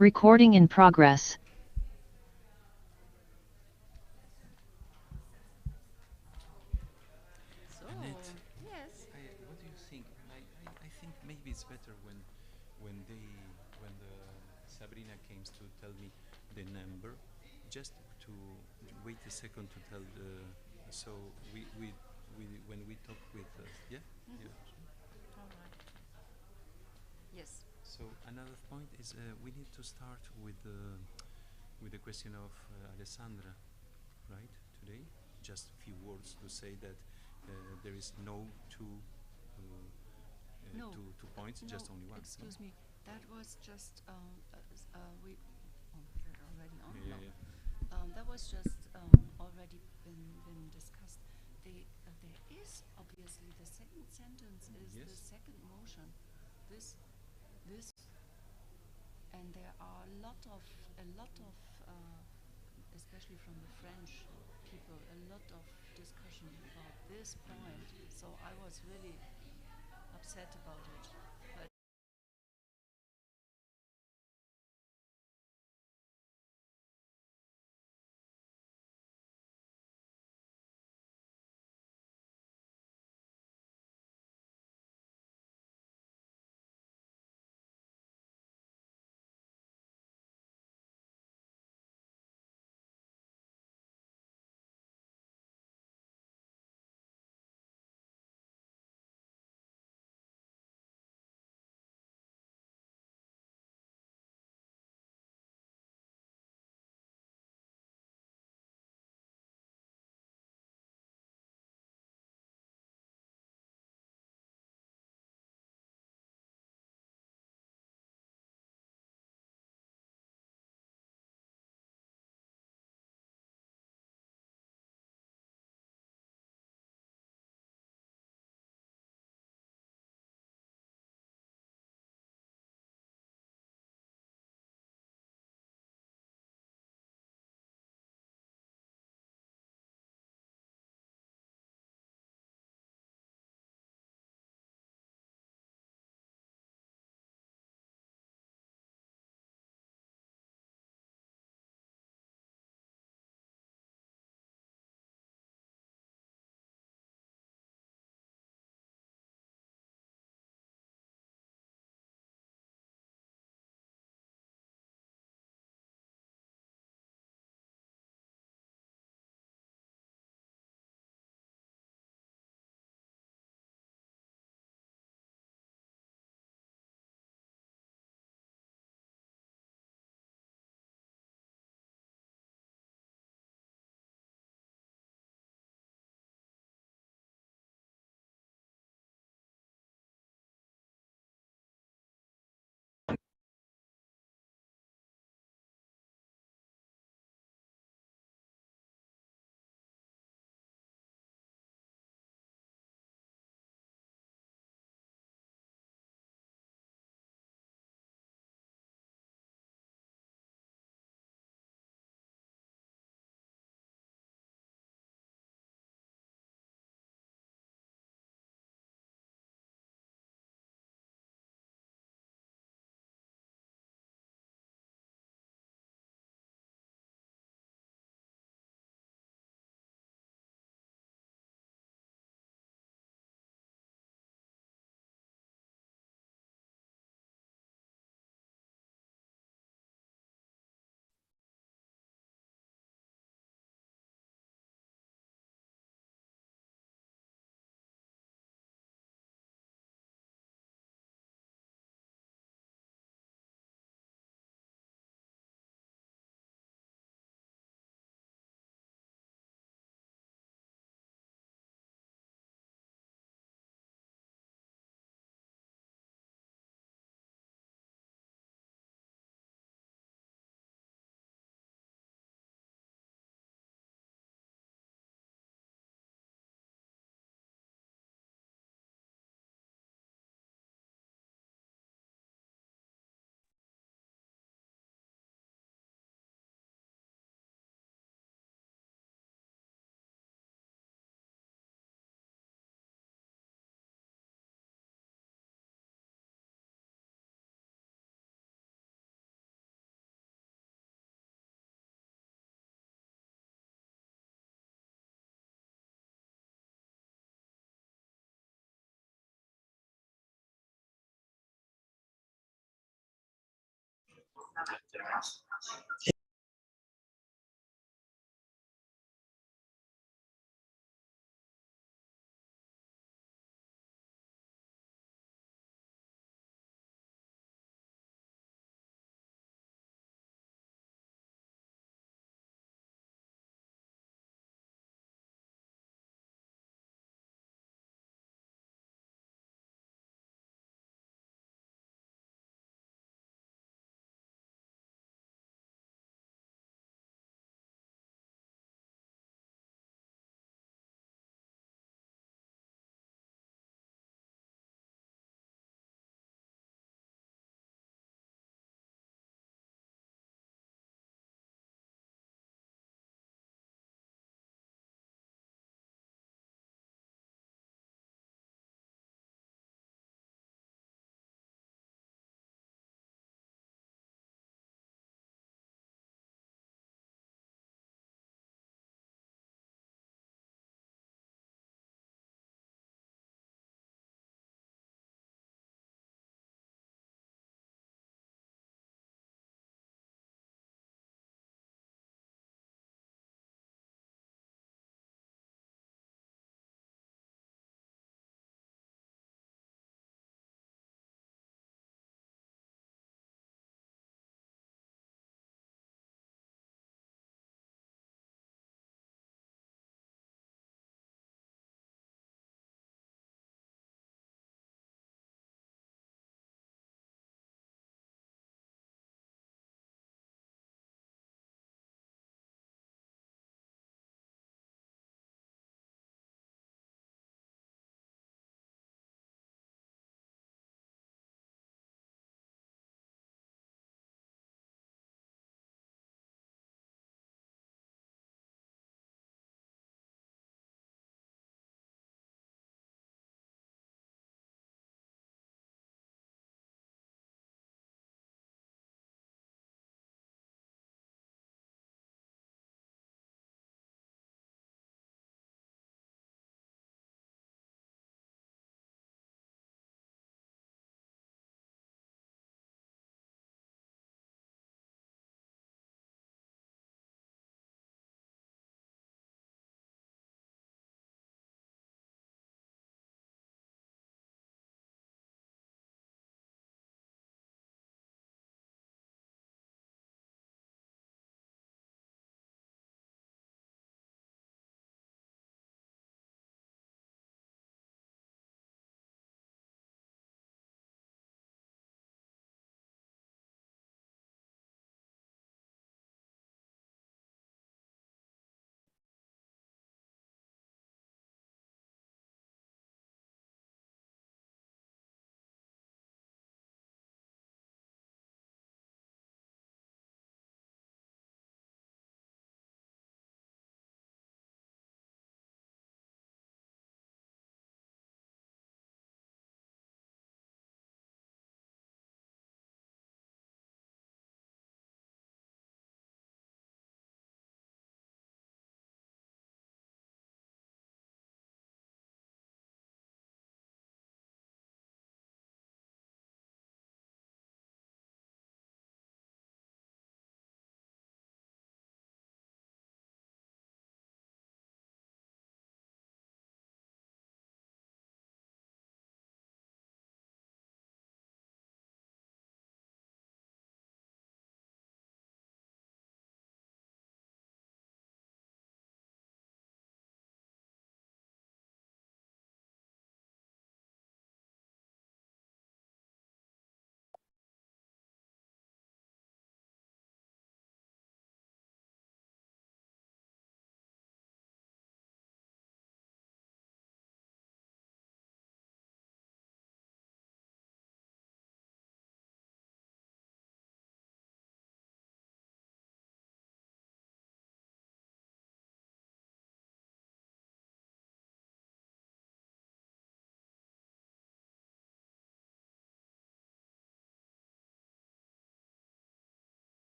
Recording in progress. So, Annette, yes. what do you think? I think maybe it's better when they when the Sabrina came to tell me the number, just to wait a second to tell the. So we when we talk with yeah, Mm-hmm. yeah. All right. Yes. So another point is we need to start with the question of Alessandra, right? Today, just a few words to say that there is no No, two points, no, just only one. No? excuse me. That was just, we, oh, you're already on? Yeah, No. yeah, yeah. That was just already been discussed. There is obviously the second sentence is the Yes. second motion. This, and there are a lot of, especially from the French people, a lot of discussion about this point. So I was really upset about it. But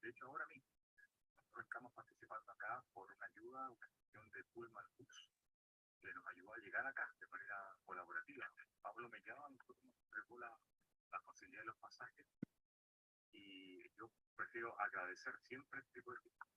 De hecho, ahora mismo nosotros estamos participando acá por una ayuda, una gestión de Pullman Bus, que nos ayudó a llegar acá de manera colaborativa. Pablo me llama, nosotros nos entregó la facilidad de los pasajes y yo prefiero agradecer siempre este tipo de cosas.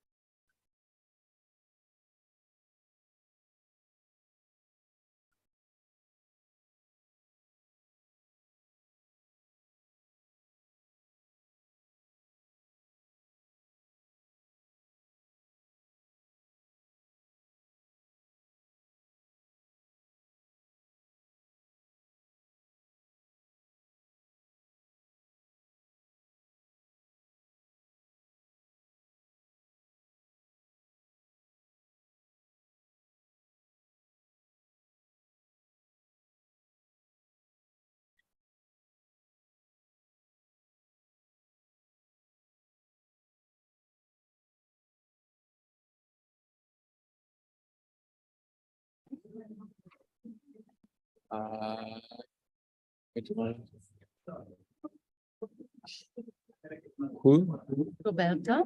Who? Roberta?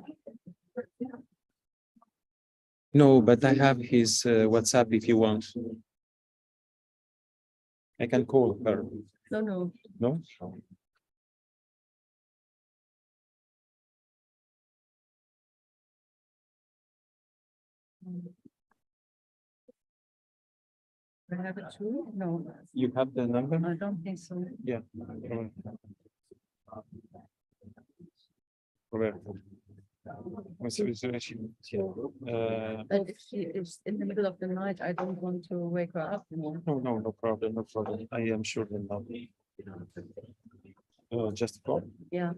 No, but I have his WhatsApp if you want. I can call her. No. No? I have it too? No, You have the number? I don't think so. Yeah. Roberto. But if she is in the middle of the night, I don't want to wake her up. No problem, no problem. I am sure they'll not. Just call. Yeah.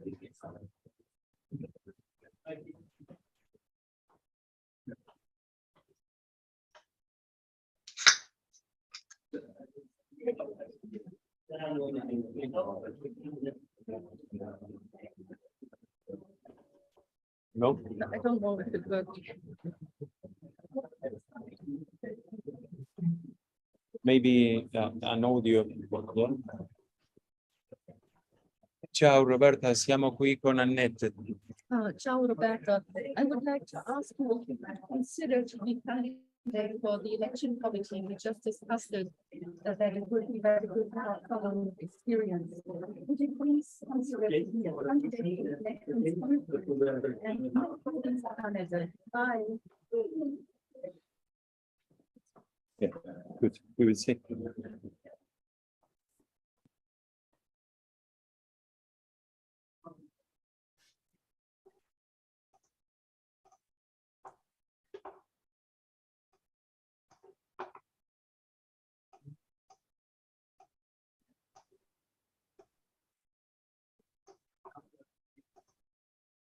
No? I don't know if it works. Maybe an audio. Yeah? Ciao Roberta, siamo qui con Annette. Ciao, Roberta. I would like to ask you if you could consider to be candidate for the election committee. We just discussed it, that it would be very good following experience. Would you please consider to be a candidate for the election committee? And candidate. Bye. Yeah, good. We will see.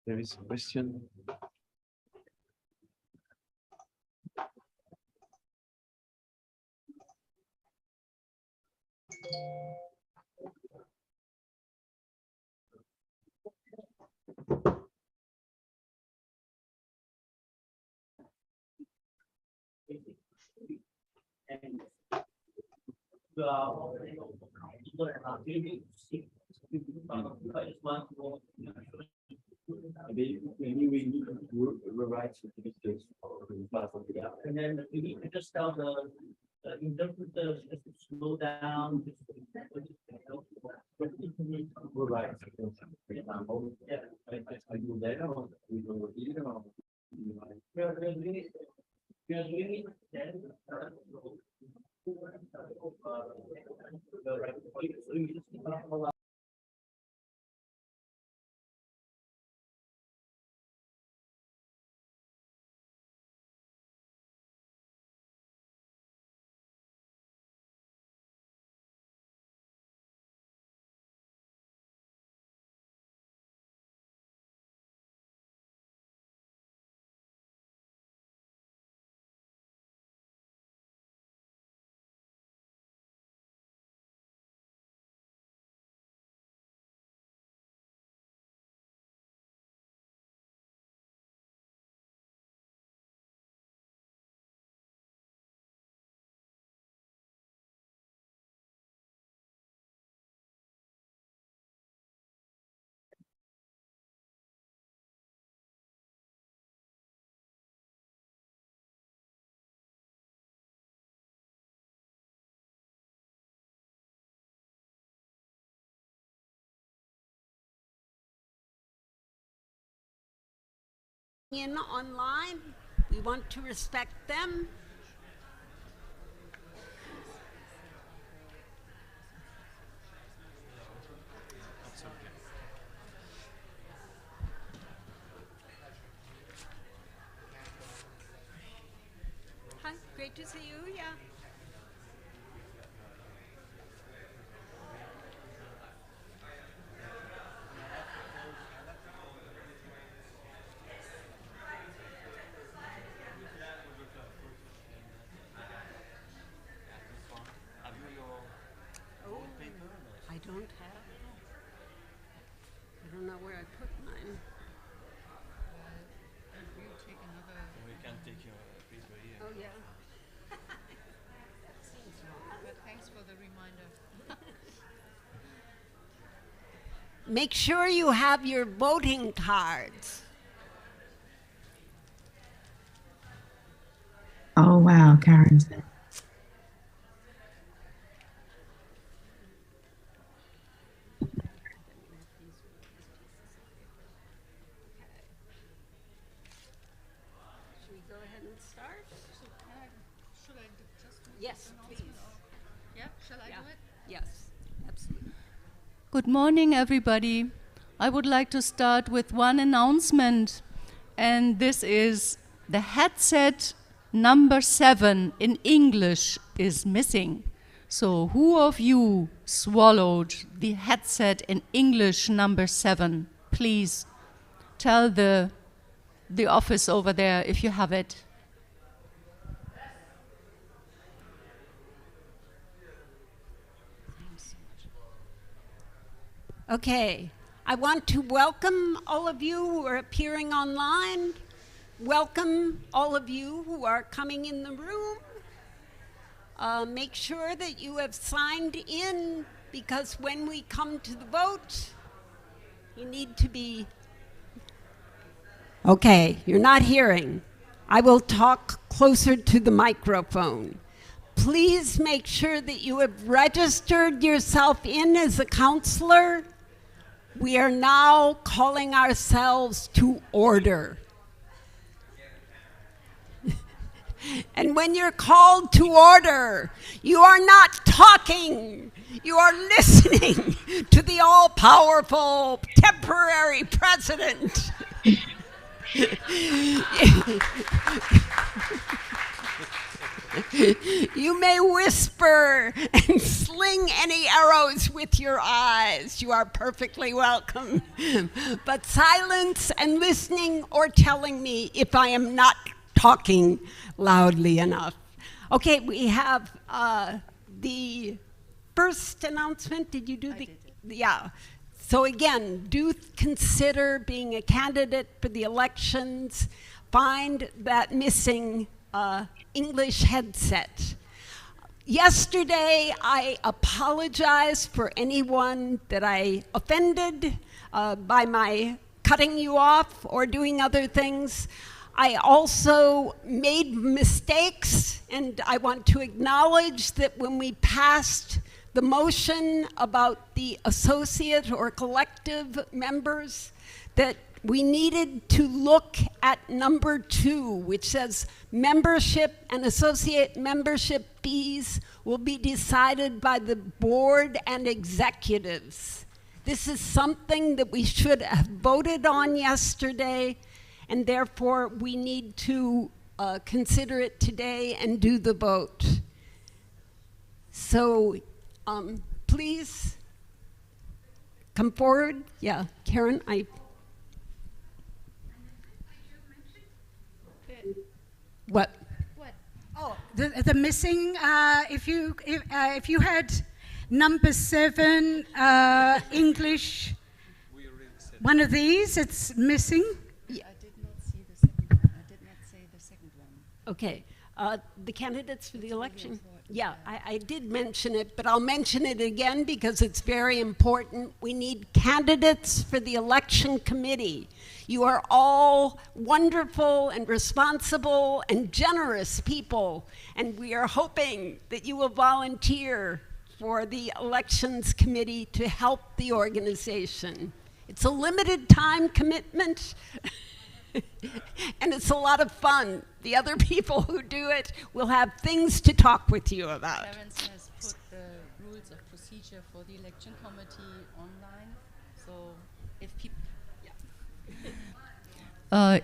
There is a question. Maybe we need to rewrite certificates. And then we need to just tell the interpreters just to slow down. Right. For example, yeah, I do that or we do it or. In online, we want to respect them. Absolutely. Hi, great to see you. Yeah. Have you your paper? I don't have. I don't know where I put mine. We can take your paper here. Oh yeah. But thanks for the reminder. Make sure you have your voting cards. Oh, wow, Karen. Should we go ahead and start? Should I just do Yes, please. Yeah, shall I Yeah. do it? Yes, absolutely. Good morning, everybody. I would like to start with one announcement, and this is the headset number 7 in English is missing. So who of you swallowed the headset in English number 7? Please tell the office over there if you have it. Okay, I want to welcome all of you who are appearing online. Welcome all of you who are coming in the room. Make sure that you have signed in, because when we come to the vote, you need to be... Okay, you're not hearing. I will talk closer to the microphone. Please make sure that you have registered yourself in as a counselor. We are now calling ourselves to order. And when you're called to order, you are not talking. You are listening to the all-powerful temporary president. You may whisper and sling any arrows with your eyes. You are perfectly welcome. But silence and listening or telling me if I am not talking loudly enough. Okay, we have the first announcement. Did you do the? Yeah. So again, do consider being a candidate for the elections. Find that missing English headset. Yesterday, I apologize for anyone that I offended by my cutting you off or doing other things. I also made mistakes, and I want to acknowledge that when we passed the motion about the associate or collective members, that we needed to look at number 2, which says membership and associate membership fees will be decided by the board and executives. This is something that we should have voted on yesterday, and therefore we need to consider it today and do the vote. So please come forward. Yeah, Karen, What? Oh, the missing. If you had number 7 English, one of these, it's missing. I did not see the second one. I did not say the second one. Okay. The candidates for the election. Yeah, I did mention it, but I'll mention it again because it's very important. We need candidates for the election committee. You are all wonderful and responsible and generous people, and we are hoping that you will volunteer for the elections committee to help the organization. It's a limited time commitment. And it's a lot of fun. The other people who do it will have things to talk with you about. Clarence has put the rules of procedure for the election committee online. So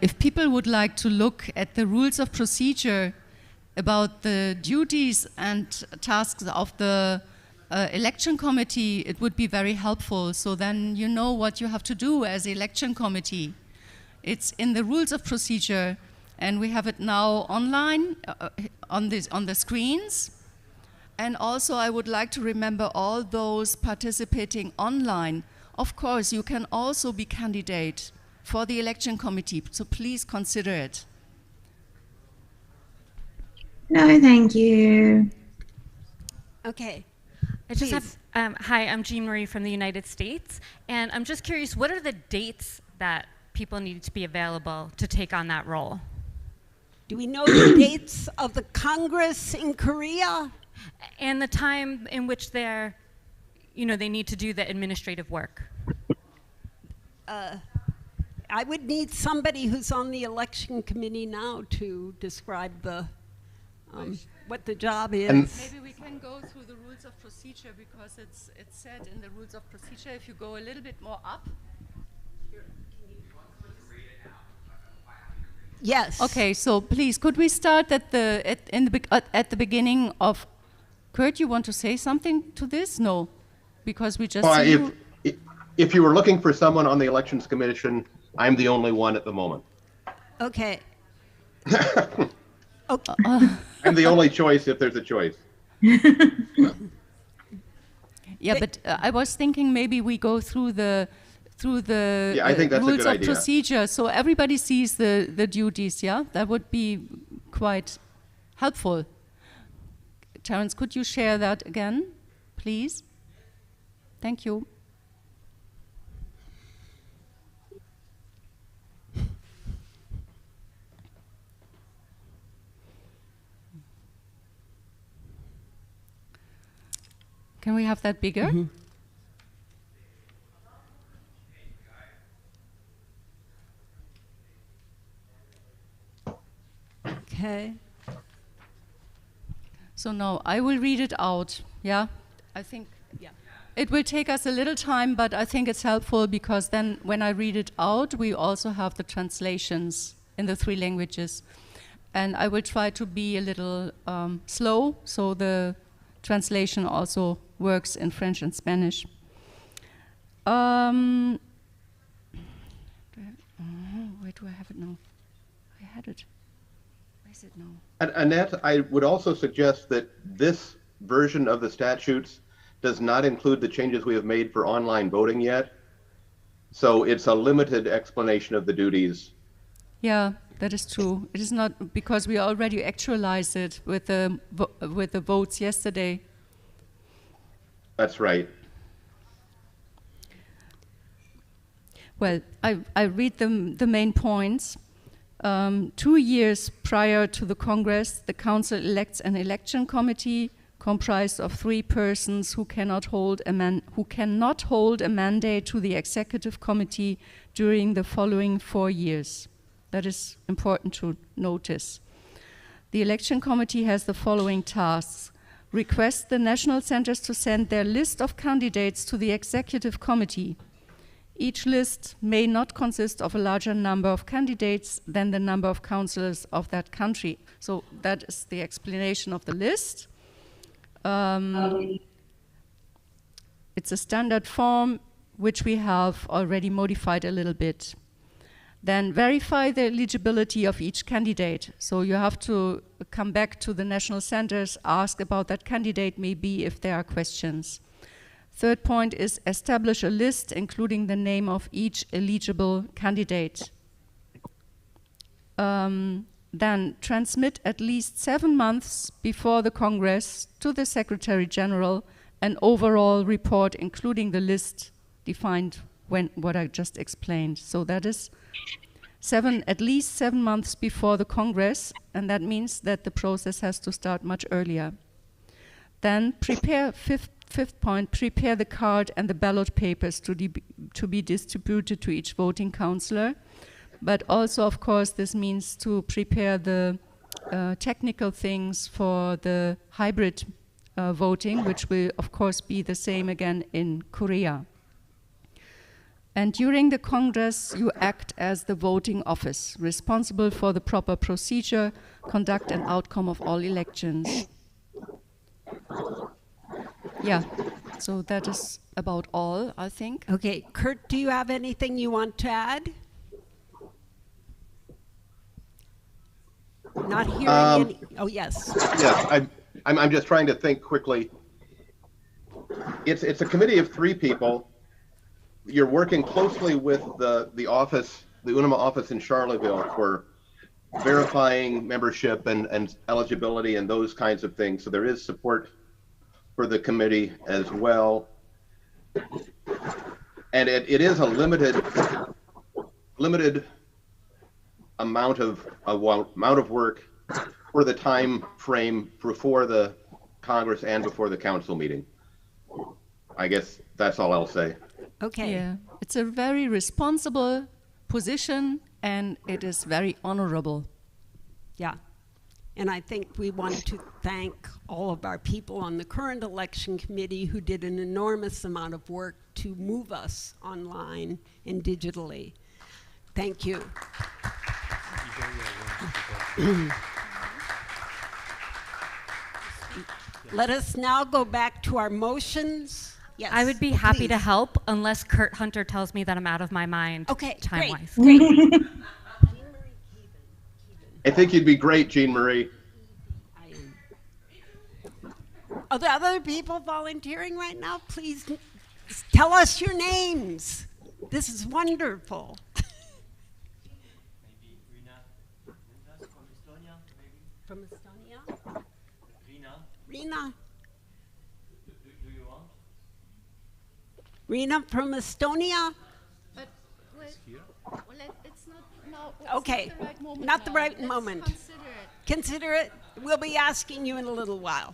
if people would like to look at the rules of procedure about the duties and tasks of the election committee, it would be very helpful. So then you know what you have to do as election committee. It's in the rules of procedure, and we have it now online on the screens. And also, I would like to remember all those participating online. Of course, you can also be candidate for the election committee, so please consider it. No, thank you. Okay. I just Please. have, hi, I'm Jean Marie from the United States, and I'm just curious, what are the dates that people need to be available to take on that role? Do we know the dates of the Congress in Korea? And the time in which they need to do the administrative work? I would need somebody who's on the election committee now to describe the what the job is. Maybe we can go through the rules of procedure because it's said in the rules of procedure. If you go a little bit more up. Yes. Okay, so please, could we start at the beginning of? Kurt, you want to say something to this? No, because we just. If you were looking for someone on the elections commission, I'm the only one at the moment. Okay. Okay. I'm the only choice if there's a choice. Yeah, but I was thinking maybe we go through the I think that's a rules good of idea. procedure, so everybody sees the duties. Yeah, that would be quite helpful. Terence, could you share that again, please? Thank you. Can we have that bigger? Mm-hmm. Okay. So now I will read it out. Yeah, I think it will take us a little time, but I think it's helpful because then when I read it out, we also have the translations in the 3 languages. And I will try to be a little slow, so the translation also works in French and Spanish. Where do I have it now? I had it. Where is it now? Annette, I would also suggest that this version of the statutes does not include the changes we have made for online voting yet. So it's a limited explanation of the duties. Yeah, that is true. It is not because we already actualized it with the votes yesterday. That's right. Well, I read the main points. 2 years prior to the Congress, the Council elects an election committee comprised of 3 persons who cannot hold a mandate to the Executive Committee during the following 4 years. That is important to notice. The election committee has the following tasks: request the national centers to send their list of candidates to the Executive Committee. Each list may not consist of a larger number of candidates than the number of councillors of that country. So that is the explanation of the list. It's a standard form which we have already modified a little bit. Then verify the eligibility of each candidate. So you have to come back to the national centers, ask about that candidate, maybe if there are questions. Third point is establish a list including the name of each eligible candidate. Then transmit at least 7 months before the Congress to the Secretary General an overall report including the list defined what I just explained. So that is at least 7 months before the Congress, and that means that the process has to start much earlier. Then fifth point, prepare the card and the ballot papers to be distributed to each voting councillor. But also, of course, this means to prepare the technical things for the hybrid voting, which will, of course, be the same again in Korea. And during the Congress, you act as the voting office, responsible for the proper procedure, conduct and outcome of all elections. Yeah, so that is about all, I think. Okay, Kurt, do you have anything you want to add? Not hearing any. Oh, yes. Yeah, I'm just trying to think quickly. It's a committee of 3 people. You're working closely with the office, the UNAMA office in Charlottesville, for verifying membership and eligibility and those kinds of things. So there is support for the committee as well. And it is a limited amount of work for the time frame before the Congress and before the council meeting. I guess that's all I'll say. Okay. Yeah, it's a very responsible position and it is very honorable. Yeah. And I think we want to thank all of our people on the current election committee who did an enormous amount of work to move us online and digitally. Thank you. Let us now go back to our motions. Yes. I would be happy to please. help unless Kurt Hunter tells me that I'm out of my mind. Okay, time-wise. great. I think you'd be great, Jean Marie. Are there other people volunteering right now? Please tell us your names. This is wonderful. Maybe Rina from Estonia, maybe? From Estonia? Rina? Rina? Do you want? Rina from Estonia? But it's not now. Okay, not the right moment. Consider it. We'll be asking you in a little while.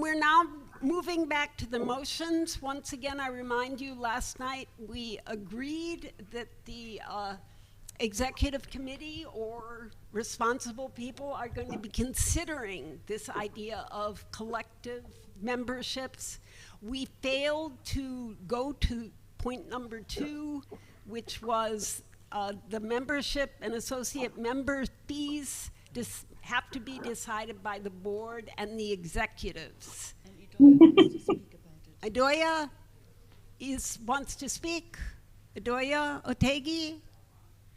We're now moving back to the motions. Once again, I remind you, last night we agreed that the executive committee or responsible people are going to be considering this idea of collective memberships. We failed to go to point number 2, which was the membership and associate member fees have to be decided by the board and the executives. Adoya wants to speak. Adoya Otegi,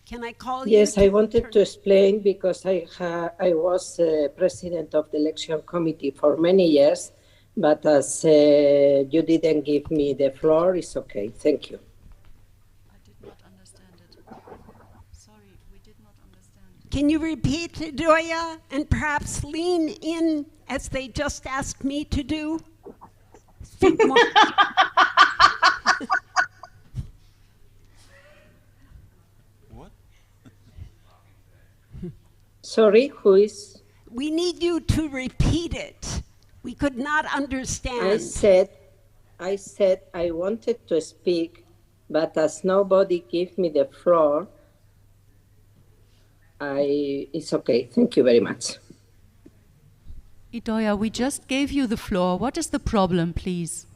can I call you? Yes, I wanted to explain because I was president of the election committee for many years, but as you didn't give me the floor, it's okay. Thank you. I did not understand it. Sorry, we did not understand. Can you repeat, Adoya, and perhaps lean in as they just asked me to do? Speak more. What? Sorry, who is? We need you to repeat it. We could not understand. I said I wanted to speak, but as nobody gave me the floor, it's okay. Thank you very much. Idoya, we just gave you the floor. What is the problem, please?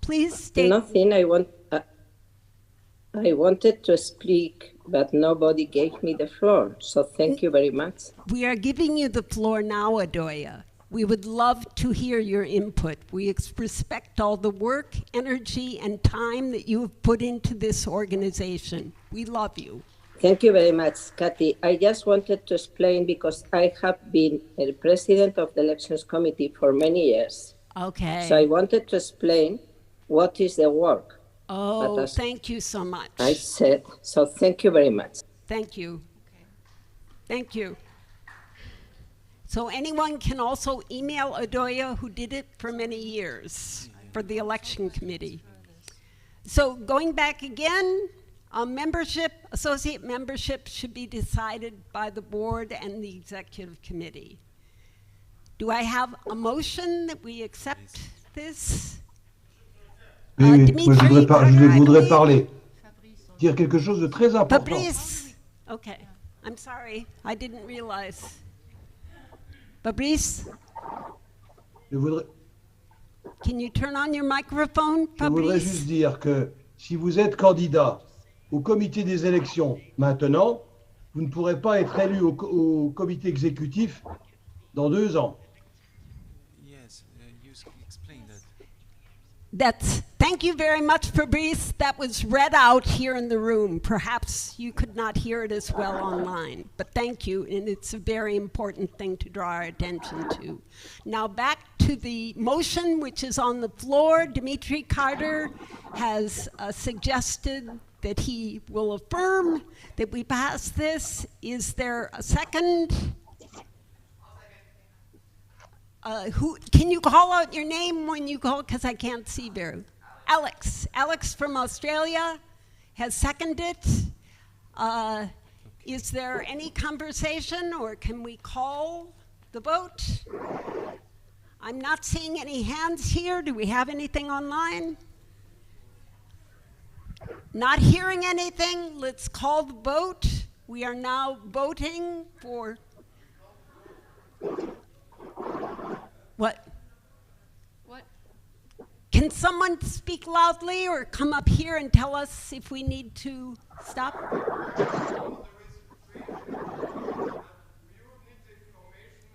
Please state. Nothing. I wanted to speak, but nobody gave me the floor. So thank you very much. We are giving you the floor now, Adoya. We would love to hear your input. We respect all the work, energy, and time that you have put into this organization. We love you. Thank you very much, Kathy. I just wanted to explain because I have been a president of the elections committee for many years. Okay. So I wanted to explain what is the work. Oh, thank you so much. I said, so thank you very much. Thank you. Okay. Thank you. So anyone can also email Adoya, who did it for many years for the election committee. So going back again, associate membership should be decided by the board and the executive committee. Do I have a motion that we accept this? Oui, je voudrais parler. Dire quelque chose de très important. Fabrice. Okay. I'm sorry. I didn't realize. Fabrice? Can you turn on your microphone, Fabrice? Je voudrais juste dire que si vous êtes candidat au comité des élections maintenant, vous ne pourrez pas être élu au comité exécutif dans 2 ans. Yes, you explained that. Thank you very much, Fabrice. That was read out here in the room. Perhaps you could not hear it as well online, but thank you, and it's a very important thing to draw our attention to. Now back to the motion which is on the floor. Dimitri Carter has suggested that he will affirm that we pass this. Is there a second? Can you call out your name when you call? Because I can't see very. Alex from Australia has seconded. Is there any conversation, or can we call the vote? I'm not seeing any hands here. Do we have anything online? Not hearing anything. Let's call the vote. We are now voting for what? What? Can someone speak loudly or come up here and tell us if we need to stop?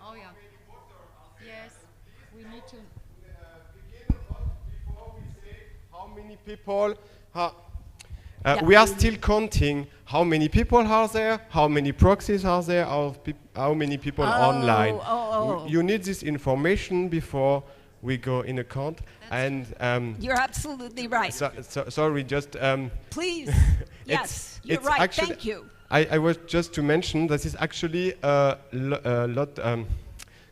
Oh, yeah. Yes, we need to. How many people we are still counting how many people are there, how many proxies are there, how many people online. You need this information before we go in a count. And you're absolutely right. Sorry, just please. Yes, you're right. Actually, thank you. I was just to mention that is actually a lot.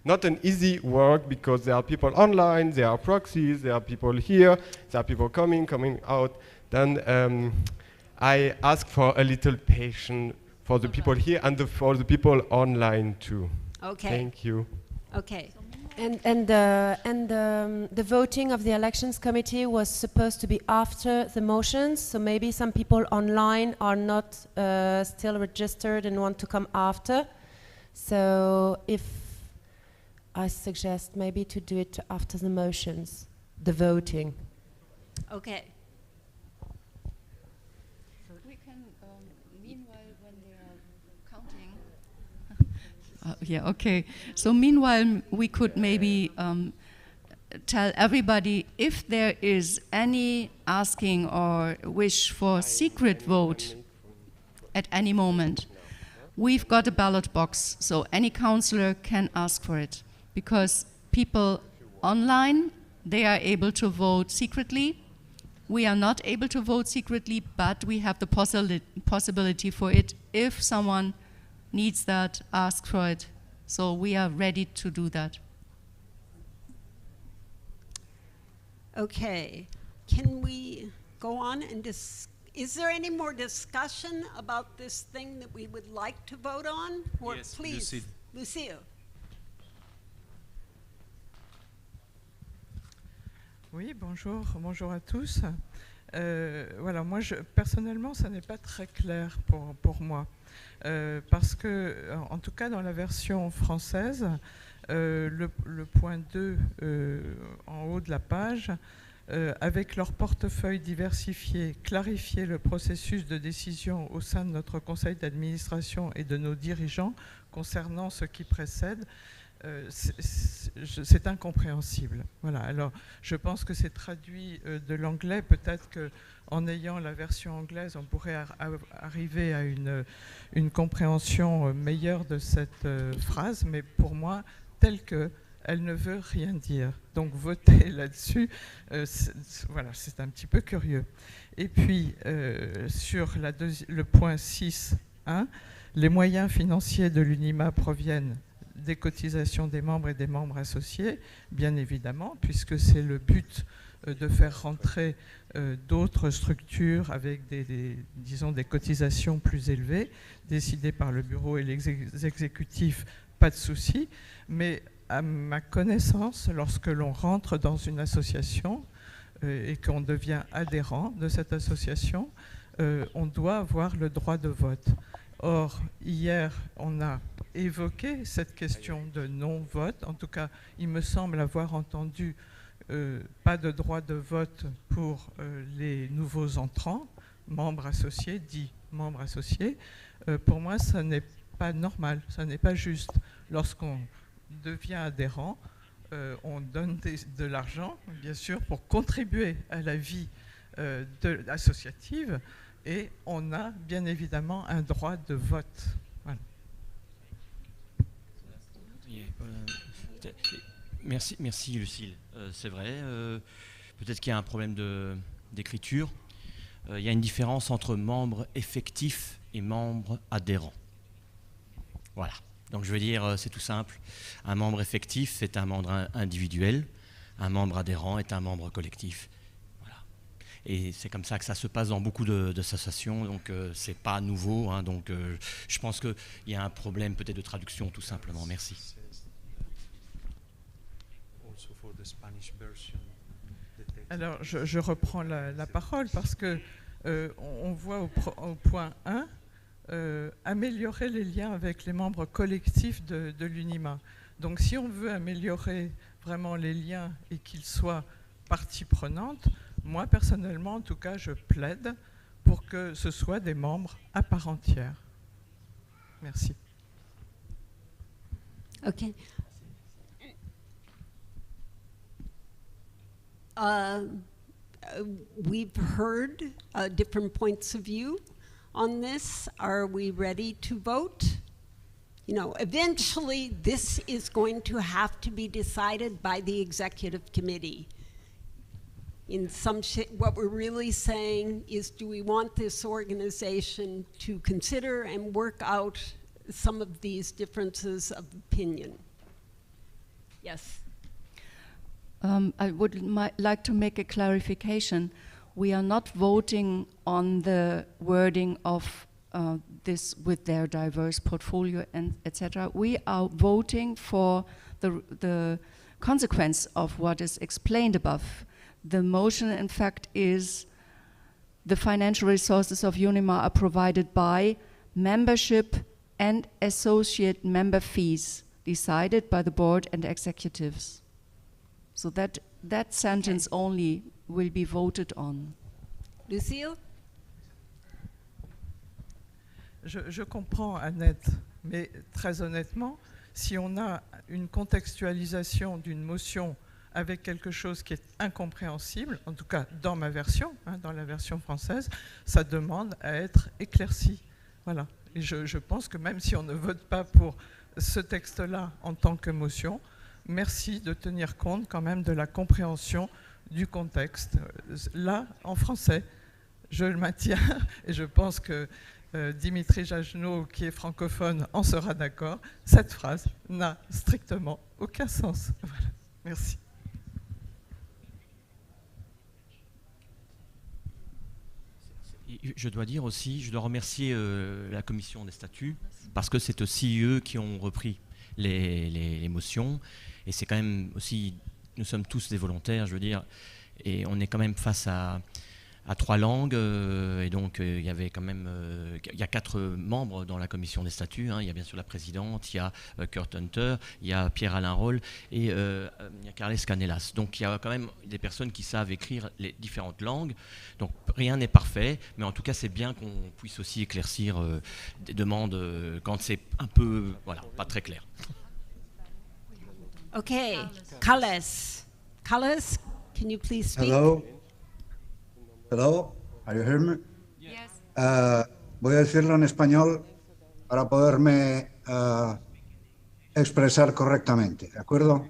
Not an easy work because there are people online, there are proxies, there are people here, there are people coming out. Then I ask for a little patience for the people here and for the people online too. Okay. Thank you. Okay. The voting of the elections committee was supposed to be after the motions, so maybe some people online are not still registered and want to come after. So if I suggest maybe to do it after the motions, the voting. Okay. So we can, meanwhile, when they are counting. Yeah, okay. So meanwhile, we could maybe tell everybody if there is any asking or wish for secret vote at any moment. We've got a ballot box, so any councillor can ask for it, because people online, they are able to vote secretly. We are not able to vote secretly, but we have the possibility for it. If someone needs that, ask for it. So we are ready to do that. Okay. Can we go on and is there any more discussion about this thing that we would like to vote on? Or Yes, please, Lucille. Oui, bonjour à tous. Voilà, moi, personnellement, ça n'est pas très clair pour moi. Parce que, en tout cas, dans la version française, le point 2 en haut de la page, avec leur portefeuille diversifié, clarifier le processus de décision au sein de notre conseil d'administration et de nos dirigeants concernant ce qui précède, c'est incompréhensible. Voilà. Alors, je pense que c'est traduit de l'anglais. Peut-être qu'en ayant la version anglaise, on pourrait arriver à une compréhension meilleure de cette phrase. Mais pour moi, telle qu'elle ne veut rien dire. Donc, voter là-dessus, voilà, c'est un petit peu curieux. Et puis, sur le point 6.1, les moyens financiers de l'UNIMA proviennent des cotisations des membres et des membres associés, bien évidemment, puisque c'est le but de faire rentrer d'autres structures avec disons, des cotisations plus élevées, décidées par le bureau et l'exécutif, pas de souci. Mais à ma connaissance, lorsque l'on rentre dans une association et qu'on devient adhérent de cette association, on doit avoir le droit de vote. Or, hier, on a évoqué cette question de non-vote. En tout cas, il me semble avoir entendu pas de droit de vote pour les nouveaux entrants, membres associés, dits membres associés. Pour moi, ça n'est pas normal, ça n'est pas juste. Lorsqu'on devient adhérent, on donne de l'argent, bien sûr, pour contribuer à la vie associative. Et on a bien évidemment un droit de vote. Voilà. Merci Lucille. C'est vrai, peut-être qu'il y a un problème d'écriture. Il y a une différence entre membres effectifs et membres adhérents. Voilà. Donc je veux dire, c'est tout simple. Un membre effectif, c'est un membre individuel. Un membre adhérent est un membre collectif. Et c'est comme ça que ça se passe dans beaucoup d'associations, donc c'est pas nouveau. Hein, donc je pense qu'il y a un problème peut-être de traduction, tout simplement. Merci. Alors je reprends la parole parce que on voit au point 1 améliorer les liens avec les membres collectifs de l'UNIMA. Donc si on veut améliorer vraiment les liens et qu'ils soient partie prenante, moi, personnellement, en tout cas, je plaide pour que ce soit des membres à part entière. Merci. Okay. We've heard different points of view on this. Are we ready to vote? You know, eventually, this is going to have to be decided by the executive committee. In some what we're really saying is, do we want this organization to consider and work out some of these differences of opinion? Yes. I would like to make a clarification. We are not voting on the wording of this with their diverse portfolio and etc. We are voting for the consequence of what is explained above. The motion, in fact, is the financial resources of UNIMA are provided by membership and associate member fees decided by the board and executives. So that sentence only will be voted on. Lucille? Je comprends, Annette, mais très honnêtement, si on a une contextualisation d'une motion avec quelque chose qui est incompréhensible, en tout cas dans ma version, dans la version française, ça demande à être éclairci. Voilà. Et je pense que même si on ne vote pas pour ce texte-là en tant que motion, merci de tenir compte quand même de la compréhension du contexte. Là, en français, je le maintiens et je pense que Dimitri Jajno, qui est francophone, en sera d'accord. Cette phrase n'a strictement aucun sens. Voilà. Merci. Je dois dire aussi, je dois remercier la commission des statuts, parce que c'est aussi eux qui ont repris les motions, et c'est quand même aussi, nous sommes tous des volontaires, je veux dire, et on est quand même face à 3 langues, et donc il y avait quand même, il y a 4 membres dans la commission des statuts, il y a bien sûr la présidente, il y a Kurt Hunter, il y a Pierre-Alain Roll, et il y a Carles Canelas. Donc il y a quand même des personnes qui savent écrire les différentes langues, donc rien n'est parfait, mais en tout cas c'est bien qu'on puisse aussi éclaircir des demandes quand c'est un peu, voilà, pas très clair. Okay, Carles, can you please speak? Hello, are you hearing me? Yes. Voy a decirlo en español para poderme expresar correctamente, ¿de acuerdo?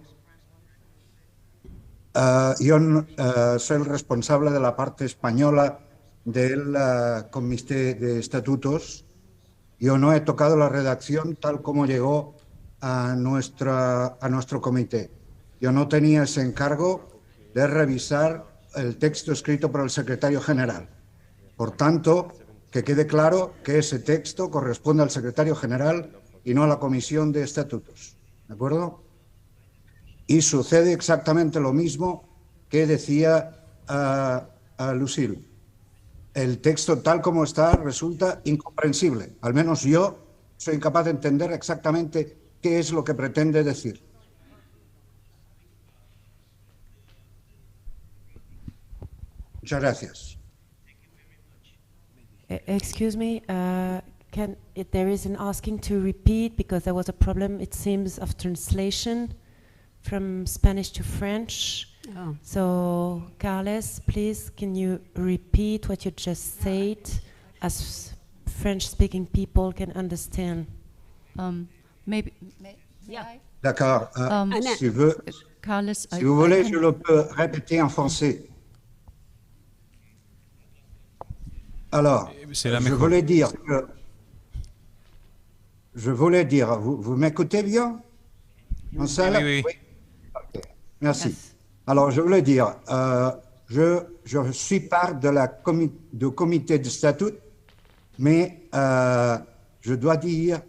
Yo soy el responsable de la parte española del Comité de Estatutos. Yo no he tocado la redacción tal como llegó a nuestro comité. Yo no tenía ese encargo de revisar el texto escrito por el secretario general. Por tanto, que quede claro que ese texto corresponde al secretario general y no a la comisión de estatutos. ¿De acuerdo? Y sucede exactamente lo mismo que decía Lucille. El texto tal como está resulta incomprensible. Al menos yo soy incapaz de entender exactamente qué es lo que pretende decir. Muchas gracias. Excuse me, there is an asking to repeat because there was a problem, it seems, of translation from Spanish to French. Oh. So, Carles, please, can you repeat what you just said as French-speaking people can understand? Yeah. D'accord. Si Carles, vous voulez, je le peux répéter en français. Alors, je voulais dire, vous m'écoutez bien en salle? Oui. Okay. Merci. Yes. Alors, je voulais dire, je suis part du comité de statut, mais je dois dire,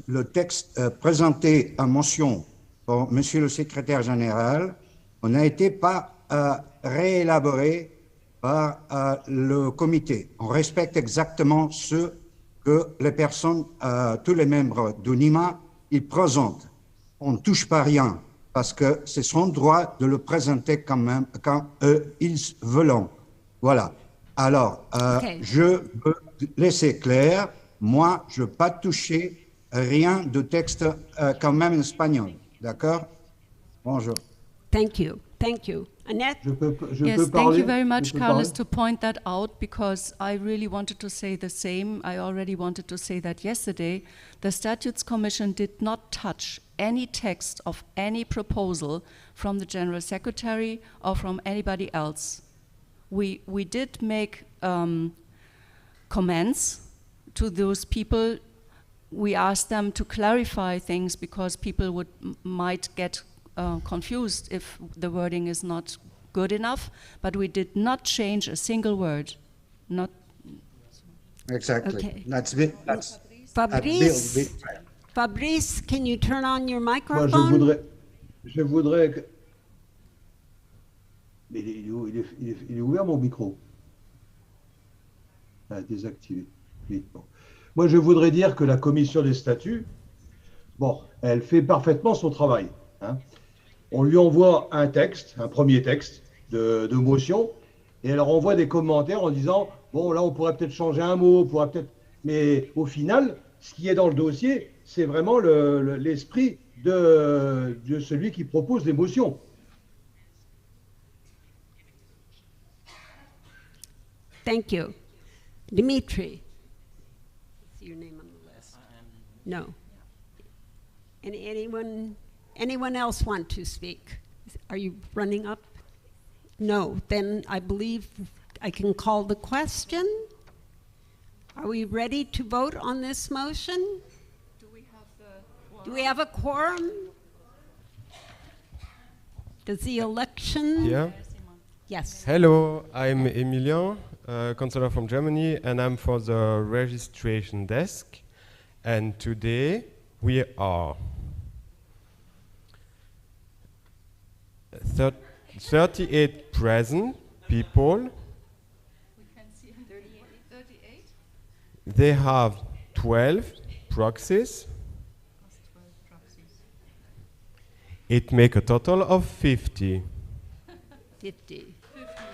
le texte présenté en motion par Monsieur le secrétaire général, on n'a été pas réélaboré par le comité. On respecte exactement ce que les personnes, tous les membres d'UNIMA, ils présentent. On ne touche pas rien parce que c'est son droit de le présenter quand même quand ils veulent. Voilà. Alors, je veux laisser clair, moi, je ne veux pas toucher rien de texte quand même en espagnol. D'accord? Bonjour. Thank you. Annette? Yes, thank you very much, Carles, to point that out, because I really wanted to say the same. I already wanted to say that yesterday. The Statutes Commission did not touch any text of any proposal from the General Secretary or from anybody else. We did make comments to those people. We asked them to clarify things because people might get confused if the wording is not good enough, but we did not change a single word. Not exactly. Okay. That's Fabrice, can you turn on your microphone? Moi, je voudrais Mais il est ouvert mon micro. Ah, désactivé. Oui, bon. Moi, je voudrais dire que la commission des statuts, bon, elle fait parfaitement son travail. Hein. On lui envoie un texte, un premier texte de motion, et elle renvoie des commentaires en disant, bon, là, on pourrait peut-être changer un mot, on pourrait peut-être... Mais au final, ce qui est dans le dossier, c'est vraiment l'esprit de celui qui propose les motions. Thank you. Dimitri. See your name on the list. No. Anyone else want to speak? Are you running up? No. Then I believe I can call the question. Are we ready to vote on this motion? Do we have a quorum? Does the election? Yeah. Yes. Hello, I'm Emilien, Councillor from Germany, and I'm for the registration desk. And today we are 38 present people. We can see 38. They have 12 proxies. It makes a total of 50. 50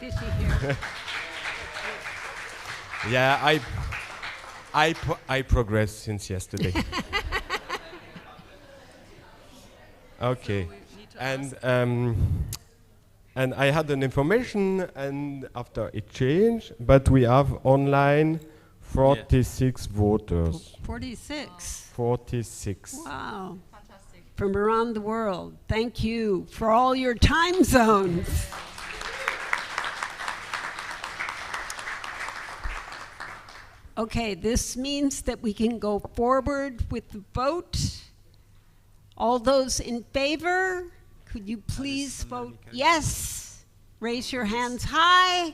here. Yeah, I progressed since yesterday. Okay, and I had an information, and after it changed, but we have online 46 voters. 46. 46. Wow. Fantastic. From around the world. Thank you for all your time zones. Okay, this means that we can go forward with the vote. All those in favor, could you please vote yes? Raise your hands high.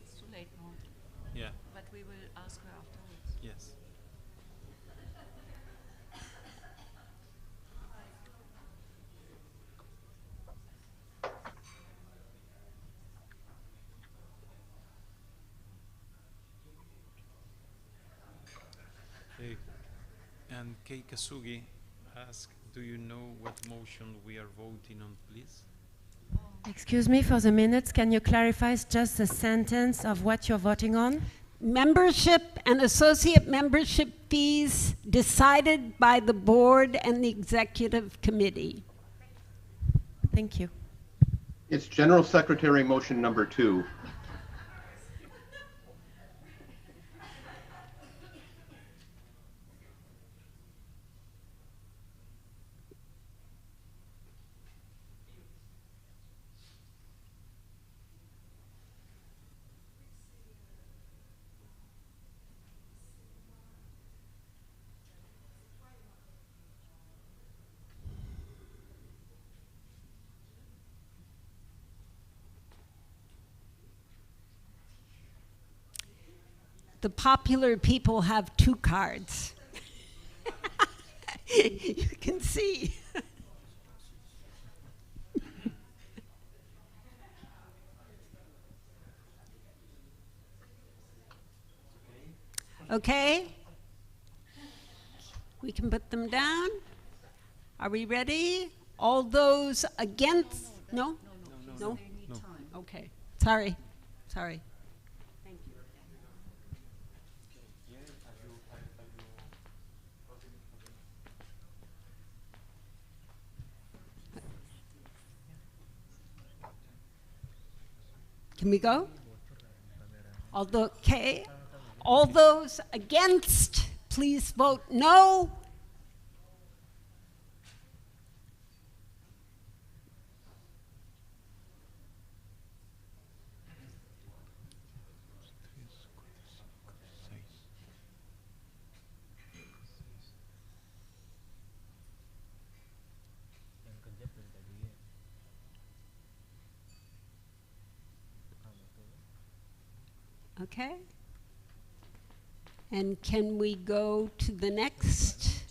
It's too late now. Yeah. But we will ask her afterwards. Yes. Hey, and Kei Kasugi asked, do you know what motion we are voting on, please? Excuse me, for the minutes, can you clarify just the sentence of what you're voting on? Membership and associate membership fees decided by the board and the executive committee. Thank you. It's General Secretary motion number 2. The popular people have 2 cards. You can see. Okay? We can put them down. Are we ready? All those against? No? No? Okay. Sorry. Sorry. Can we go? Okay. All those against, please vote no. Okay. And can we go to the next?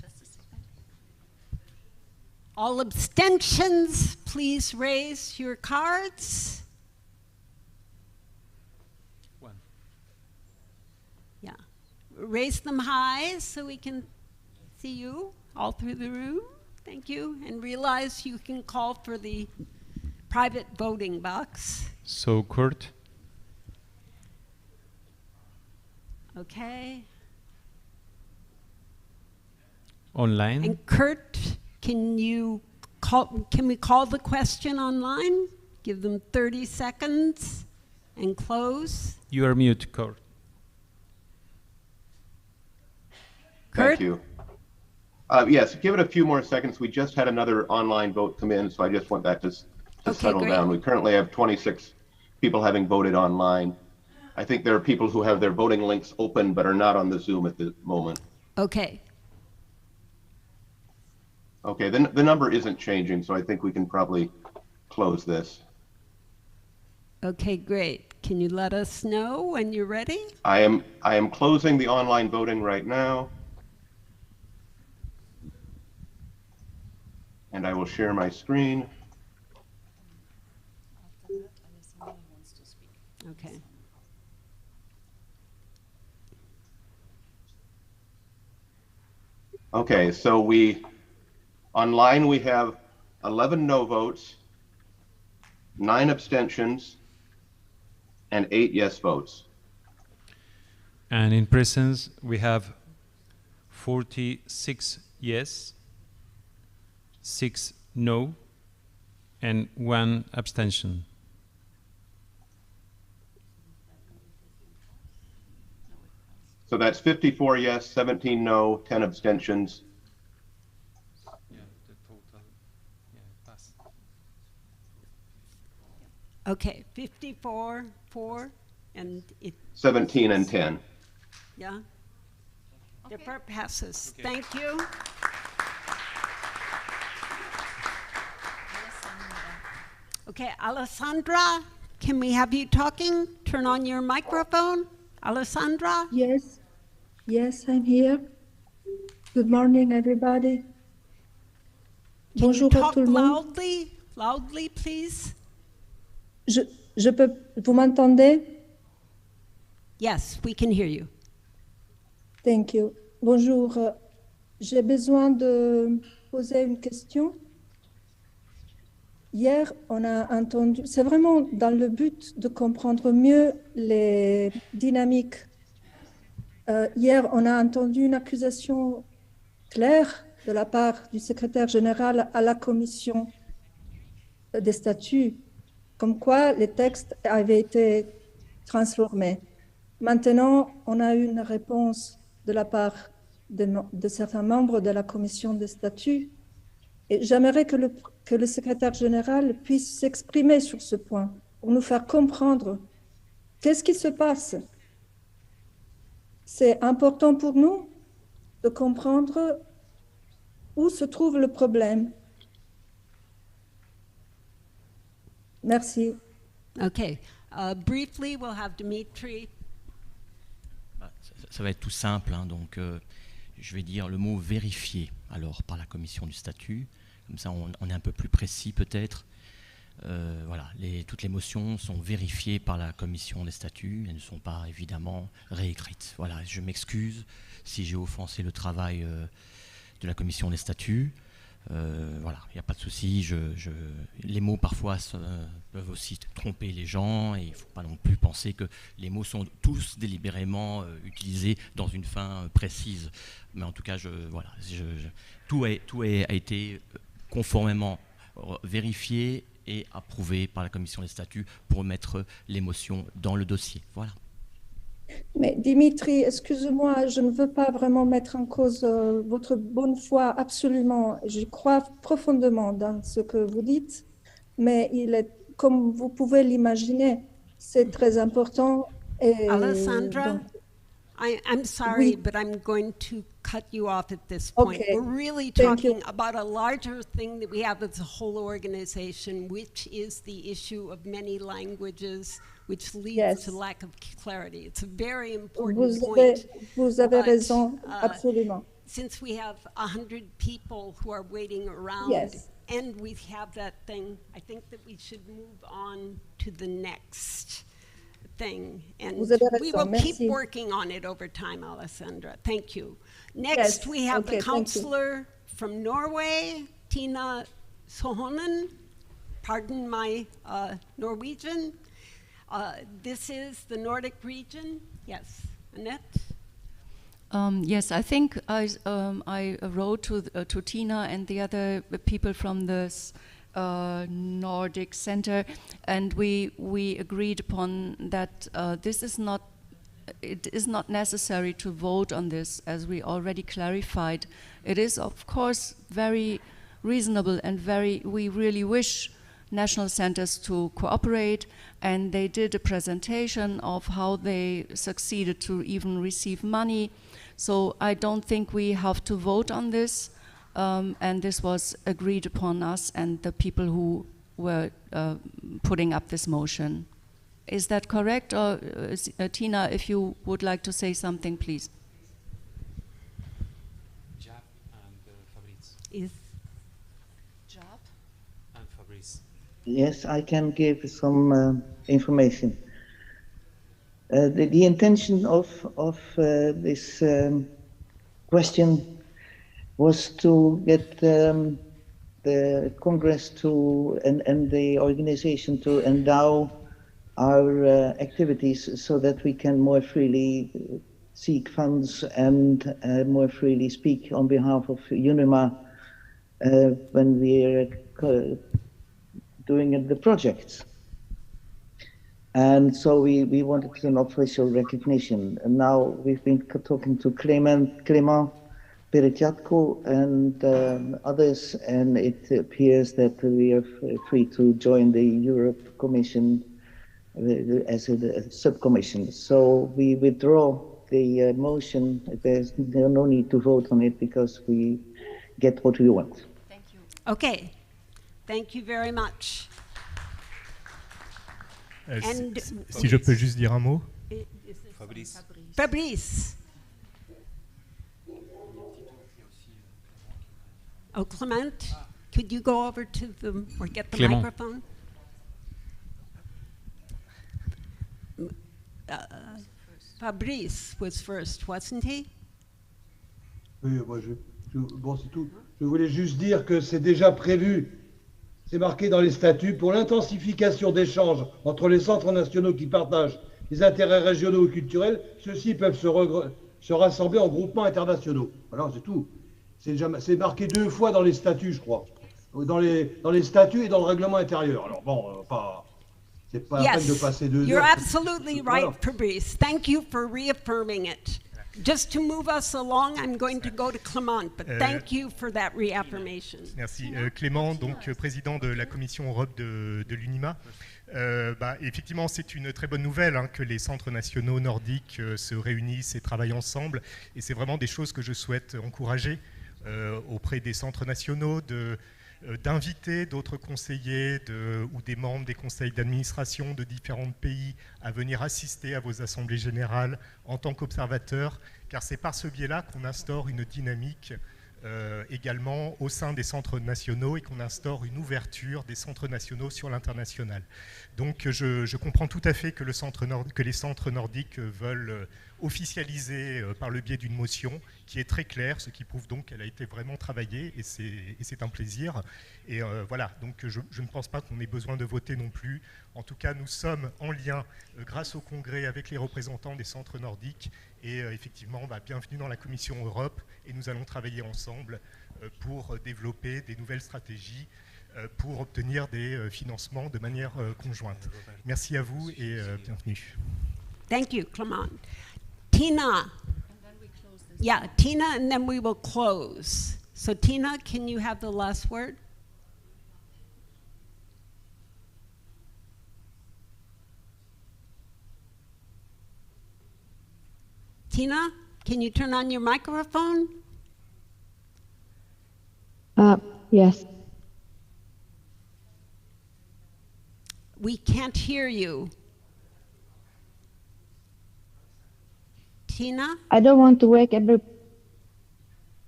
All abstentions, please raise your cards? One. Yeah. Raise them high so we can see you all through the room. Thank you. And realize you can call for the private voting box. So, Kurt? Okay. Online? And Kurt, can we call the question online? Give them 30 seconds and close. You are mute, Kurt. Thank you. Yes, give it a few more seconds. We just had another online vote come in, so I just want that to settle down. We currently have 26 people having voted online. I think there are people who have their voting links open but are not on the Zoom at the moment. Okay. Okay, then the number isn't changing, so I think we can probably close this. Okay, great. Can you let us know when you're ready? I am closing the online voting right now. And I will share my screen. Okay. Okay, so online we have 11 no votes, 9 abstentions, and 8 yes votes. And in presence, we have 46 yes, 6 no, and 1 abstention. So that's 54 yes, 17 no, 10 abstentions. Yeah, the total, pass. Okay, 54, 4, and 17 and 10. Yeah. Okay. The part passes. Okay. Thank you. Okay, Alessandra, can we have you talking? Turn on your microphone. Alessandra? Yes, I'm here. Good morning, everybody. Can Bonjour you à talk tout le monde. loudly, please? Vous m'entendez? Yes, we can hear you. Thank you. Bonjour. J'ai besoin de poser une question. Hier, on a entendu, c'est vraiment dans le but de comprendre mieux les dynamiques. Hier, on a entendu une accusation claire de la part du secrétaire général à la commission des statuts, comme quoi les textes avaient été transformés. Maintenant, on a eu une réponse de la part de certains membres de la commission des statuts. Et j'aimerais que le secrétaire général puisse s'exprimer sur ce point pour nous faire comprendre qu'est-ce qui se passe. C'est important pour nous de comprendre où se trouve le problème. Merci. Okay. Briefly, we'll have Dimitri. Ça va être tout simple, hein, donc je vais dire le mot vérifier alors par la commission du statut, comme ça on est un peu plus précis peut-être. Voilà, toutes les motions sont vérifiées par la commission des statuts, elles ne sont pas évidemment réécrites. Voilà, je m'excuse si j'ai offensé le travail de la commission des statuts. Voilà, il n'y a pas de souci. Les mots parfois peuvent aussi tromper les gens et il ne faut pas non plus penser que les mots sont tous délibérément utilisés dans une fin précise. Mais en tout cas, tout a été conformément vérifié et approuvé par la commission des statuts pour mettre les motions dans le dossier. Voilà. Mais Dimitri, excuse-moi, je ne veux pas vraiment mettre en cause votre bonne foi, absolument. Je crois profondément dans ce que vous dites, mais il est, comme vous pouvez l'imaginer, c'est très important. Et Alessandra, donc, I'm sorry, oui. but I'm going to cut you off at this point. Okay. We're really Thank talking you. about a larger thing that we have as a whole organization, which is the issue of many languages, which leads Yes. to lack of clarity. It's a very important Vous avez point. raison, but, absolument. Since we have 100 people who are waiting around, Yes. and we have that thing. I think that we should move on to the next thing. And Vous avez we raison, will keep merci. working on it over time, Alessandra. Thank you. Next, Yes, we have okay, the thank you. councillor from Norway, Tina Sohonen. Pardon my Norwegian. This is the Nordic region. Yes, Annette? Yes, I think I wrote to Tina and the other people from this Nordic Center, and we agreed upon that it is not necessary to vote on this, as we already clarified. It is, of course, very reasonable and we really wish national centers to cooperate, and they did a presentation of how they succeeded to even receive money. So I don't think we have to vote on this, and this was agreed upon us and the people who were putting up this motion. Is that correct? Or Tina, if you would like to say something, please. Jap and Fabrice. Is Jap and Fabrice. Yes, I can give some information. The intention of this question was to get the Congress to and the organization to endow our activities so that we can more freely seek funds and more freely speak on behalf of UNIMA when we are doing the projects. And so we wanted an official recognition. And now we've been talking to Clement Peretyatko and others, and it appears that we are free to join the Europe Commission as a subcommission. So we withdraw the motion. There's no need to vote on it because we get what we want. Thank you. Okay. Thank you very much. Si je peux juste dire un mot. Fabrice. Fabrice. Oh, Clement, could you go over to the, or get the Clément. microphone? Fabrice was first, wasn't he? Oui, moi bon, c'est tout. Je voulais juste dire que c'est déjà prévu, c'est marqué dans les statuts, pour l'intensification d'échanges entre les centres nationaux qui partagent les intérêts régionaux ou culturels, ceux-ci peuvent se rassembler en groupements internationaux. Voilà, c'est tout. C'est marqué 2 fois dans les statuts, je crois. Dans les statuts et dans le règlement intérieur. Alors bon, c'est pas la peine de passer 2 heures. You're absolutely right, Fabrice. Thank you for reaffirming it. Just to move us along, I'm going to go to Clément, but thank you for that reaffirmation. Merci. Clément, donc président de la Commission Europe de l'UNIMA. Effectivement, c'est une très bonne nouvelle que les centres nationaux nordiques se réunissent et travaillent ensemble. Et c'est vraiment des choses que je souhaite encourager auprès des centres nationaux, d'inviter d'autres conseillers ou des membres des conseils d'administration de différents pays à venir assister à vos assemblées générales en tant qu'observateurs, car c'est par ce biais-là qu'on instaure une dynamique également au sein des centres nationaux et qu'on instaure une ouverture des centres nationaux sur l'international. Donc je comprends tout à fait que les centres nordiques veulent officialiser par le biais d'une motion qui est très claire, ce qui prouve donc qu'elle a été vraiment travaillée et c'est un plaisir. Et voilà, donc je ne pense pas qu'on ait besoin de voter non plus. En tout cas, nous sommes en lien grâce au Congrès avec les représentants des centres nordiques et effectivement, bienvenue dans la Commission Europe et nous allons travailler ensemble pour développer des nouvelles stratégies pour obtenir des financements de manière conjointe. Merci à vous et bienvenue. Thank you, Clement. Tina. Yeah, Tina, and then we will close. So Tina, can you have the last word? Tina, can you turn on your microphone? Yes. We can't hear you. Tina? I don't want to wake every.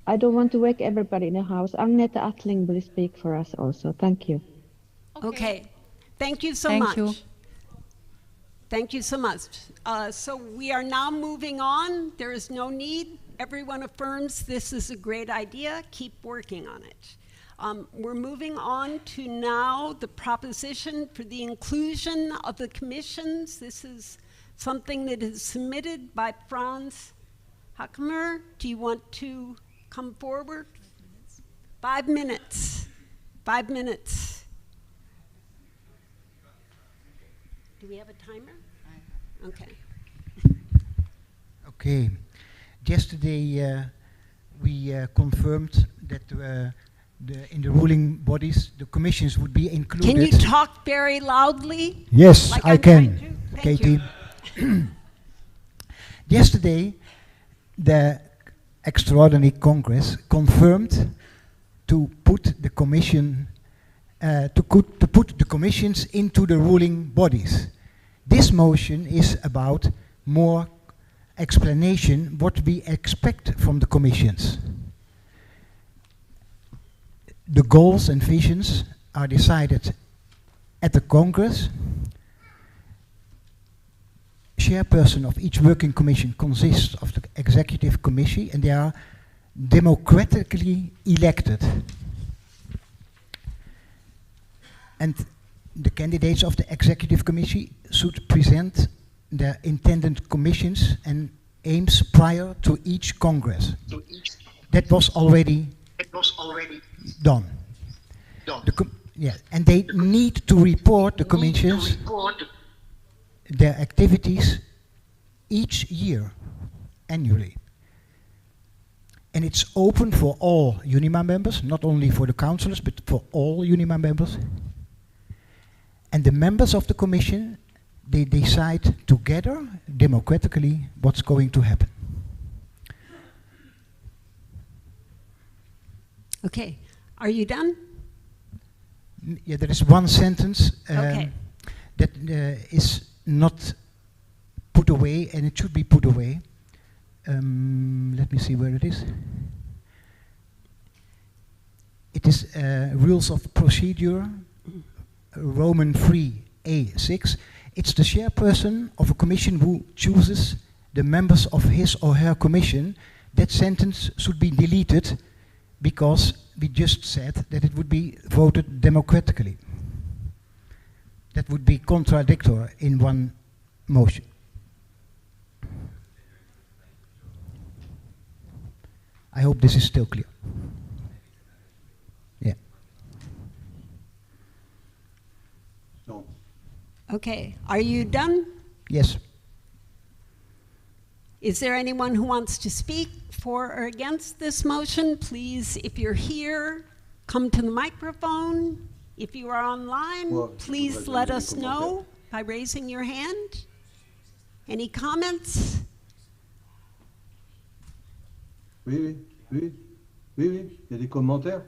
I don't want to wake everybody in the house. Agneta Atling will speak for us also. Thank you. Okay. Thank you so Thank much. you. Thank you so much. So we are now moving on. There is no need. Everyone affirms this is a great idea. Keep working on it. We're moving on to now the proposition for the inclusion of the commissions. This is something that is submitted by Franz Hackemer. Do you want to come forward? 5 minutes. 5 minutes. Do we have a timer? Okay. Okay. Yesterday we confirmed that in the ruling bodies, the commissions would be included. Can you talk very loudly? Yes, like I I'm can, trying to? Thank Katie. you. Yesterday, the Extraordinary Congress confirmed to put the commission, to put the commissions into the ruling bodies. This motion is about more explanation what we expect from the commissions. The goals and visions are decided at the Congress. Chairperson of each working commission consists of the executive committee, and they are democratically elected. And the candidates of the executive committee should present their intended commissions and aims prior to each Congress. That was already done. And they need to report the commissions, their activities each year, annually. And it's open for all UNIMA members, not only for the councillors, but for all UNIMA members. And the members of the commission, they decide together, democratically, what's going to happen. Okay. Are you done? Yeah, there is one sentence Okay. that is not put away, and it should be put away. Let me see where it is. It is rules of procedure, Roman 3A6. It's the chairperson of a commission who chooses the members of his or her commission. That sentence should be deleted because we just said that it would be voted democratically. That would be contradictory in one motion. I hope this is still clear. Yeah. No. Okay. Are you done? Yes. Is there anyone who wants to speak for or against this motion? Please, if you're here, come to the microphone. If you are online, please let us know by raising your hand. Any comments? Oui, oui, oui, oui, oui. Il y a des commentaires.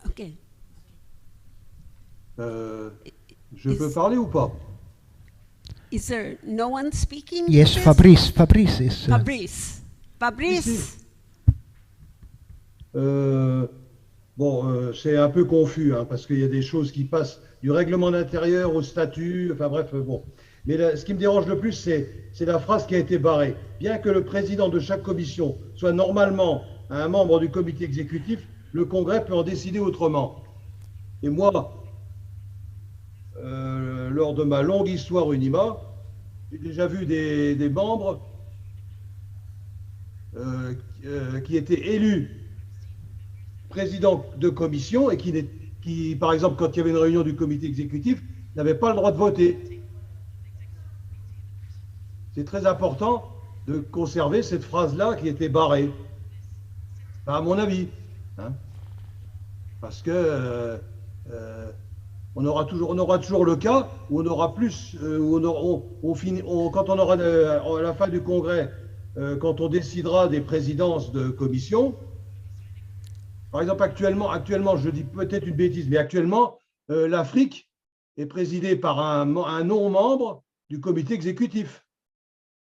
Okay. Je peux parler ou pas? Is there no one speaking? Yes, to this? Fabrice. Fabrice is. Fabrice. Bon, c'est un peu confus, hein, parce qu'il y a des choses qui passent du règlement d'intérieur au statut, enfin bref, bon. Mais là, ce qui me dérange le plus, c'est la phrase qui a été barrée. Bien que le président de chaque commission soit normalement un membre du comité exécutif, le Congrès peut en décider autrement. Et moi, lors de ma longue histoire UNIMA, j'ai déjà vu des membres qui étaient élus président de commission et qui, par exemple, quand il y avait une réunion du comité exécutif, n'avaient pas le droit de voter. C'est très important de conserver cette phrase-là qui était barrée, à mon avis, hein, parce que on aura toujours le cas où on aura plus, quand on aura à la fin du congrès, quand on décidera des présidences de commission. Par exemple, actuellement, je dis peut-être une bêtise, mais actuellement, l'Afrique est présidée par un non-membre du comité exécutif,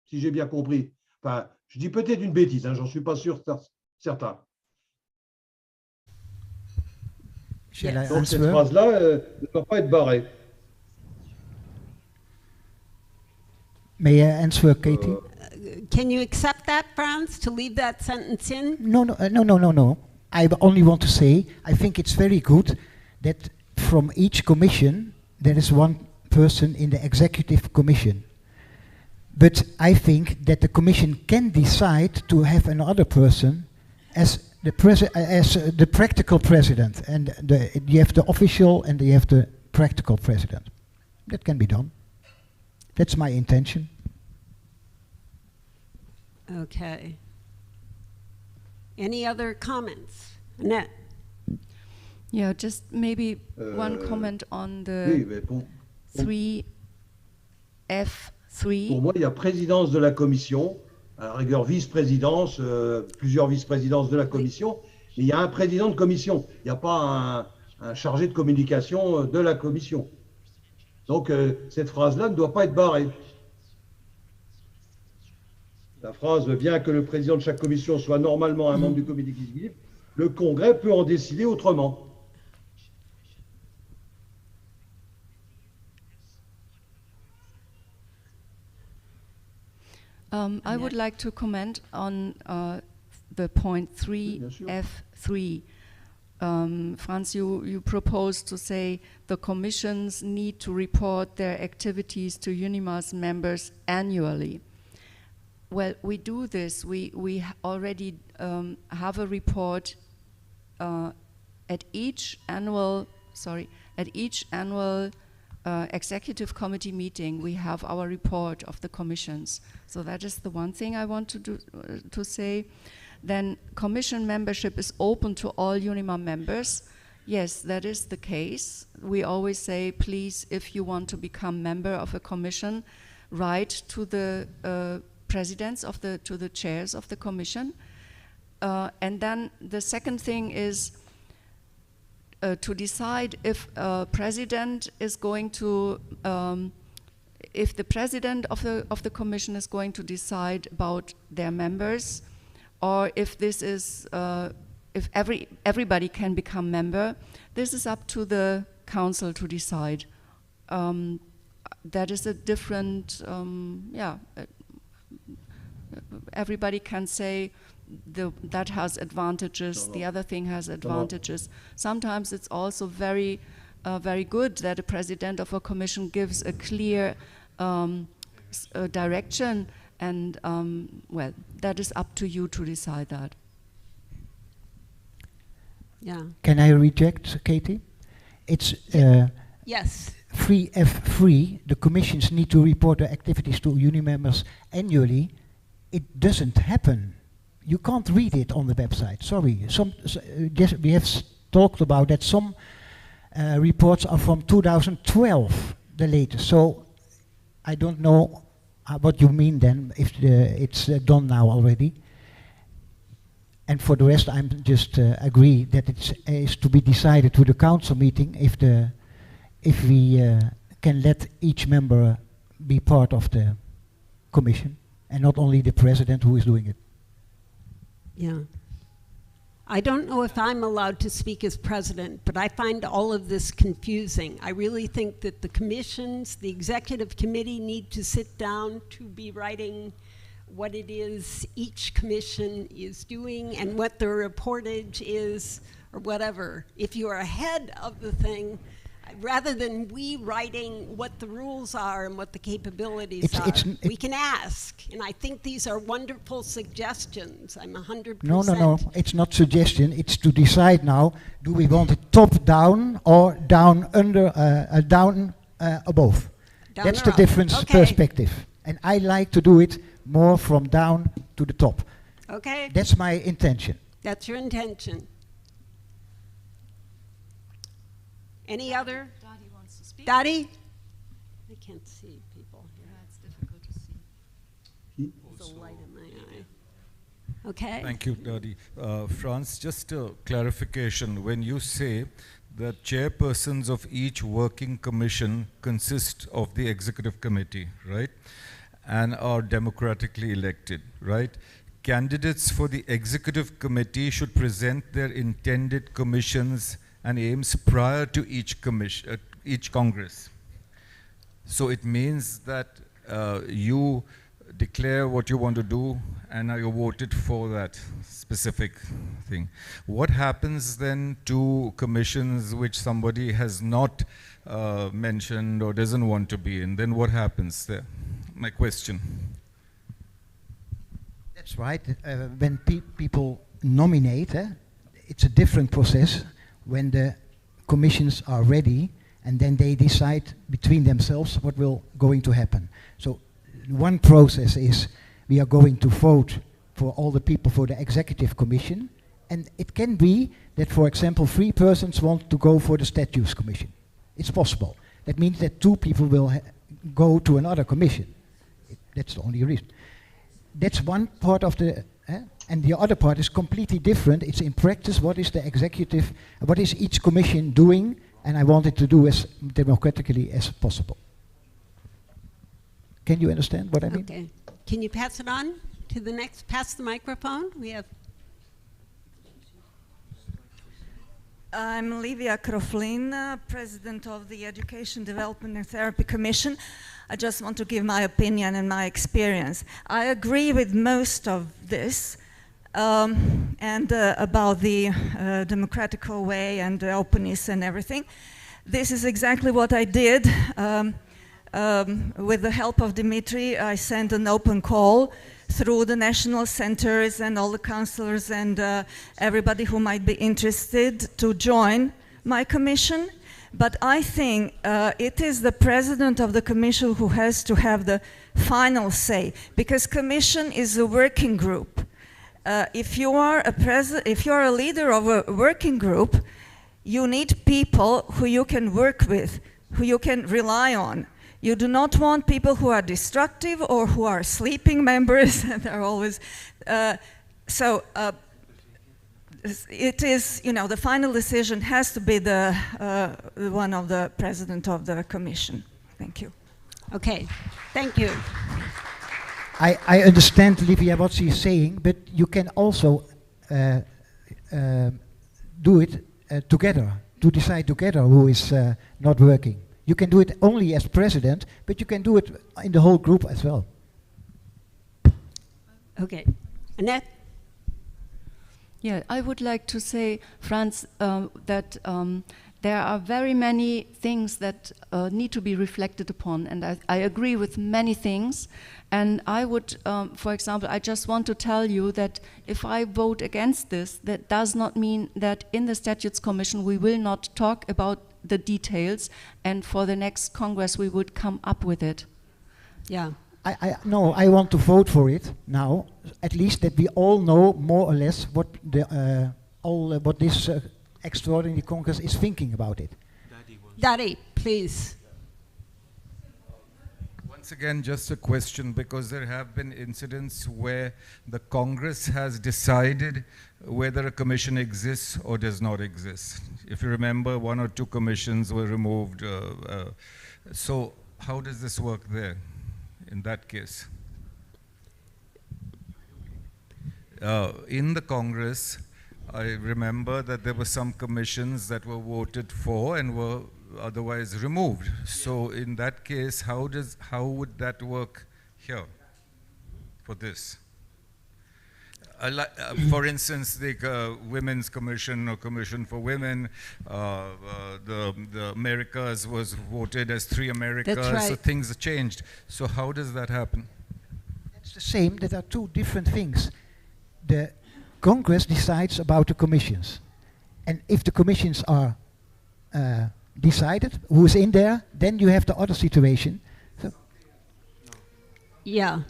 si j'ai bien compris. Enfin, je dis peut-être une bêtise, hein, j'en suis pas sûr certain. Donc cette phrase-là ne doit pas être barrée. May I answer, Katie? Can you accept that, Franz, to leave that sentence in? No. I only want to say, I think it's very good that from each commission there is one person in the executive commission. But I think that the commission can decide to have another person as the practical president, and you have the official and you have the practical president. That can be done. That's my intention. Okay. Any other comments? Annette? Yeah, just maybe one comment on the 3F3. Pour moi, il y a présidence de la commission, à la rigueur vice-présidence, plusieurs vice-présidences de la commission, mais il y a un président de commission. Il n'y a pas un chargé de communication de la commission. Donc, cette phrase-là ne doit pas être barrée. La phrase « Bien que le président de chaque commission soit normalement un membre du comité exécutif, le Congrès peut en décider autrement. » I would like to comment on the point 3F3. Franz, you proposed to say the commissions need to report their activities to UNIMA's members annually. Well, we do this. We already have a report at each annual executive committee meeting. We have our report of the commissions. So that is the one thing I want to say. Then commission membership is open to all UNIMA members. Yes, that is the case. We always say, please, if you want to become member of a commission, write to the presidents to the chairs of the commission. And then the second thing is to decide if a president is going to, if the president of the commission is going to decide about their members, or if this is, if everybody can become member. This is up to the council to decide. That is a different, everybody can say that has advantages, the other thing has advantages. Sometimes it's also very good that a president of a commission gives a clear direction, and well, that is up to you to decide that. Yeah. Can I reject, Katie? It's yes. 3F3, the commissions need to report their activities to UNI members annually. It doesn't happen. You can't read it on the website, sorry. We have talked about that some reports are from 2012, the latest. So I don't know what you mean then, if it's done now already. And for the rest, I'm just agree that it is to be decided to the council meeting if we can let each member be part of the commission, and not only the president who is doing it. Yeah. I don't know if I'm allowed to speak as president, but I find all of this confusing. I really think that the commissions, the executive committee need to sit down to be writing what it is each commission is doing and what their reportage is or whatever. If you're ahead of the thing, rather than we writing what the rules are and what the capabilities are, we can ask. And I think these are wonderful suggestions. I'm 100%. No. It's not suggestion. It's to decide now, do we want it top down or down under, down above? Down That's or the up. different Okay. perspective. And I like to do it more from down to the top. Okay. That's my intention. That's your intention. Any other? Dadi wants to speak. Dadi? I can't see people here. Yeah, it's difficult to see. There's a light in my eye. Okay. Thank you, Dadi. Franz, just a clarification. When you say that chairpersons of each working commission consist of the executive committee, right? And are democratically elected, right? Candidates for the executive committee should present their intended commissions and aims prior to each Congress. So it means that you declare what you want to do and you voted for that specific thing. What happens then to commissions which somebody has not mentioned or doesn't want to be in? Then what happens there? My question. That's right. When people nominate, it's a different process when the commissions are ready and then they decide between themselves what will going to happen. So one process is we are going to vote for all the people for the executive commission, and it can be that, for example, 3 persons want to go for the statutes commission. It's possible. That means that 2 people will go to another commission. That's the only reason. That's one part of the, and the other part is completely different. It's in practice, what is the executive, what is each commission doing, and I want it to do as democratically as possible. Can you understand what I mean? Okay. Can you pass it on to the next? Pass the microphone. We have. I'm Livia Kroflin, President of the Education, Development and Therapy Commission. I just want to give my opinion and my experience. I agree with most of this and about the democratical way and the openness and everything. This is exactly what I did. With the help of Dimitri, I sent an open call through the national centers and all the councillors and everybody who might be interested to join my commission. But I think it is the president of the commission who has to have the final say, because commission is a working group. If you are a leader of a working group, you need people who you can work with, who you can rely on. You do not want people who are destructive or who are sleeping members and are always, it is, you know, the final decision has to be the one of the president of the commission. Thank you. Okay, thank you. I understand, Livia, what she's saying, but you can also do it together, to decide together who is not working. You can do it only as president, but you can do it in the whole group as well. Okay. Annette? Yeah, I would like to say, Franz, that there are very many things that need to be reflected upon, and I agree with many things. And I would, for example, I just want to tell you that if I vote against this, that does not mean that in the Statutes Commission we will not talk about the details, and for the next Congress we would come up with it. Yeah. No, I want to vote for it now, at least that we all know more or less what the what this extraordinary Congress is thinking about it. Daddy, please. Once again, just a question, because there have been incidents where the Congress has decided whether a commission exists or does not exist. If you remember, 1 or 2 commissions were removed. So how does this work there in that case? In the Congress, I remember that there were some commissions that were voted for and were otherwise removed. So in that case, how would that work here for this? For instance, the Women's Commission or Commission for Women, the Americas was voted as 3 Americas, That's right. So things have changed. So how does that happen? It's the same, there are 2 different things. The Congress decides about the commissions. And if the commissions are decided, who is in there, then you have the other situation. So Yeah.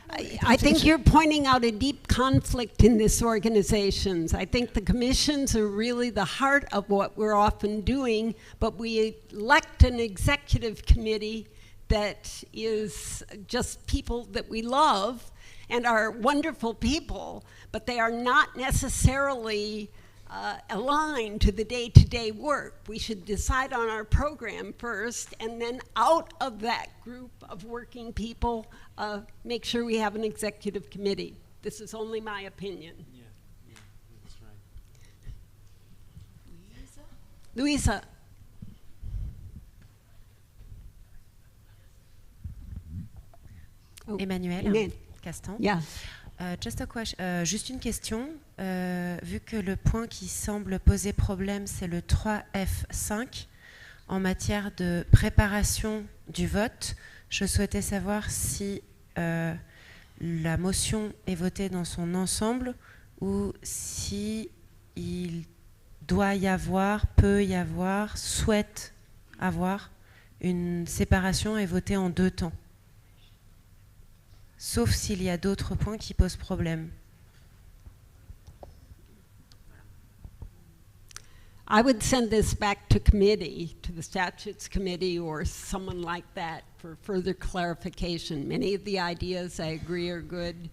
I think you're pointing out a deep conflict in this organizations. I think the commissions are really the heart of what we're often doing, but we elect an executive committee that is just people that we love and are wonderful people, but they are not necessarily aligned to the day-to-day work. We should decide on our program first, and then out of that group of working people, make sure we have an executive committee. This is only my opinion. Yeah, that's right. Louisa. Oh. Emmanuel Castan. Yeah. Juste une question. Vu que le point qui semble poser problème, c'est le 3F5, en matière de préparation du vote, je souhaitais savoir si la motion est votée dans son ensemble ou si il doit y avoir, peut y avoir, souhaite avoir une séparation et voter en deux temps. Sauf s'il y a d'autres points qui posent problème. I would send this back to committee, to the Statutes Committee or someone like that for further clarification. Many of the ideas I agree are good.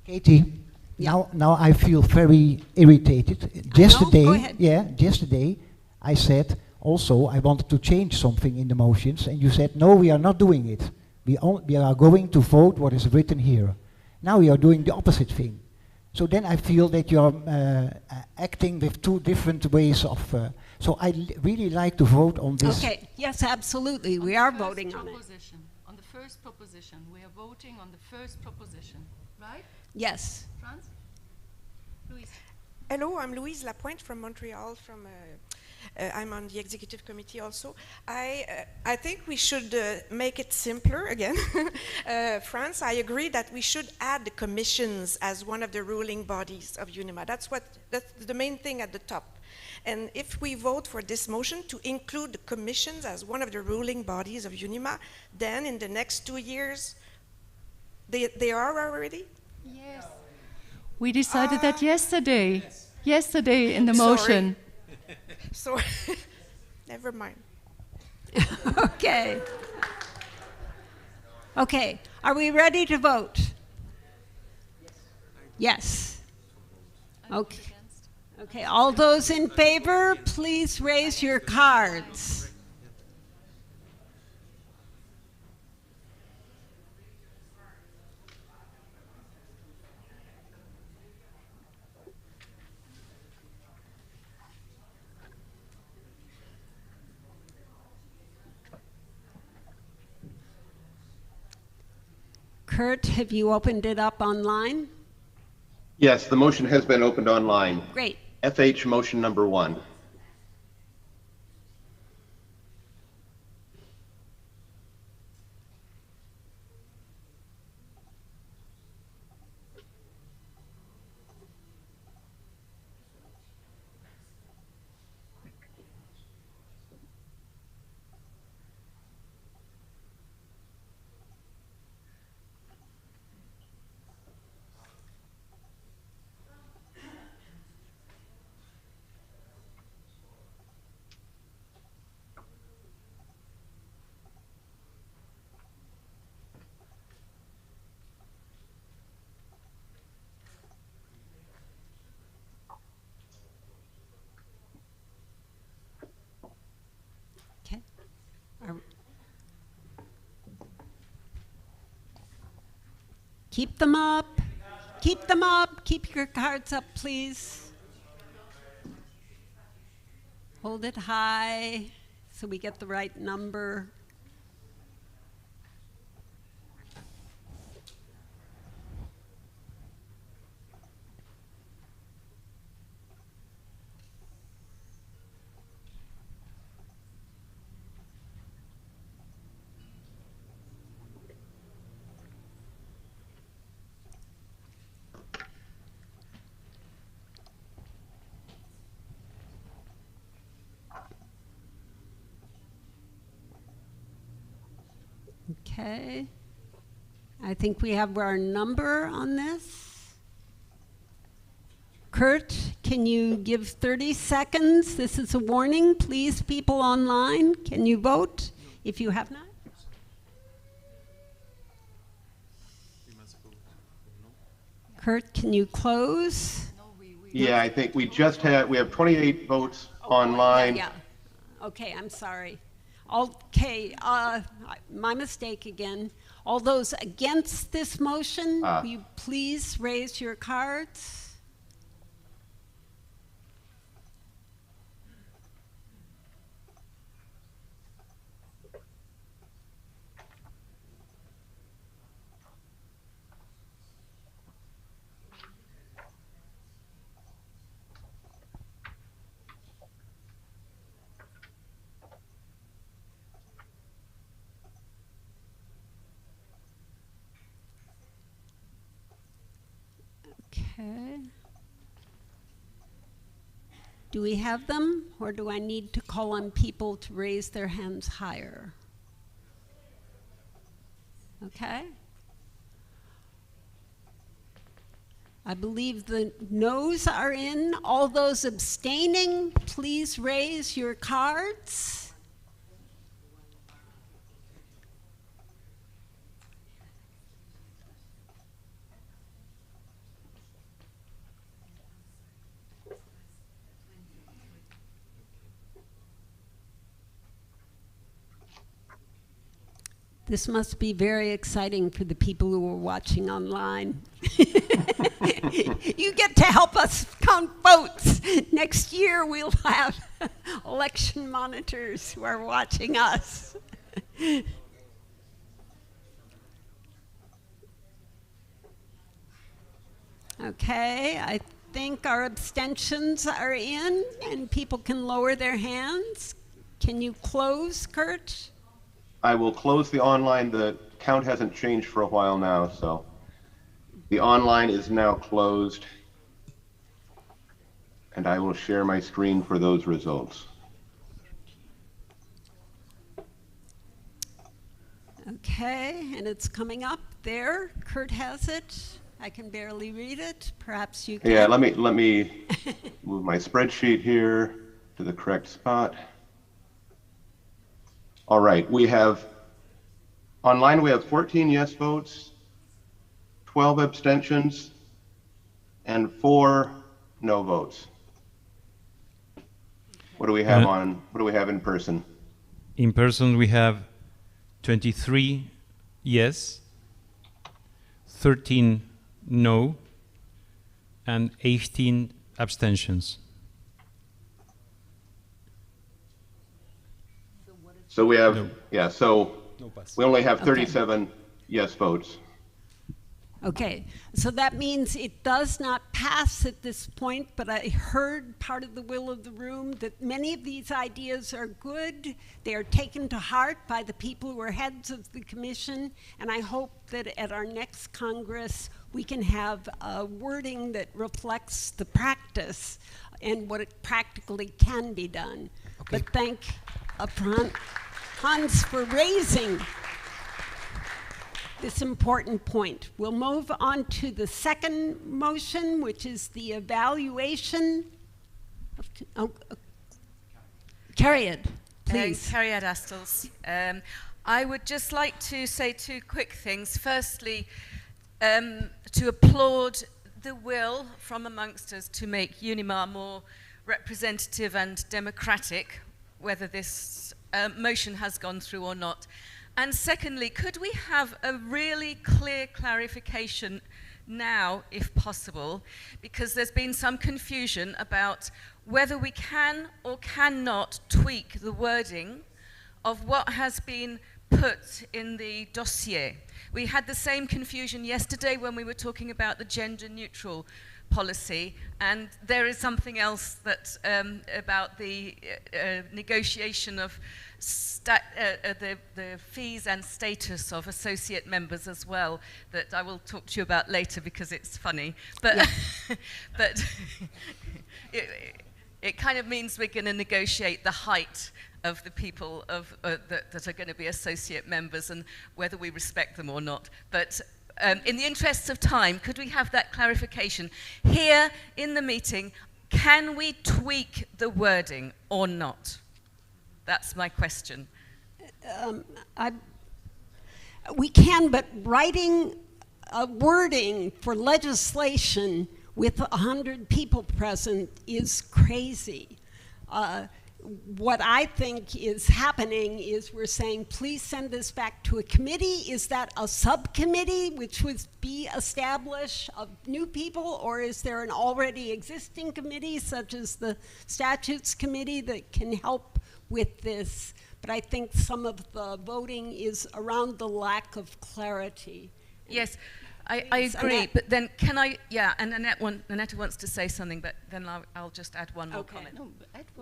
Katie, now I feel very irritated. Yesterday, go ahead. Yesterday I said also I wanted to change something in the motions, and you said no, we are not doing it. We are going to vote what is written here. Now we are doing the opposite thing. So then I feel that you are acting with two different ways of. So I really like to vote on this. Okay. Yes, absolutely. We are voting on it. On the first proposition, we are voting on the first proposition, right? Yes. France? Louise. Hello, I'm Louise Lapointe from Montreal. I'm on the executive committee also. I think we should make it simpler again. France, I agree that we should add the commissions as one of the ruling bodies of UNIMA. That's the main thing at the top. And if we vote for this motion to include the commissions as one of the ruling bodies of UNIMA, then in the next 2 years, they are already? Yes. We decided that yesterday. Yes. Yesterday in the motion. So, never mind. Okay. Okay. Are we ready to vote? Yes. Okay. Okay. All those in favor, please raise your cards. Kurt, have you opened it up online? Yes, the motion has been opened online. Great. FH motion number 1. Keep them up. Keep them up. Keep your cards up, please. Hold it high so we get the right number. Okay. I think we have our number on this. Kurt, can you give 30 seconds? This is a warning. Please, people online, can you vote if you have not? Kurt, can you close? Yeah, I think we have 28 votes online. Yeah. Okay, I'm sorry. Okay, my mistake again. All those against this motion, will you please raise your cards? Okay. Do we have them, or do I need to call on people to raise their hands higher? Okay. I believe the noes are in. All those abstaining, please raise your cards. This must be very exciting for the people who are watching online. You get to help us count votes. Next year we'll have election monitors who are watching us. Okay, I think our abstentions are in and people can lower their hands. Can you close, Kurt? I will close the online. The count hasn't changed for a while now, so the online is now closed. And I will share my screen for those results. Okay, and it's coming up there. Kurt has it. I can barely read it. Perhaps you can. Yeah, let me move my spreadsheet here to the correct spot. All right, online we have 14 yes votes, 12 abstentions, and 4 no votes. What do we have what do we have in person? In person we have 23 yes, 13 no, and 18 abstentions. So we have, we only have 37 yes votes. Okay, so that means it does not pass at this point, but I heard part of the will of the room that many of these ideas are good. They are taken to heart by the people who are heads of the commission, and I hope that at our next Congress we can have a wording that reflects the practice and what it practically can be done. Okay. But thank upfront Hans for raising this important point. We'll move on to the second motion, which is the evaluation of Cariad, please. Cariad Astles. I would just like to say 2 quick things. Firstly, to applaud the will from amongst us to make UNIMA more representative and democratic, whether this motion has gone through or not. And secondly, could we have a really clear clarification now, if possible, because there's been some confusion about whether we can or cannot tweak the wording of what has been put in the dossier. We had the same confusion yesterday when we were talking about the gender-neutral policy, and there is something else that about the negotiation of the fees and status of associate members as well, that I will talk to you about later because it's funny. But, yeah. But it kind of means we're going to negotiate the height of the people that are going to be associate members and whether we respect them or not. But in the interests of time, could we have that clarification? Here in the meeting, can we tweak the wording or not? That's my question. We can, but writing a wording for legislation with 100 people present is crazy. What I think is happening is we're saying, please send this back to a committee. Is that a subcommittee which would be established of new people, or is there an already existing committee such as the Statutes Committee that can help with this? But I think some of the voting is around the lack of clarity. Yes, I agree, Annette. but then can I, yeah, and Annette wants to say something, but then I'll just add one more comment. No,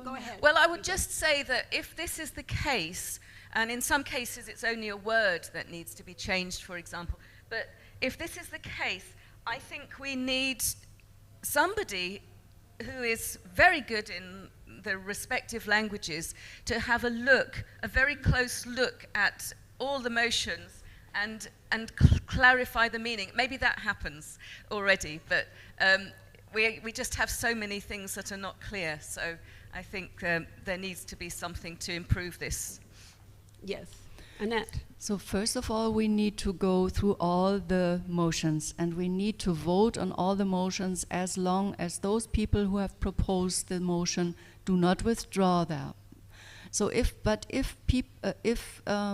go ahead. Well, I would just say that if this is the case, and in some cases it's only a word that needs to be changed, for example, but if this is the case, I think we need somebody who is very good in the respective languages to have a very close look at all the motions and clarify the meaning. Maybe that happens already, but we just have so many things that are not clear. So I think there needs to be something to improve this. Yes, Annette. So first of all, we need to go through all the motions, and we need to vote on all the motions as long as those people who have proposed the motion do not withdraw them. So if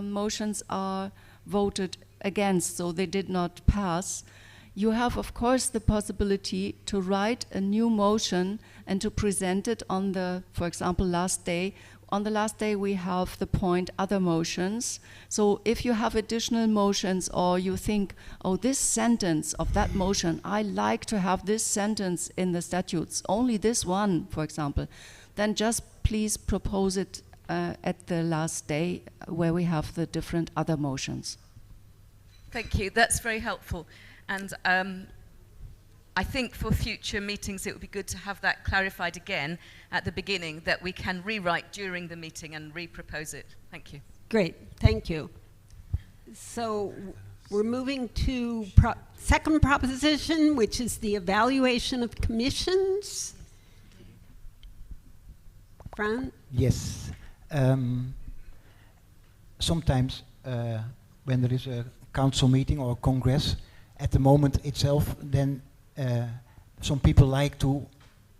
motions are voted against, so they did not pass, you have of course the possibility to write a new motion and to present it on the, for example, last day. On the last day we have the point other motions. So if you have additional motions, or you think, oh, this sentence of that motion, I like to have this sentence in the statutes, only this one, for example, then just please propose it at the last day where we have the different other motions. Thank you, that's very helpful. And I think for future meetings it would be good to have that clarified again at the beginning, that we can rewrite during the meeting and re-propose it. Thank you. Great, thank you. So we're moving to second proposition, which is the evaluation of commissions. Fran? Yes. Sometimes when there is a council meeting or a congress, at the moment itself, then some people like to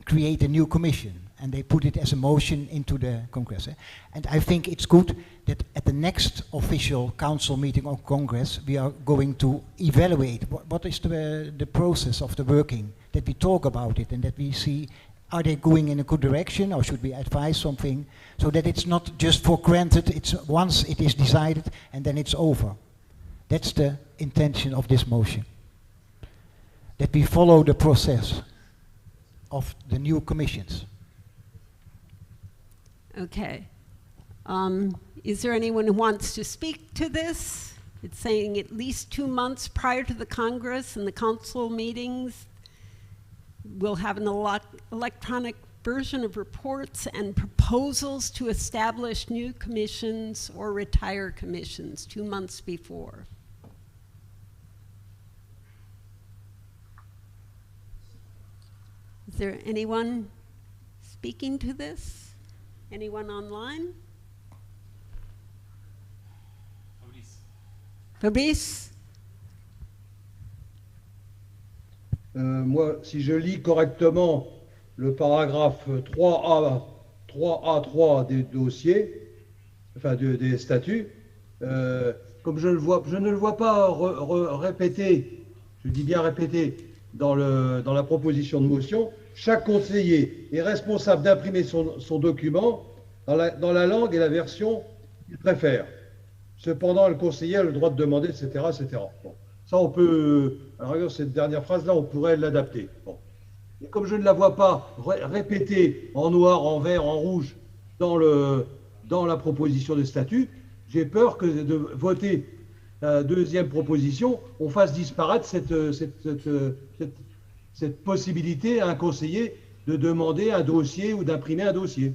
create a new commission, and they put it as a motion into the congress. And I think it's good that at the next official council meeting or congress, we are going to evaluate what is the process of the working, that we talk about it and that we see, are they going in a good direction, or should we advise something, so that it's not just for granted, it's once it is decided and then it's over. That's the intention of this motion. That we follow the process of the new commissions. Okay. Is there anyone who wants to speak to this? It's saying at least 2 months prior to the Congress and the council meetings, we'll have an electronic version of reports and proposals to establish new commissions or retire commissions 2 months before. Is there anyone speaking to this? Anyone online? Fabrice? Moi, si je lis correctement le paragraphe 3A3 des dossiers, enfin des statuts, comme je ne le vois pas répété, je dis bien répété, dans la proposition de motion, chaque conseiller est responsable d'imprimer son document dans la langue et la version qu'il préfère. Cependant, le conseiller a le droit de demander, etc. etc. Bon. Ça, on peut, alors cette dernière phrase-là, on pourrait l'adapter. Bon. Et comme je ne la vois pas répétée en noir, en vert, en rouge dans la proposition de statut, j'ai peur que de voter la deuxième proposition, on fasse disparaître cette possibilité à un conseiller de demander un dossier ou d'imprimer un dossier.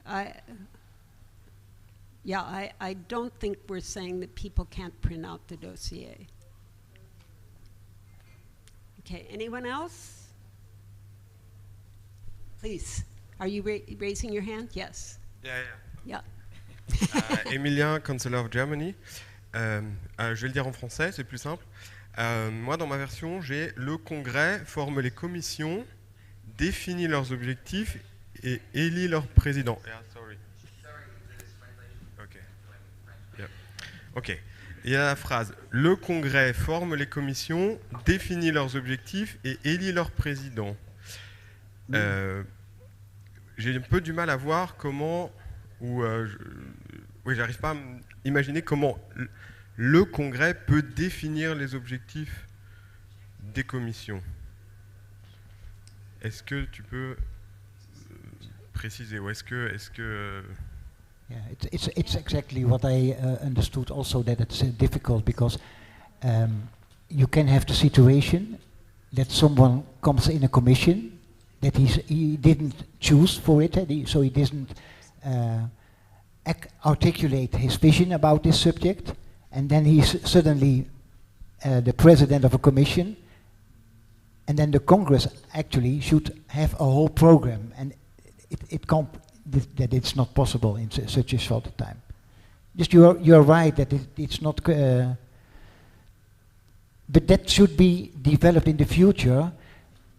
I don't think we're saying that people can't print out the dossier. Okay, anyone else? Please, are you raising your hand? Yes. Yeah. Yeah. Emilien, Councillor of Germany. Je vais le dire en français, c'est plus simple. Moi, dans ma version, j'ai le Congrès forme les commissions, définit leurs objectifs et élit leur président. Yeah, sorry. Okay. Yeah. Ok. Il y a la phrase « Le Congrès forme les commissions, définit leurs objectifs et élit leur président ». J'ai un peu du mal à voir comment, j'arrive pas à imaginer comment le Congrès peut définir les objectifs des commissions. Est-ce que tu peux préciser ou est-ce que Yeah, it's exactly what I understood also, that it's difficult because you can have the situation that someone comes in a commission that he didn't choose for it, so he didn't articulate his vision about this subject, and then he's suddenly the president of a commission, and then the Congress actually should have a whole program, and it can't. That it's not possible in such a short time. Just you're right that it's not, but that should be developed in the future.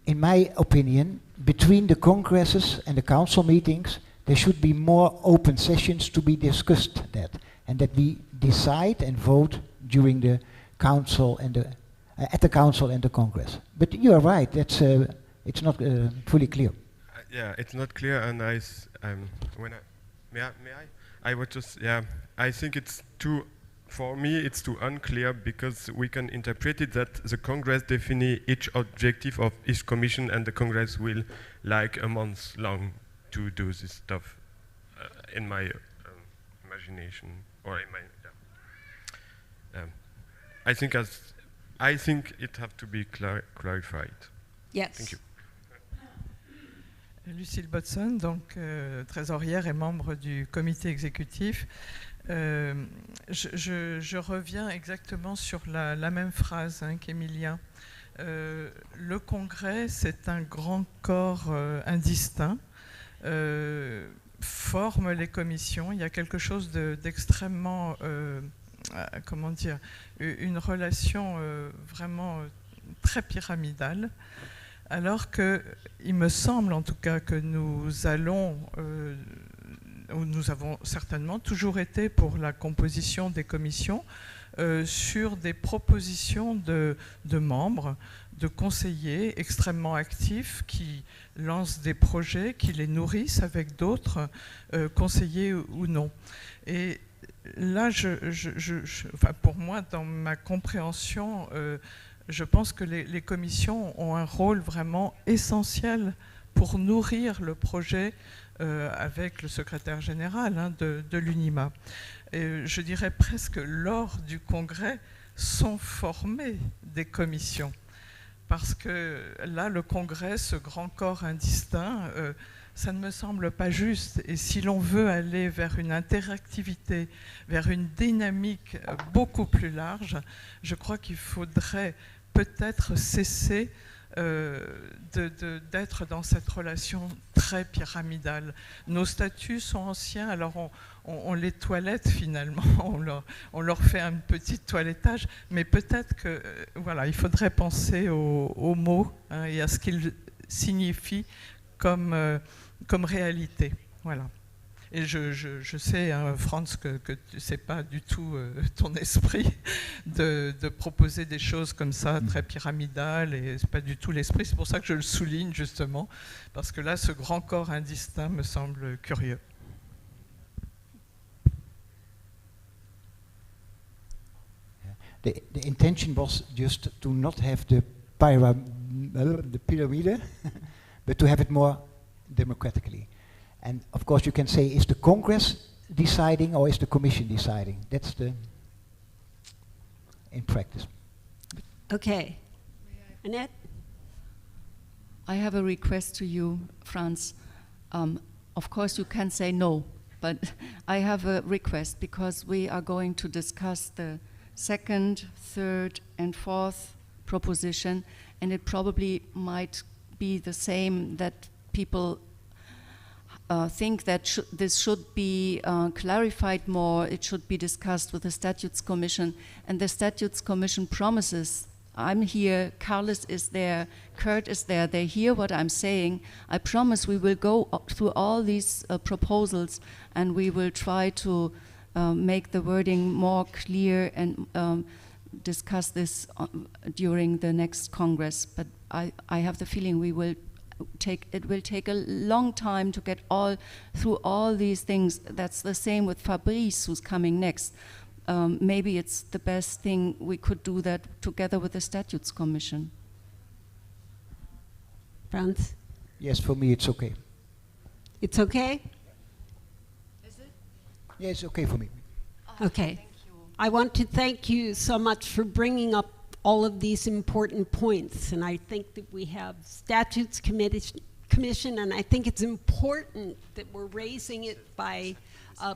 In my opinion, between the congresses and the council meetings, there should be more open sessions to be discussed that, and that we decide and vote during the council and at the council and the Congress. But you are right. That's it's not fully clear. Yeah, it's not clear, and I would just, I think it's too, for me it's too unclear, because we can interpret it that the Congress defines each objective of each commission, and the Congress will like a month long to do this stuff, in my imagination, or in my, I think it have to be clarified. Yes. Thank you. Lucille Botson, donc trésorière et membre du comité exécutif. Je reviens exactement sur la même phrase qu'Emilien. Le Congrès, c'est un grand corps indistinct, forme les commissions. Il y a quelque chose d'extrêmement, comment dire, une relation vraiment très pyramidale. Alors qu'il me semble en tout cas que nous avons certainement toujours été pour la composition des commissions sur des propositions de membres, de conseillers extrêmement actifs qui lancent des projets, qui les nourrissent avec d'autres conseillers ou non. Et là, enfin, pour moi, dans ma compréhension, je pense que les commissions ont un rôle vraiment essentiel pour nourrir le projet avec le secrétaire général de l'UNIMA. Et je dirais presque lors du congrès sont formées des commissions. Parce que là, le congrès, ce grand corps indistinct, ça ne me semble pas juste. Et si l'on veut aller vers une interactivité, vers une dynamique beaucoup plus large, je crois qu'il faudrait peut-être cesser d'être dans cette relation très pyramidale. Nos statuts sont anciens, alors on les toilette finalement, on leur fait un petit toilettage, mais peut-être que voilà, il faudrait penser aux mots et à ce qu'ils signifient comme réalité. Voilà. Et je sais, Franz, que ce n'est pas du tout ton esprit de proposer des choses comme ça, très pyramidales, et ce n'est pas du tout l'esprit. C'est pour ça que je le souligne, justement, parce que là, ce grand corps indistinct me semble curieux. The intention was just to not have the pyramid, but to have it more democratically. And of course you can say, is the Congress deciding or is the Commission deciding? That's the, in practice. Okay. Annette? I have a request to you, Franz. Of course you can say no, but I have a request because we are going to discuss the second, third and fourth proposition, and it probably might be the same that people think that this should be clarified more. It should be discussed with the Statutes Commission, and the Statutes Commission promises. I'm here, Carlos is there, Kurt is there, they hear what I'm saying. I promise we will go through all these proposals, and we will try to make the wording more clear and discuss this during the next Congress. But I have the feeling it will take a long time to get through all these things. That's the same with Fabrice, who's coming next. Maybe it's the best thing we could do that together with the Statutes Commission. Franz? Yes, for me it's okay. It's okay? Is it? Yeah, it's okay for me. Okay. Thank you. I want to thank you so much for bringing up all of these important points, and I think that we have Statutes Commission, and I think it's important that we're raising it by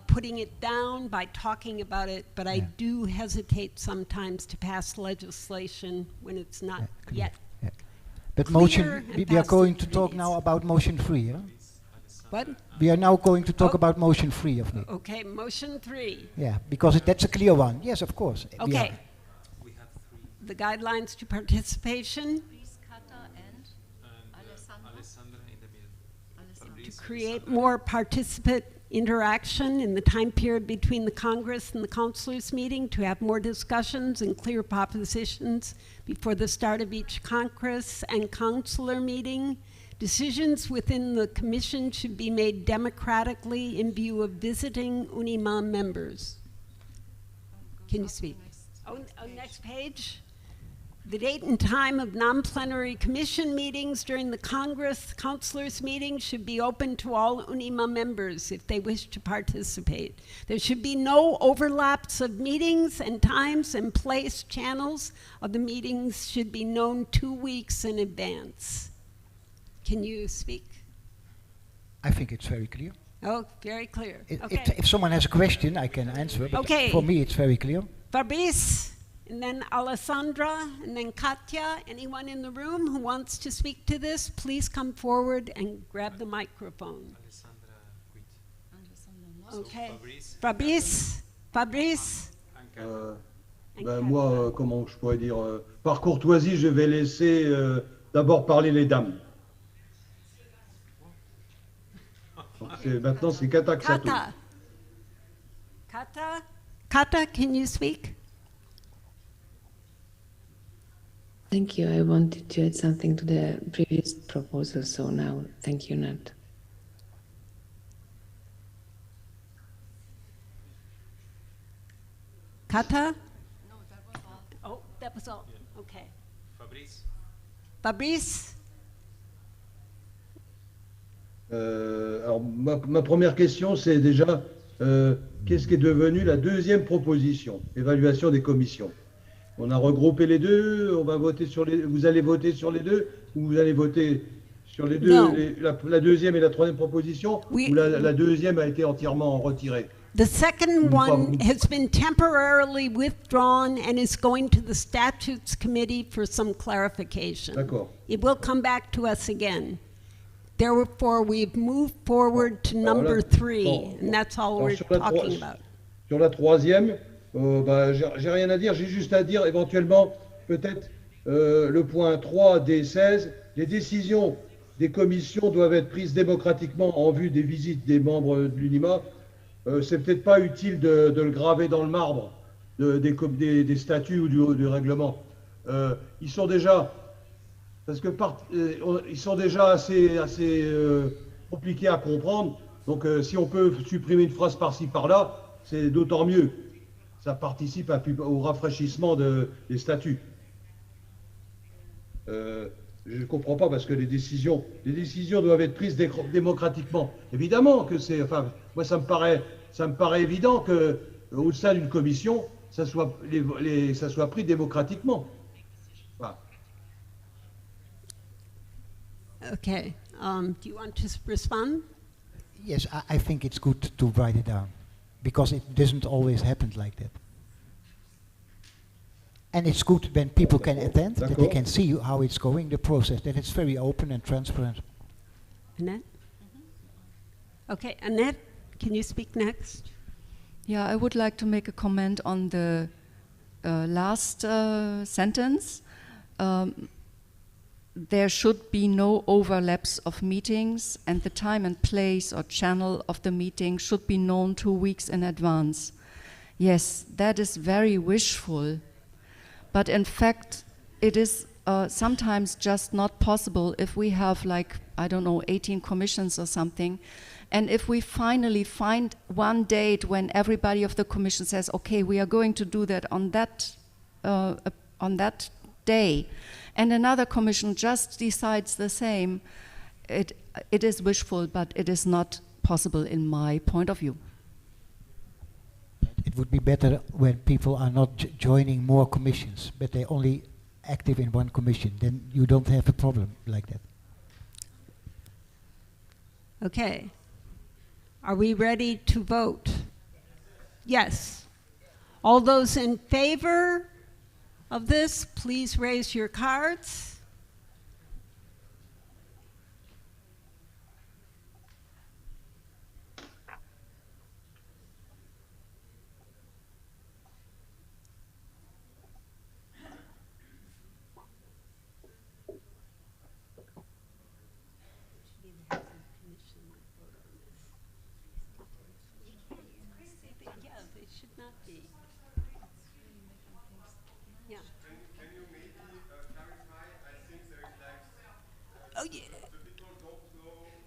putting it down, by talking about it, but I do hesitate sometimes to pass legislation when it's not yet. But clear we are going to talk now about motion 3, yeah? What? We are now going to talk about motion 3 of me. Okay, motion 3. Yeah, because that's a clear one. Yes, of course. Okay. The guidelines to participation. To create more participant interaction in the time period between the Congress and the councillors meeting, to have more discussions and clear propositions before the start of each Congress and councillor meeting. Decisions within the Commission should be made democratically in view of visiting UNIMA members. Can you speak? Next page. The date and time of non-plenary commission meetings during the Congress councillors meeting should be open to all UNIMA members if they wish to participate. There should be no overlaps of meetings, and times and place channels of the meetings should be known 2 weeks in advance. Can you speak? I think it's very clear. Oh, very clear. If someone has a question, I can answer, but for me it's very clear. Fabrice? And then Alessandra, and then Katja. Anyone in the room who wants to speak to this, please come forward and grab the microphone. Okay. Fabrice? Moi, comment je pourrais dire, par courtoisie, je vais laisser d'abord parler les dames. Maintenant, c'est Kata Ksato. Kata, can you speak? Thank you. I wanted to add something to the previous proposal, so now thank you, Nat. Kata? No, that was all. Oh, that was all. Yeah. Okay. Fabrice? Alors, ma première question, c'est déjà, qu'est-ce qui est devenu la deuxième proposition, évaluation des commissions? On a regroupé les deux, on va voter sur les, vous allez voter sur les deux, ou vous allez voter sur les deux, la deuxième et la troisième proposition, ou la deuxième a été entièrement retirée? The second one has been temporarily withdrawn and is going to the Statutes Committee for some clarification. D'accord. It will come back to us again. Therefore, we've moved forward to number 3, and that's all we're talking about. Sur la troisième, j'ai rien à dire, j'ai juste à dire éventuellement peut-être le point 3 des 16, les décisions des commissions doivent être prises démocratiquement en vue des visites des membres de l'UNIMA. C'est peut-être pas utile de le graver dans le marbre des statuts ou du règlement. Ils sont déjà, parce que ils sont déjà assez compliqués à comprendre. Donc si on peut supprimer une phrase par-ci par-là, c'est d'autant mieux. Ça participe au rafraîchissement des statuts. Je ne comprends pas parce que les décisions doivent être prises démocratiquement. Évidemment que c'est, enfin, moi ça me paraît évident que au sein d'une commission, ça soit pris démocratiquement. Voilà. Okay. Do you want to respond? Yes, I think it's good to write it down, because it doesn't always happen like that. And it's good when people can attend, that they can see how it's going, the process, that it's very open and transparent. Annette? Okay, Annette, can you speak next? Yeah, I would like to make a comment on the last sentence. There should be no overlaps of meetings, and the time and place or channel of the meeting should be known 2 weeks in advance. Yes, that is very wishful, but in fact it is sometimes just not possible if we have, like, I don't know, 18 commissions or something, and if we finally find one date when everybody of the commission says, okay, we are going to do that on that day, and another commission just decides the same, it is wishful, but it is not possible in my point of view. It would be better when people are not joining more commissions, but they're only active in one commission. Then you don't have a problem like that. Okay. Are we ready to vote? Yes. All those in favor of this, please raise your cards.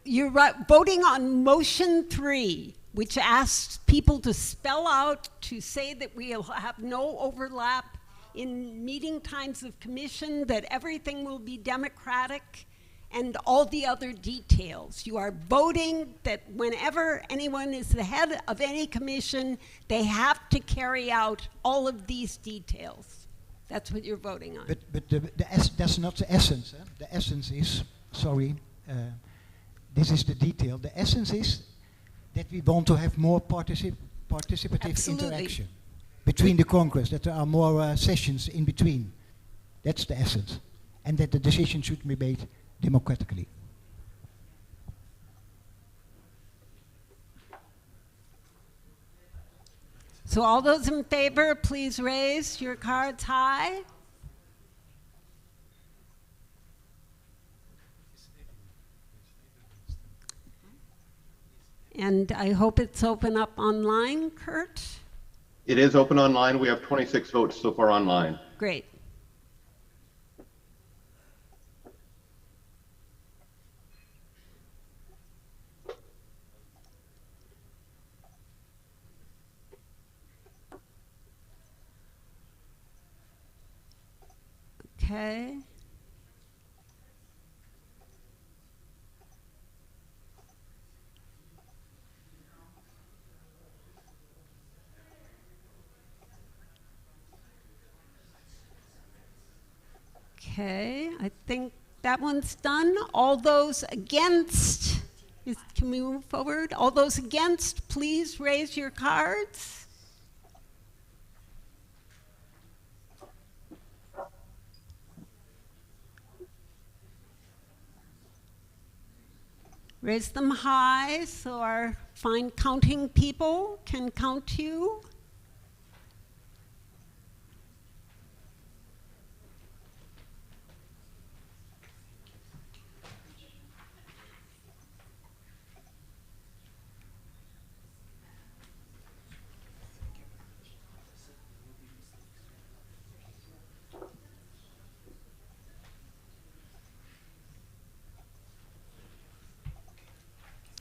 You're right, voting on motion 3, which asks people to spell out, to say that we'll have no overlap in meeting times of commission, that everything will be democratic, and all the other details. You are voting that whenever anyone is the head of any commission, they have to carry out all of these details. That's what you're voting on. But that's not the essence. The essence is, sorry, this is the detail. The essence is that we want to have more participative Absolutely. interaction between the Congress, that there are more sessions in between. That's the essence. And that the decision should be made democratically. So all those in favor, please raise your cards high. And I hope it's open up online, Kurt. It is open online. We have 26 votes so far online. Great. Okay. Okay, I think that one's done. All those against, can we move forward? All those against, please raise your cards. Raise them high so our fine counting people can count you.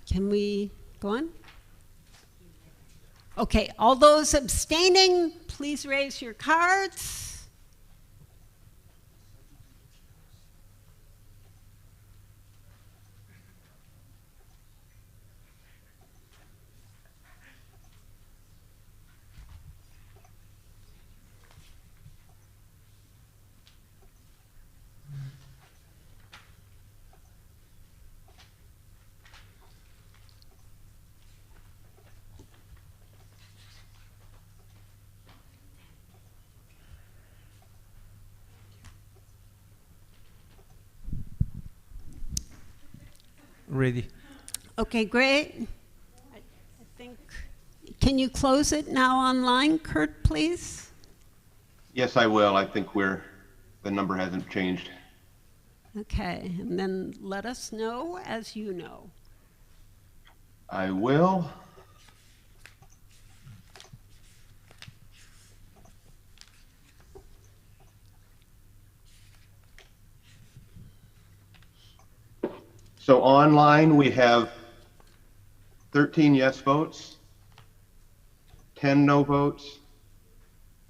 Can we go on? Okay, all those abstaining, please raise your cards. Ready. Okay, great. Can you close it now online, Kurt, please? Yes, I will. I think the number hasn't changed. Okay, and then let us know as you know. I will. So online, we have 13 yes votes, 10 no votes,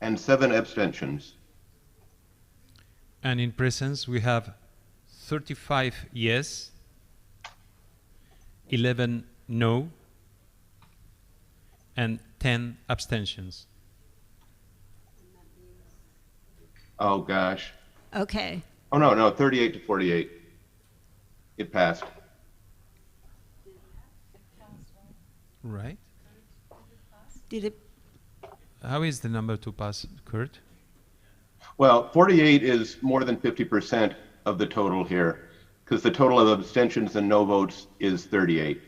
and 7 abstentions. And in presence, we have 35 yes, 11 no, and 10 abstentions. Oh, gosh. Okay. Oh, no, 38 to 48. It passed. Right. Did it? How is the number to pass, Kurt? Well, 48 is more than 50% of the total here, because the total of abstentions and no votes is 38.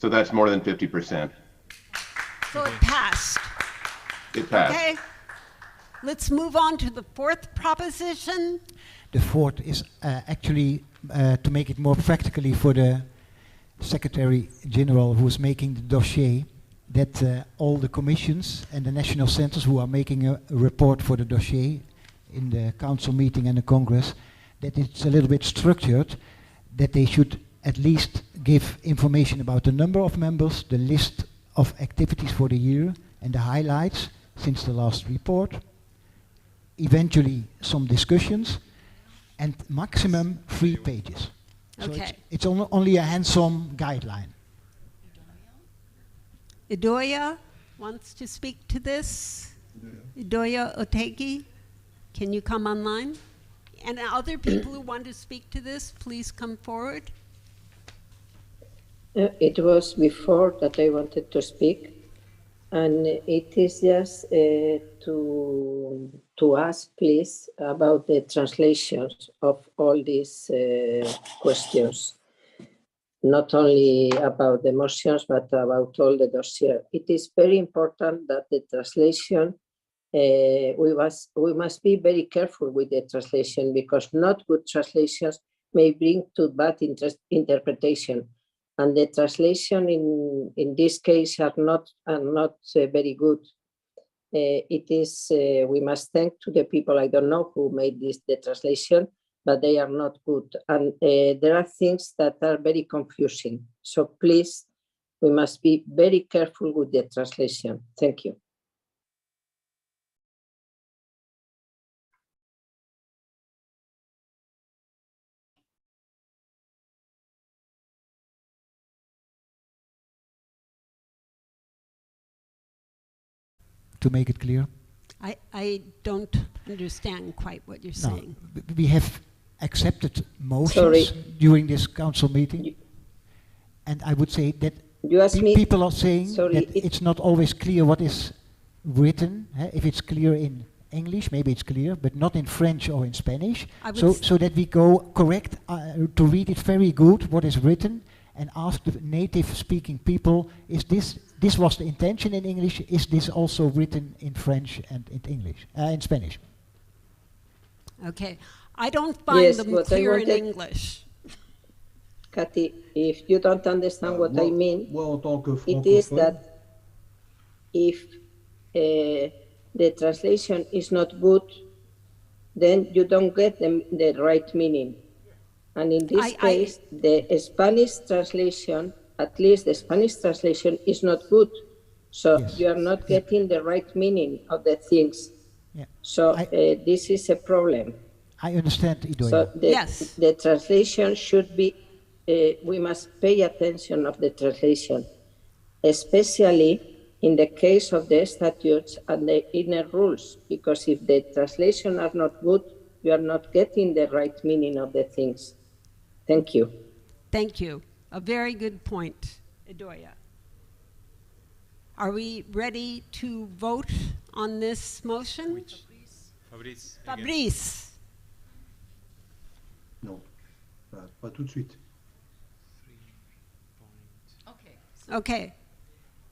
So that's more than 50%. So it passed. It passed. Okay. Let's move on to the fourth proposition. The fourth is actually to make it more practically for the Secretary General who is making the dossier, that all the commissions and the national centers who are making a report for the dossier in the council meeting and the Congress, that it's a little bit structured, that they should at least give information about the number of members, the list of activities for the year, and the highlights since the last report, eventually some discussions, and maximum 3 pages. So Okay. it's only a hands-on guideline. Idoya wants to speak to this. Idoya Otegi, can you come online? And other people who want to speak to this, please come forward. It was before that I wanted to speak, and it is just to ask, please, about the translations of all these questions, not only about the motions, but about all the dossier. It is very important that the translation, we must be very careful with the translation, because not good translations may bring to bad interpretation. And the translation in this case are not very good. It is, we must thank to the people, I don't know who made the translation, but they are not good. And there are things that are very confusing. So please, we must be very careful with the translation. Thank you. To make it clear? I don't understand quite what you're No, saying. we have accepted motions Sorry. during this council meeting, and I would say that people are saying that it's not always clear what is written. If it's clear in English, maybe it's clear, but not in French or in Spanish. So that we go correct to read it very good what is written, and ask the native speaking people, is this was the intention in English, is this also written in French and in English, in Spanish? Okay, I don't find them clear in English. Cathy, if you don't understand what I mean, it is that if the translation is not good, then you don't get the right meaning. And in this case, the Spanish translation, at least the Spanish translation, is not good. So you are not getting the right meaning of the things. Yeah. So this is a problem. I understand, Idoia. So the translation should be, we must pay attention of the translation, especially in the case of the statutes and the inner rules, because if the translation are not good, you are not getting the right meaning of the things. Thank you. Thank you. A very good point, Idoia. Are we ready to vote on this motion? Fabrice. Fabrice. Non, pas tout de suite. Okay.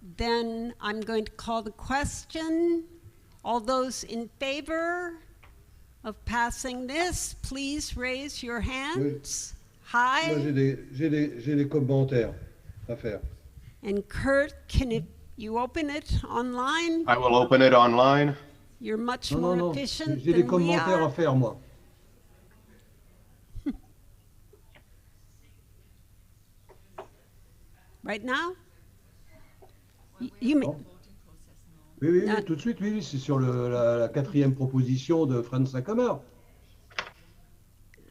Then I'm going to call the question. All those in favor of passing this, please raise your hands. Hi. Moi, j'ai des commentaires à faire. And Kurt, you open it online? I will open it online. You're much Non, more non, non. efficient J'ai des than we commentaires are. à faire, moi. Right now? You may. Oui, oui, oui, tout de suite, oui, oui, c'est sur la quatrième proposition de Franz Ackermer.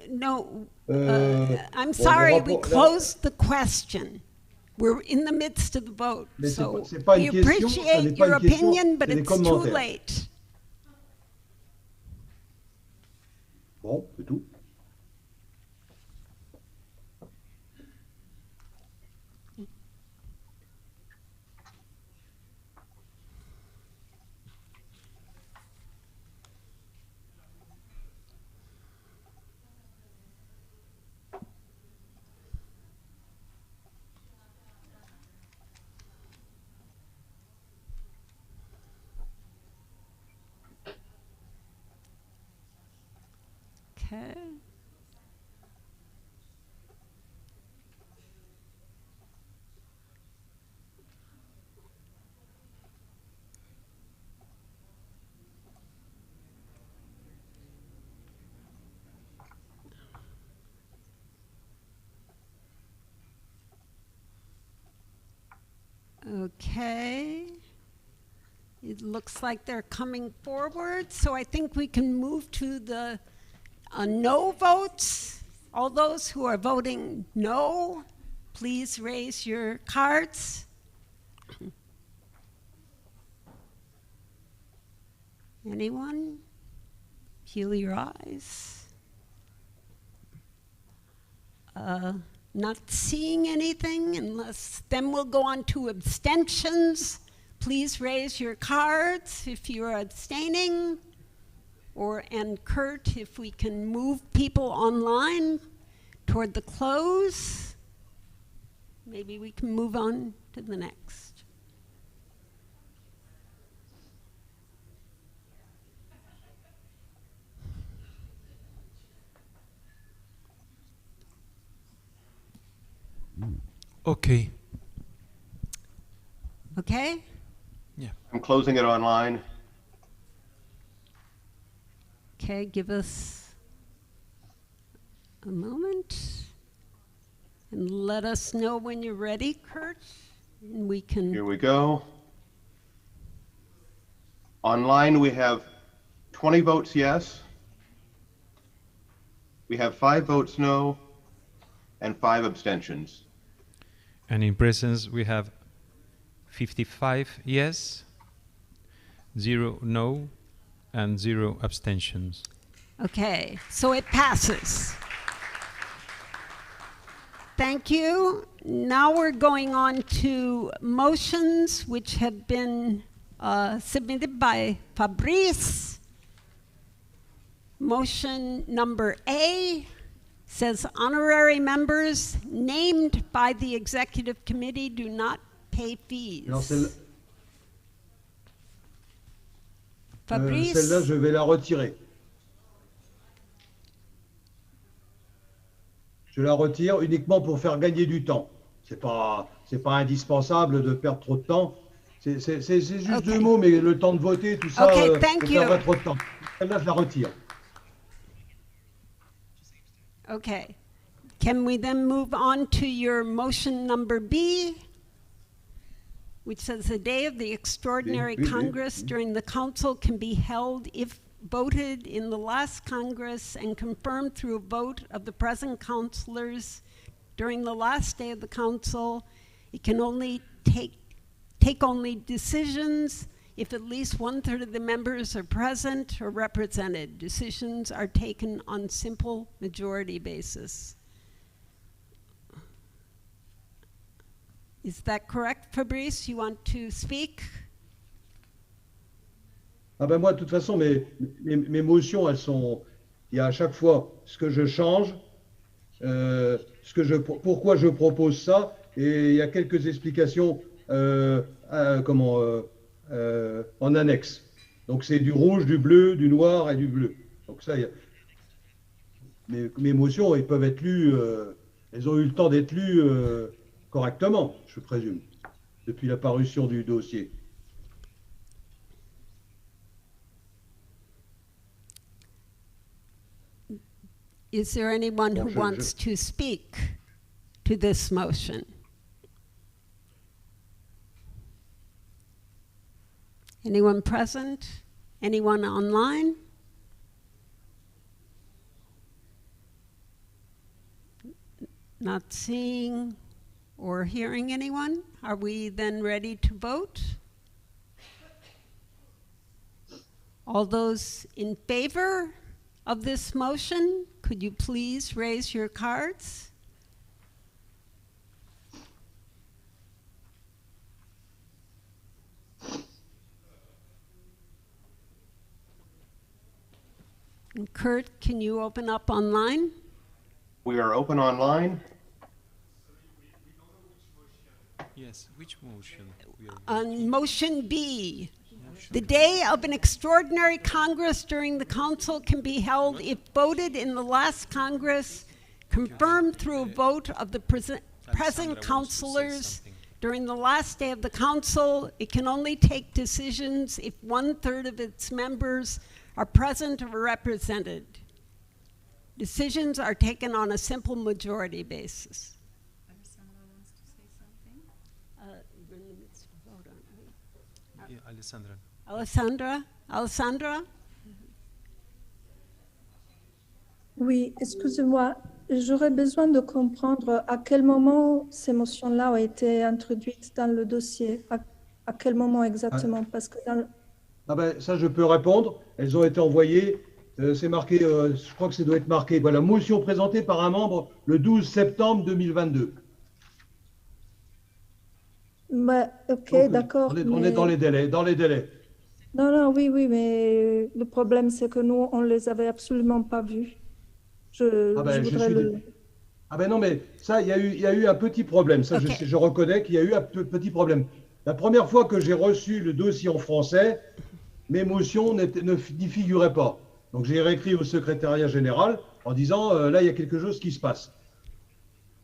No, I'm bon, sorry, we closed the question. We're in the midst of the vote, Mais so c'est pas we une question, ça n'est appreciate pas your une question, opinion, but c'est des it's too commentaires. late. Bon, c'est tout. Okay. Okay. It looks like they're coming forward, so I think we can move to the no votes. All those who are voting no, please raise your cards. Anyone? Peel your eyes. Not seeing anything, unless then we'll go on to abstentions. Please raise your cards if you're abstaining. And Kurt, if we can move people online toward the close, maybe we can move on to the next. Okay. Okay? Yeah. I'm closing it online. Okay, give us a moment and let us know when you're ready, Kurt, and we can. Here we go. Online, we have 20 votes yes. We have 5 votes no and 5 abstentions. And in presence, we have 55 yes, 0 no, and 0 abstentions. Okay, so it passes. Thank you. Now we're going on to motions which have been submitted by Fabrice. Motion number A says honorary members named by the executive committee do not pay fees. Alors Fabrice? Celle-là, je vais la retirer. Je la retire uniquement pour faire gagner du temps. C'est pas indispensable de perdre trop de temps. C'est juste 2 mots, mais le temps de voter, tout ça, ça perdrait trop de temps. Celle-là, je la retire. Okay. Can we then move on to your motion number B, which says the day of the extraordinary Congress during the Council can be held if voted in the last Congress and confirmed through a vote of the present councillors during the last day of the Council. It can only take only decisions if at least 1/3 of the members are present or represented. Decisions are taken on simple majority basis. Is that correct, Fabrice? You want to speak? Ah ben moi, de toute façon, mes motions, elles sont... Il y a à chaque fois ce que je change, pourquoi je propose ça, et il y a quelques explications en annexe. Donc c'est du rouge, du bleu, du noir et du bleu. Donc ça, mes motions, elles peuvent être lues, elles ont eu le temps d'être lues correctement, je présume, depuis la parution du dossier. Is there anyone who wants to speak to this motion? Anyone present? Anyone online? Not seeing or hearing anyone? Are we then ready to vote? All those in favor of this motion, could you please raise your cards? And Kurt, can you open up online? We are open online. Yes, which motion? On motion B, the day of an extraordinary Congress during the Council can be held if voted in the last Congress, confirmed through a vote of the present councillors during the last day of the Council. It can only take decisions if 1/3 of its members are present or represented. Decisions are taken on a simple majority basis. We're in the midst of vote, aren't we? Yeah, Alessandra? Oui, excusez-moi, j'aurais besoin de comprendre à quel moment ces motions-là ont été introduites dans le dossier. À quel moment exactement? Parce que dans Ça, je peux répondre. Elles ont été envoyées. C'est marqué, je crois que ça doit être marqué. Voilà, motion présentée par un membre le 12 septembre 2022. Ok, d'accord. On est dans les délais. Non, oui, mais le problème, c'est que nous, on ne les avait absolument pas vus. Non, mais ça, il y a eu un petit problème. Ça, okay. Je reconnais qu'il y a eu un petit problème. La première fois que j'ai reçu le dossier en français, mes motions n'y figuraient pas. Donc j'ai réécrit au secrétariat général en disant là, il y a quelque chose qui se passe.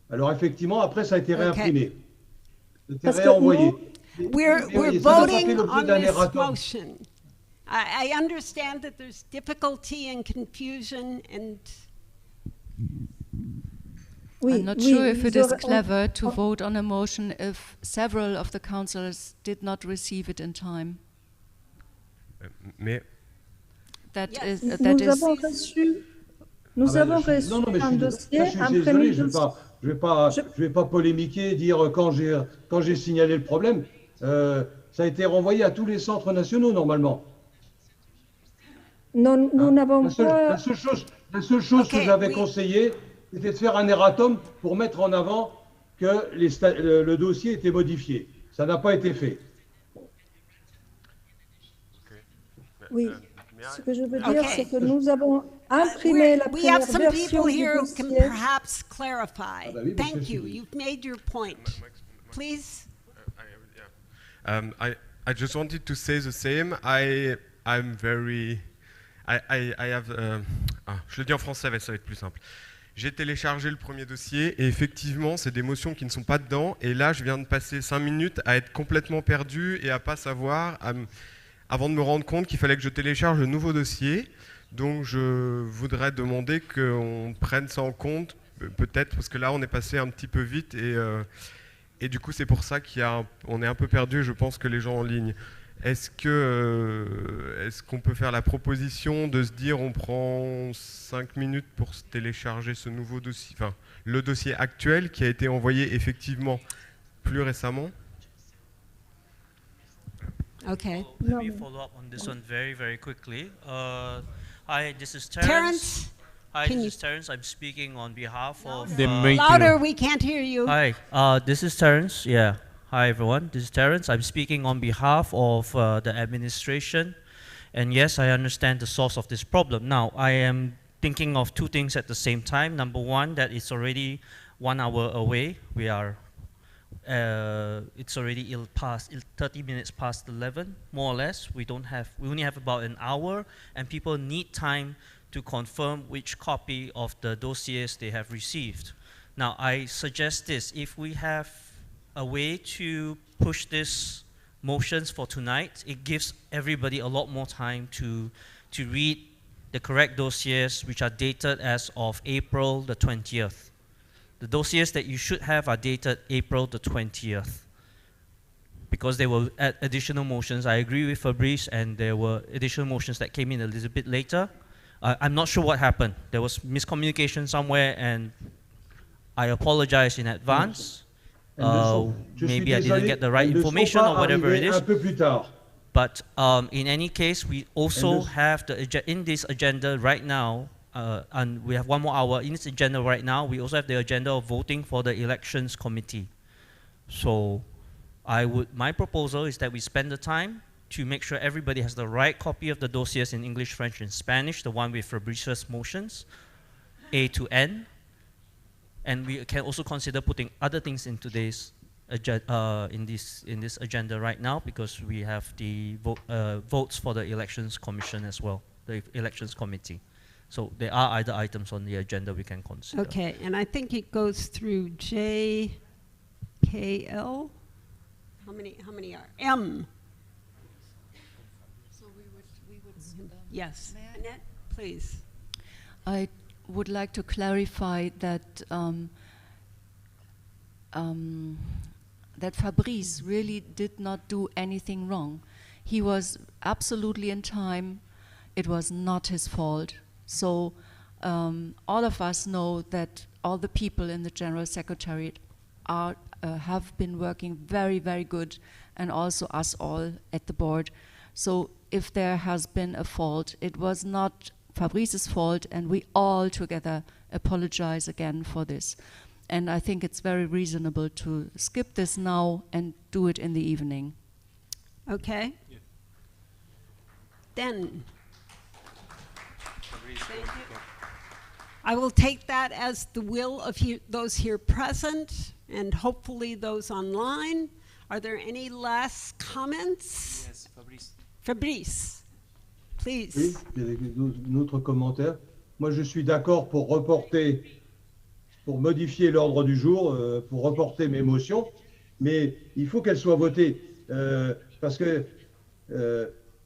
Alors effectivement, après, ça a été réimprimé. Ça a été réenvoyé. We're voting on this motion. I understand that there's difficulty and confusion and... I'm not sure if it is clever to vote on a motion if several of the councillors did not receive it in time. Mais nous avons reçu un dossier imprimé. Je vais pas polémiquer, dire quand j'ai signalé le problème. Ça a été renvoyé à tous les centres nationaux normalement. Non, nous n'avons pas. La seule chose que j'avais conseillé, c'était de faire un erratum pour mettre en avant que le dossier était modifié. Ça n'a pas été fait. Oui, ce que je veux dire, c'est que nous avons imprimé la première version du dossier. We have some people here who can perhaps clarify. Thank you. You've made your point. Please. I just wanted to say the same. I'm very. I have. Je le dis en français, ça va être plus simple. J'ai téléchargé le premier dossier et effectivement, c'est des motions qui ne sont pas dedans. Et là, je viens de passer 5 minutes à être complètement perdu et à pas savoir, avant de me rendre compte qu'il fallait que je télécharge le nouveau dossier. Donc, je voudrais demander qu'on prenne ça en compte, peut-être, parce que là, on est passé un petit peu vite et du coup, c'est pour ça qu'on est un peu perdu. Je pense que les gens en ligne. Est-ce qu'on peut faire la proposition de se dire on prend 5 minutes pour télécharger ce nouveau dossier, enfin le dossier actuel qui a été envoyé effectivement plus récemment? Okay. Let me follow up on this one very, very quickly. Hi, this is Terence. Hi, this is Terence. I'm speaking on behalf of... Louder, we can't hear you. Hi, this is Terence. Yeah. Hi everyone, this is Terence. I'm speaking on behalf of the administration, and yes, I understand the source of this problem. Now, I am thinking of 2 things at the same time. Number one, that it's already 1 hour away. We are it's already 30 minutes past 11, more or less. We only have about an hour, and people need time to confirm which copy of the dossiers they have received. Now, I suggest this: if we have a way to push this motions for tonight, it gives everybody a lot more time to read the correct dossiers, which are dated as of April the 20th. The dossiers that you should have are dated April the 20th, because they will add additional motions. I agree with Fabrice, and there were additional motions that came in a little bit later. I'm not sure what happened. There was miscommunication somewhere, and I apologize in advance. Maybe I didn't get the right information or whatever it is. But in any case, we also have in this agenda right now, and we have 1 more hour in this agenda right now, we also have the agenda of voting for the elections committee. So my proposal is that we spend the time to make sure everybody has the right copy of the dossiers in English, French, and Spanish, the one with Fabrice's motions, A to N. And we can also consider putting other things in today's in this agenda right now, because we have the votes for the elections commission as well, the elections committee. So there are other items on the agenda we can consider. Okay, and I think it goes through J, K, L. How many are M? So we would yes, Annette, please. I would like to clarify that that Fabrice really did not do anything wrong. He was absolutely in time. It was not his fault. So all of us know that all the people in the General Secretariat have been working very, very good, and also us all at the board. So if there has been a fault, it was not Fabrice's fault, and we all together apologize again for this. And I think it's very reasonable to skip this now and do it in the evening. Okay. Yeah. Then, thank you. I will take that as the will of those here present, and hopefully those online. Are there any last comments? Yes, Fabrice. Fabrice, please. Oui, il y a d'autres commentaires. Moi, je suis d'accord pour reporter, pour modifier l'ordre du jour, pour reporter mes motions, mais il faut qu'elles soient votées, parce que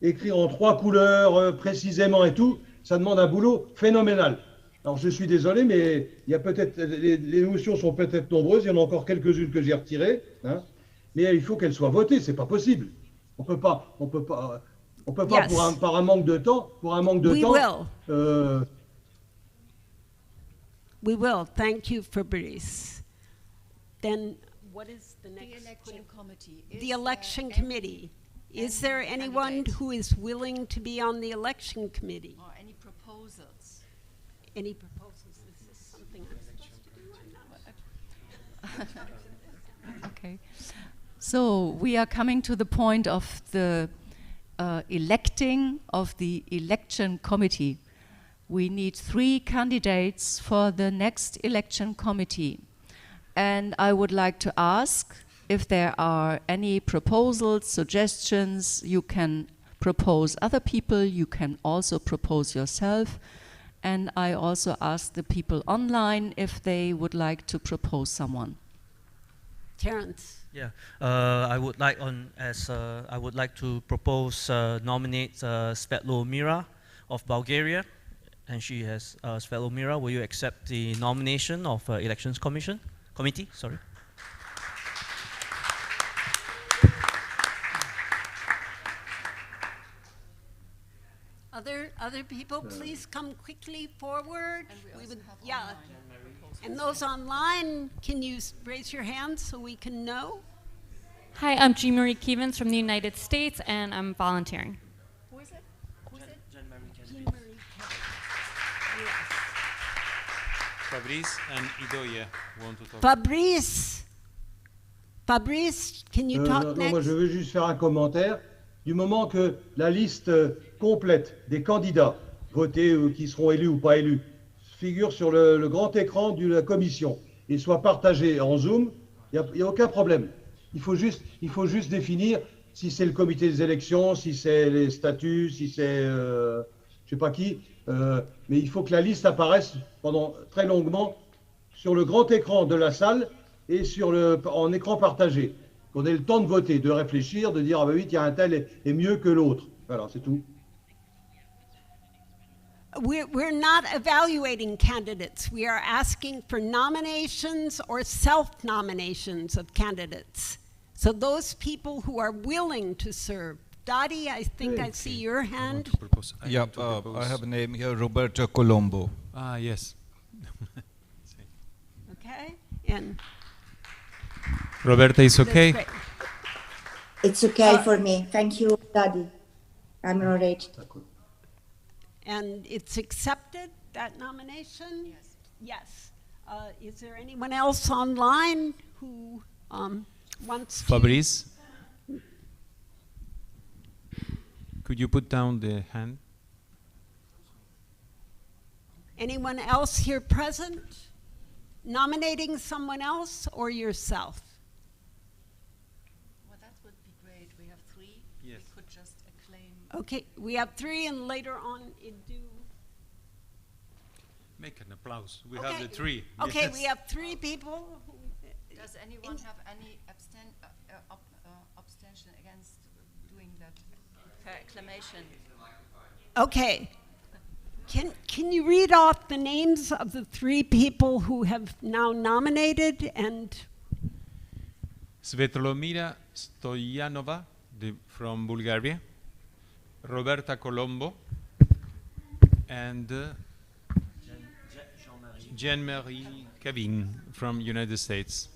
écrire en 3 couleurs précisément et tout, ça demande un boulot phénoménal. Alors je suis désolé, mais il y a peut-être les motions sont peut-être nombreuses, il y en a encore quelques-unes que j'ai retirées, hein, mais il faut qu'elles soient votées, c'est pas possible. On peut pas yes. Par un manque de temps, We will. Thank you, Fabrice. Then, what is the next? The election committee. The election committee. Is there anyone who is willing to be on the election committee? Or any proposals? Any proposals? Is this something I'm supposed to do or not? Okay. So we are coming to the point of the electing of the election committee. We need 3 candidates for the next election committee. And I would like to ask if there are any proposals, suggestions. You can propose other people, you can also propose yourself. And I also ask the people online if they would like to propose someone. Terence. Yeah, I would like to propose nominate Svetlomira of Bulgaria, and she has Svetlomira. Will you accept the nomination of elections committee? Sorry. Other people, please come quickly forward. And those online, can you raise your hand so we can know? Hi, I'm Jean Marie Kevins from the United States, and I'm volunteering. Who is it? Fabrice and Idoia want to talk. Fabrice, can you talk next? Moi, je veux juste faire un commentaire. Du moment que la liste complète des candidats votés ou qui seront élus ou pas élus figure sur le grand écran de la commission et soit partagée en Zoom, il Il n'y a aucun problème. Il faut juste définir si c'est le comité des élections, si c'est les statuts, si c'est je ne sais pas qui. Mais il faut que la liste apparaisse pendant très longuement sur le grand écran de la salle et en écran partagé. Qu'on ait le temps de voter, de réfléchir, de dire ah ben oui, tiens, un tel est mieux que l'autre. Voilà, c'est tout. We're not evaluating candidates. We are asking for nominations or self-nominations of candidates. So those people who are willing to serve. Dottie, I think I see your hand. Yeah, I have a name here, Roberta Colombo. Ah, yes. Okay, and Roberta is okay? great. It's okay for me. Thank you, Daddy. I'm all right. And it's accepted, that nomination? Yes. Yes. Is there anyone else online who wants to? Fabrice? Could you put down the hand? Anyone else here present? Nominating someone else or yourself? Well, that would be great. We have 3. Yes. We could just acclaim. Okay, we have 3 and later on do. Make an applause. We Okay. have the 3. Okay, Yes. we have 3 people. Does anyone have any abstention against doing that acclamation? Okay. Can you read off the names of the 3 people who have now nominated and Svetlomira Stoyanova from Bulgaria, Roberta Colombo, and Jean-Marie Cavin from United States.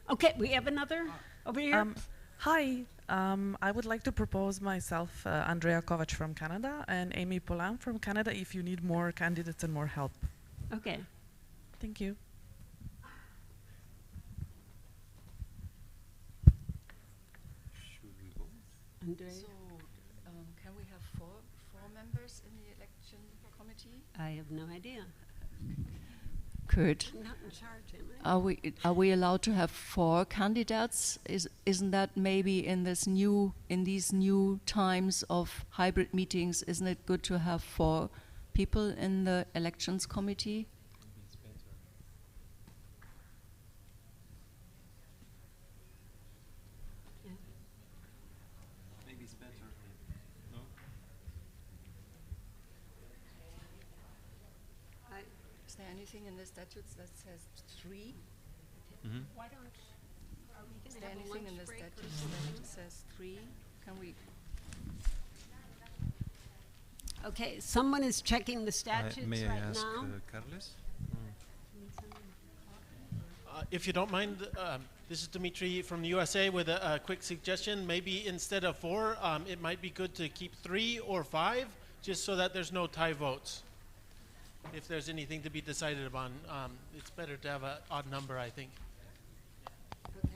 Okay, we have another over here. Hi, I would like to propose myself, Andrea Kovac from Canada, and Amy Poulain from Canada, if you need more candidates and more help. Okay. Thank you. Andrea? So, can we have four members in the election committee? I have no idea. Kurt, I'm not in charge, am I? are we allowed to have 4 candidates? Isn't that maybe in these new times of hybrid meetings? Isn't it good to have 4 people in the elections committee? Maybe it's better. No? Is there anything in the statutes that says 3? Mm-hmm. Why don't, are we Is going to there have a anything in lunch the break or statutes something? that says 3? Can we? Okay, someone is checking the statutes May I right ask now. Carles? If you don't mind, this is Dimitri from the USA with a quick suggestion. Maybe instead of 4, it might be good to keep 3 or 5, just so that there's no tie votes. If there's anything to be decided upon, it's better to have an odd number, I think. Okay.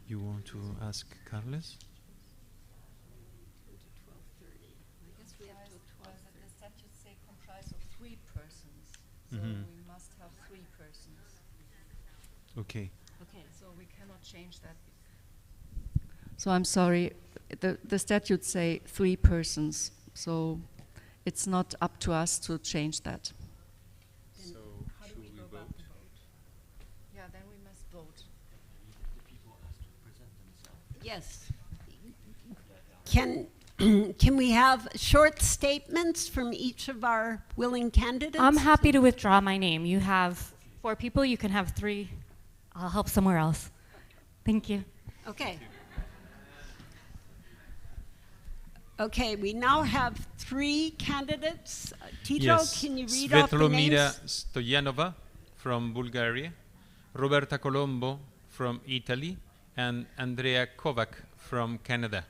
You want to ask Carles? I guess we have to 12. The statutes say comprise of 3 persons, so Mhm. we must have 3 persons. Okay. Okay, so we cannot change that. So I'm sorry, the statutes say 3 persons, so it's not up to us to change that. So should we vote? Yeah, then we must vote. Yes. Can we have short statements from each of our willing candidates? I'm happy to withdraw my name. You have 4 people, you can have 3. I'll help somewhere else. Thank you. Okay. Okay, we now have 3 candidates. Tito, Yes. can you read off the Svetlomira names? Stoyanova from Bulgaria, Roberta Colombo from Italy, and Andrea Kovac from Canada.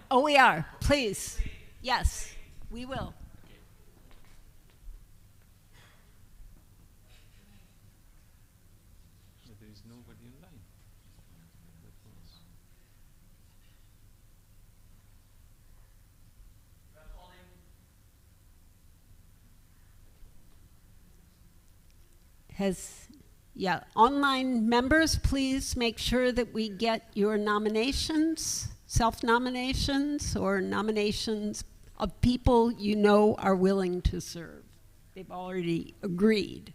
Oh, we are. Please. Yes, we will. There is nobody online. Yeah, online members, please make sure that we get your nominations, self-nominations, or nominations of people you know are willing to serve. They've already agreed.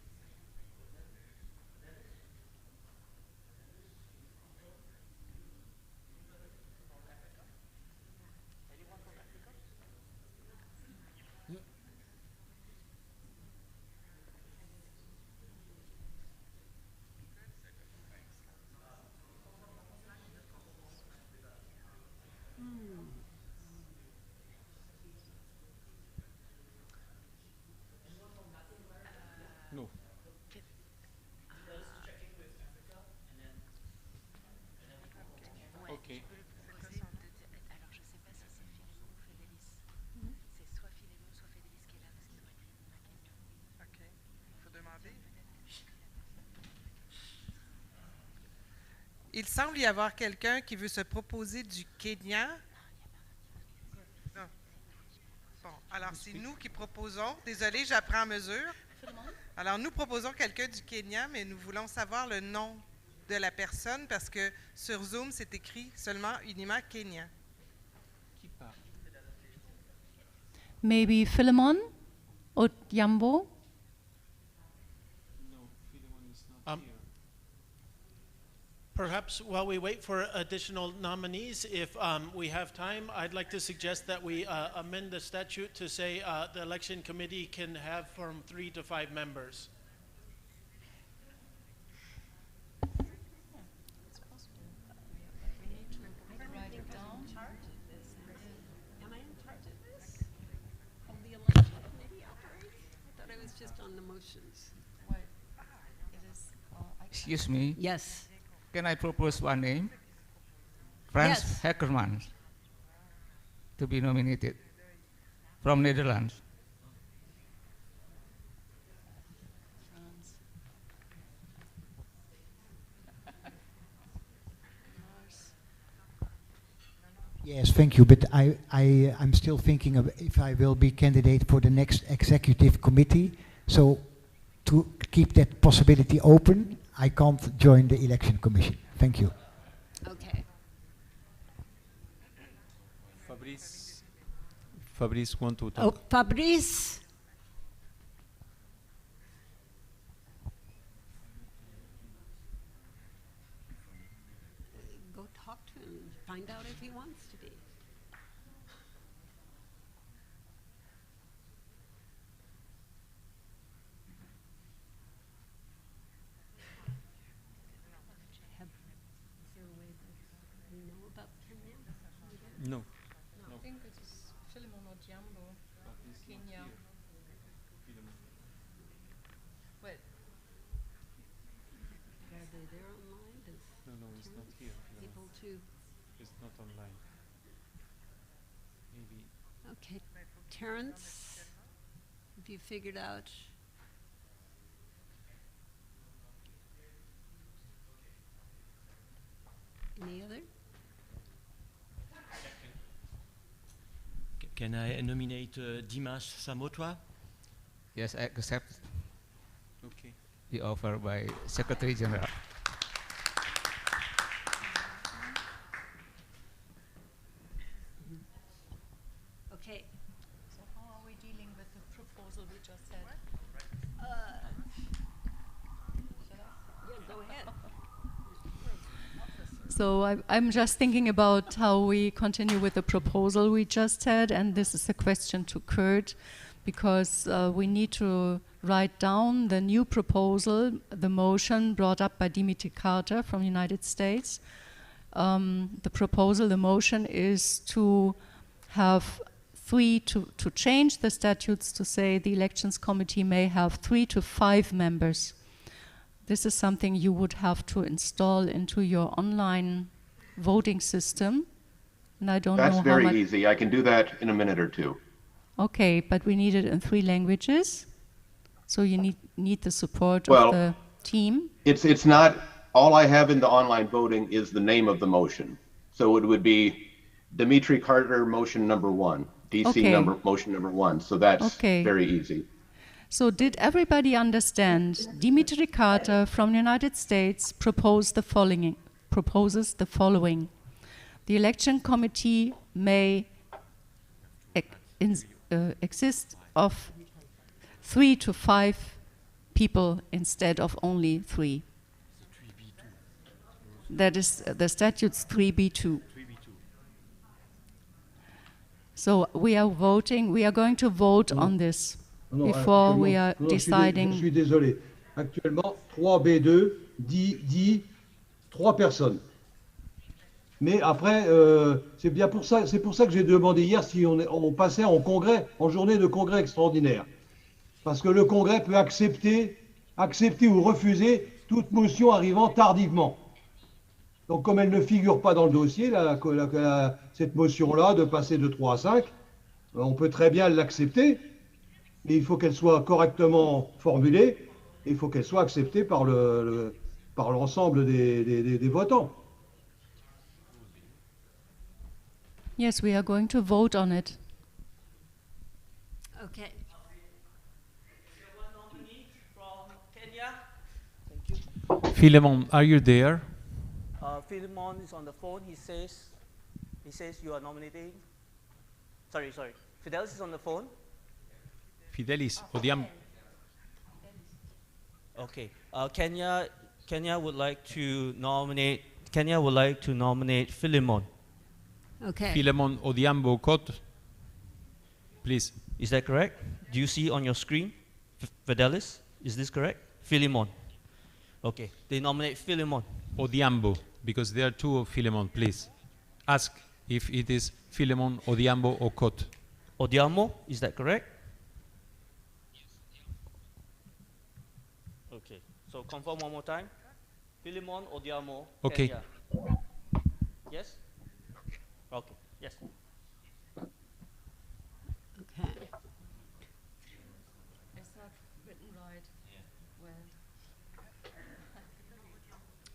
No. Okay. Il semble y avoir quelqu'un qui veut se proposer du Kenya. Non. Bon, alors c'est nous qui proposons. Désolé, j'apprends à mesure. Alors nous proposons quelqu'un du Kenya, mais nous voulons savoir le nom de la personne parce que sur Zoom, c'est écrit seulement uniquement Kenya. Qui parle? Maybe Philemon or Yambo? No, Philemon is not here. Perhaps while we wait for additional nominees, if we have time, I'd like to suggest that we amend the statute to say the election committee can have from 3 to 5 members. Am I in charge of this? Of the election committee operates? I thought I was just on the motions. Excuse me. Yes. Can I propose one name? Frans Yes. Heckermans to be nominated from Netherlands. Yes, thank you. But I'm still thinking of if I will be candidate for the next executive committee. So to keep that possibility open, I can't join the election commission. Thank you. Okay. Fabrice want to talk. Oh, Fabrice. Go talk to him and find out if he wants to be. Is there a way that we know about Kenya? No. I think it is Philemon or Jambo, Kenya. Wait. Are they there online? No, it's not here. Able to. It's not online. Maybe. Okay, Terrence, have you figured out? Any other? Can I nominate Dimas Samotwa? Yes, I accept Okay. the offer by Secretary General. Okay. So how are we dealing with the proposal we just had? Yeah, go ahead. So I'm just thinking about how we continue with the proposal we just had, and this is a question to Kurt, because we need to write down the new proposal, the motion brought up by Dimitri Carter from the United States. The proposal, the motion is to have to change the statutes to say the elections committee may have 3 to 5 members. This is something you would have to install into your online voting system. And I don't know That's how very much. easy. I can do that in a minute or two. Okay, but we need it in 3 languages. So you need the support Well, of the team. It's not, all I have in the online voting is the name of the motion. So it would be Dimitri Carter motion number 1, DC Okay. motion number 1. So that's Okay. very easy. So did everybody understand? Dimitri Carter from the United States proposes the following. The election committee may exist of 3 to 5 people instead of only 3. That is the statute's 3B2. So we are going to vote on this before we are deciding. Je suis désolé. Actuellement, 3B2 dit 3 personnes. Mais après, c'est pour ça que j'ai demandé hier si on passait en congrès, en journée de congrès extraordinaire. Parce que le congrès peut accepter ou refuser toute motion arrivant tardivement. Donc comme elle ne figure pas dans le dossier, cette motion-là de passer de 3 à 5, on peut très bien l'accepter, mais il faut qu'elle soit correctement formulée et il faut qu'elle soit acceptée par l'ensemble des votants. Yes, we are going to vote on it. Okay. Philemon, are you there? Philemon is on the phone. He says you are nominating. Sorry. Fidelis is on the phone. Fidelis, odiam. Okay. Kenya would like to nominate Philemon. Okay. Philemon Odiambo Kot, please. Is that correct? Do you see on your screen, Fidelis? Is this correct? Philemon. Okay. They nominate Philemon. Odiambo, because there are 2 of Philemon, please. Ask if it is Philemon, Odiambo, or Kot. Odiambo, is that correct? Okay. So confirm one more time. Philemon, Odiambo, Okay. Kenya. Yes? Okay. Yes. Okay. Is that written right? Well.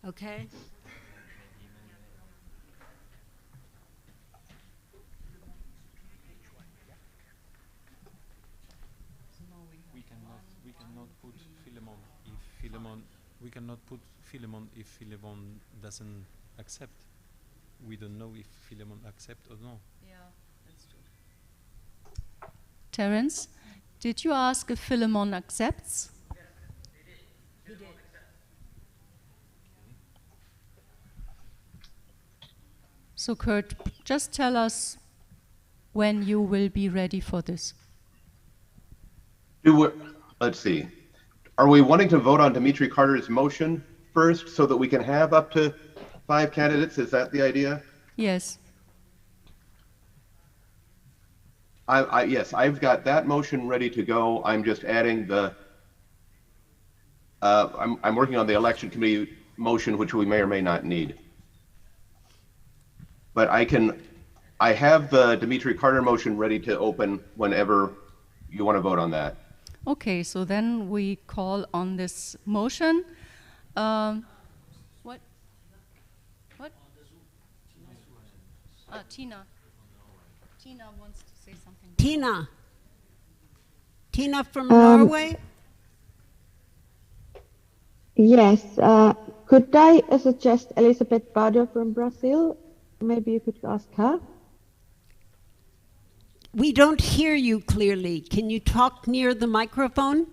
Okay. We cannot put Philemon if Philemon doesn't accept. We don't know if Philemon accepts or no. Yeah, that's true. Terence, did you ask if Philemon accepts? He did. So Kurt, just tell us when you will be ready for this. Let's see. Are we wanting to vote on Dimitri Carter's motion first so that we can have up to 5 candidates? Is that the idea? Yes. Yes, I've got that motion ready to go. I'm just adding I'm working on the election committee motion, which we may or may not need. But I have the Dimitri Carter motion ready to open whenever you want to vote on that. Okay, so then we call on this motion. What? Tina. Tina wants to say something. Tina from Norway? Yes. Could I suggest Elizabeth Bader from Brazil? Maybe you could ask her. We don't hear you clearly. Can you talk near the microphone?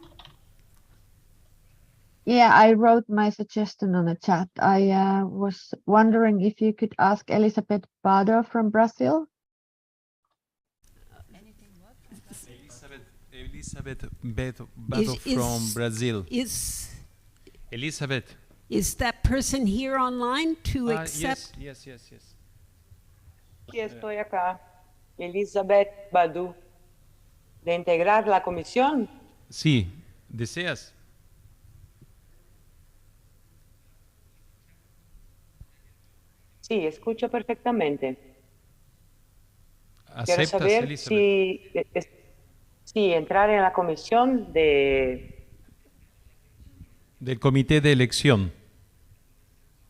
Yeah, I wrote my suggestion on the chat. I was wondering if you could ask Elizabeth Bader from Brazil. Elizabeth Bader from Brazil. Elizabeth. Is that person here online to accept? Yes. Sí, estoy acá. Elizabeth Badu. ¿De integrar la comisión? Sí, ¿deseas? Sí, escucho perfectamente. Quiero ¿Aceptas, saber Elizabeth? si entrar en la comisión Del comité de elección.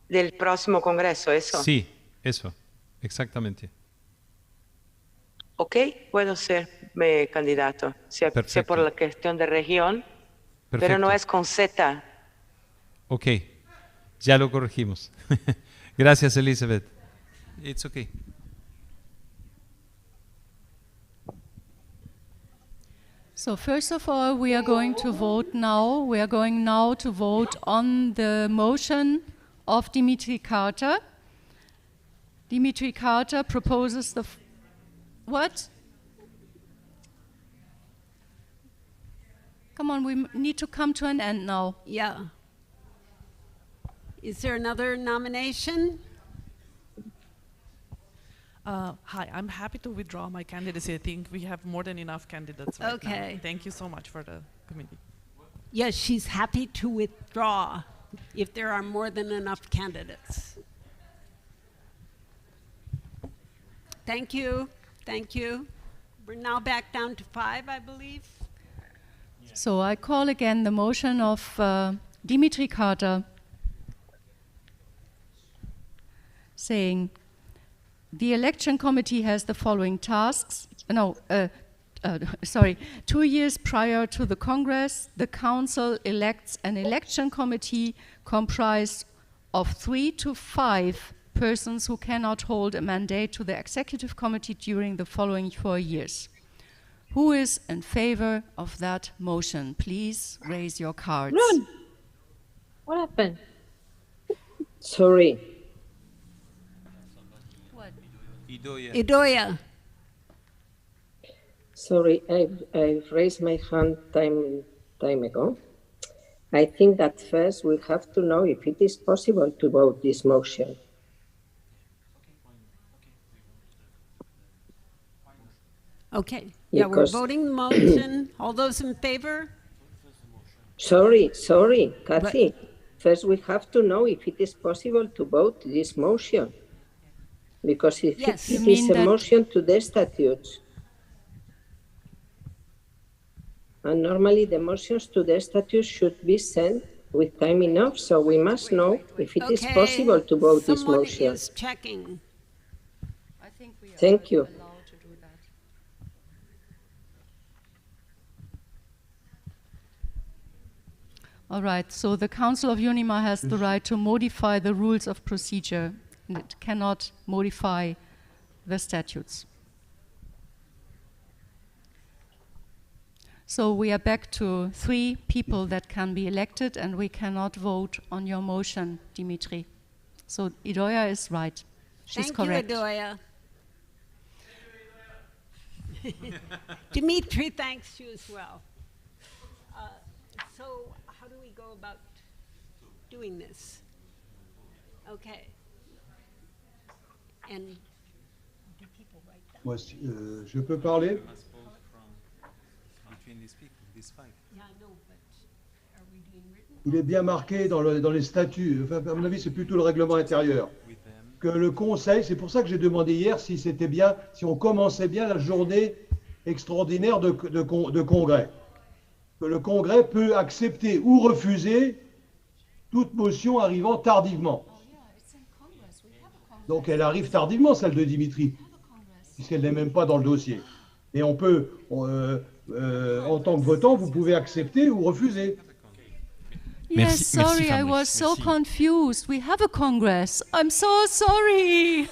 del próximo congreso, ¿eso? Sí, eso, exactamente. Ok, puedo ser. candidato, sea por Perfecto. la cuestión de región, pero no Perfecto. es con Z. Ok, ya lo corregimos. Gracias, Elizabeth. It's okay. So first of all, we are going to vote now. We are going now to vote on the motion of Dimitri Carter. Dimitri Carter proposes the... What? Come on, we need to come to an end now. Yeah. Is there another nomination? Hi, I'm happy to withdraw my candidacy. I think we have more than enough candidates right now. Okay. Thank you so much for the committee. Yes, she's happy to withdraw if there are more than enough candidates. Thank you. Thank you. We're now back down to 5, I believe. So I call again the motion of Dimitri Carter saying, the election committee has the following tasks. 2 years prior to the Congress, the Council elects an election committee comprised of 3 to 5 persons who cannot hold a mandate to the Executive Committee during the following 4 years. Who is in favor of that motion? Please raise your cards. Run! What happened? Sorry. Idoia. Sorry, I've raised my hand time ago. I think that first we have to know if it is possible to vote this motion. Okay. Yeah, we're Because- voting the motion. All those in favor? Sorry, Kathy. First we have to know if it is possible to vote this motion. Because if Yes. it You is mean a that- motion to the statutes, and normally the motions to the statutes should be sent with time enough, so we must know if it is Okay, possible to vote this someone motion. is checking. Thank you. All right, so the Council of UNIMA has the right to modify the rules of procedure, and it cannot modify the statutes. So we are back to 3 people that can be elected, and we cannot vote on your motion, Dimitri. So Idoia is right. She's Thank correct. you, Idoia. Dimitri thanks you as well. So how do we go about doing this? Okay. And do people write down? Moi, je peux parler? Between these people, these 5. Yeah, I know, but are we doing written? Il est bien marqué dans les statuts, enfin, à mon avis c'est plutôt le règlement intérieur, que le Conseil, c'est pour ça que j'ai demandé hier si c'était bien, si on commençait bien la journée extraordinaire de congrès. Que le congrès peut accepter ou refuser toute motion arrivant tardivement. Donc elle arrive tardivement, celle de Dimitri, puisqu'elle n'est même pas dans le dossier. Et on peut, en tant que votant, vous pouvez accepter ou refuser. Yes, sorry, I was so confused. We have a Congress. I'm so sorry.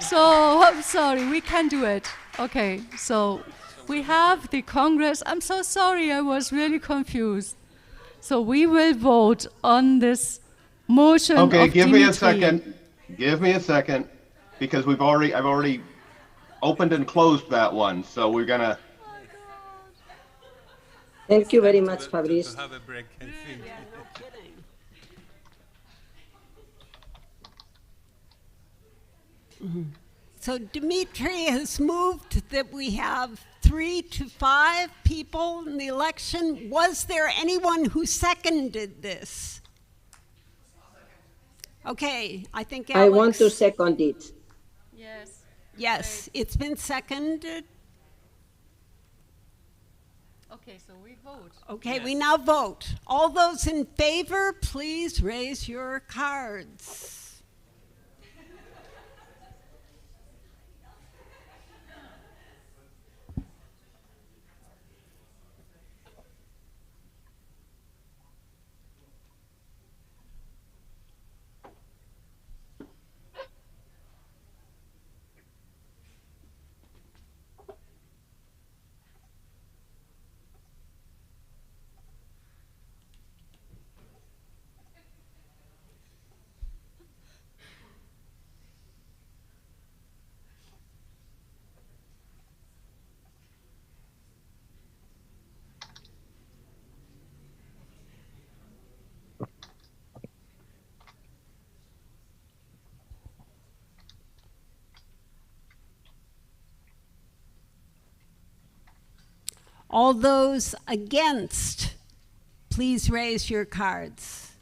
So, I'm sorry, we can do it. Okay, so we have the Congress. I'm so sorry, I was really confused. So we will vote on this motion Okay, of give me a Dimitri. second. Give me a second, because I've already opened and closed that one, so we're gonna. Thank you very much, Fabrice. To have a break, I think. Yeah, no kidding. So Dimitri has moved that we have 3 to 5 people in the election. Was there anyone who seconded this? Okay, I think Alex. I want to second it. Yes. Yes, it's been seconded. Okay, so we vote. Okay, we now vote. All those in favor, please raise your cards. All those against, please raise your cards.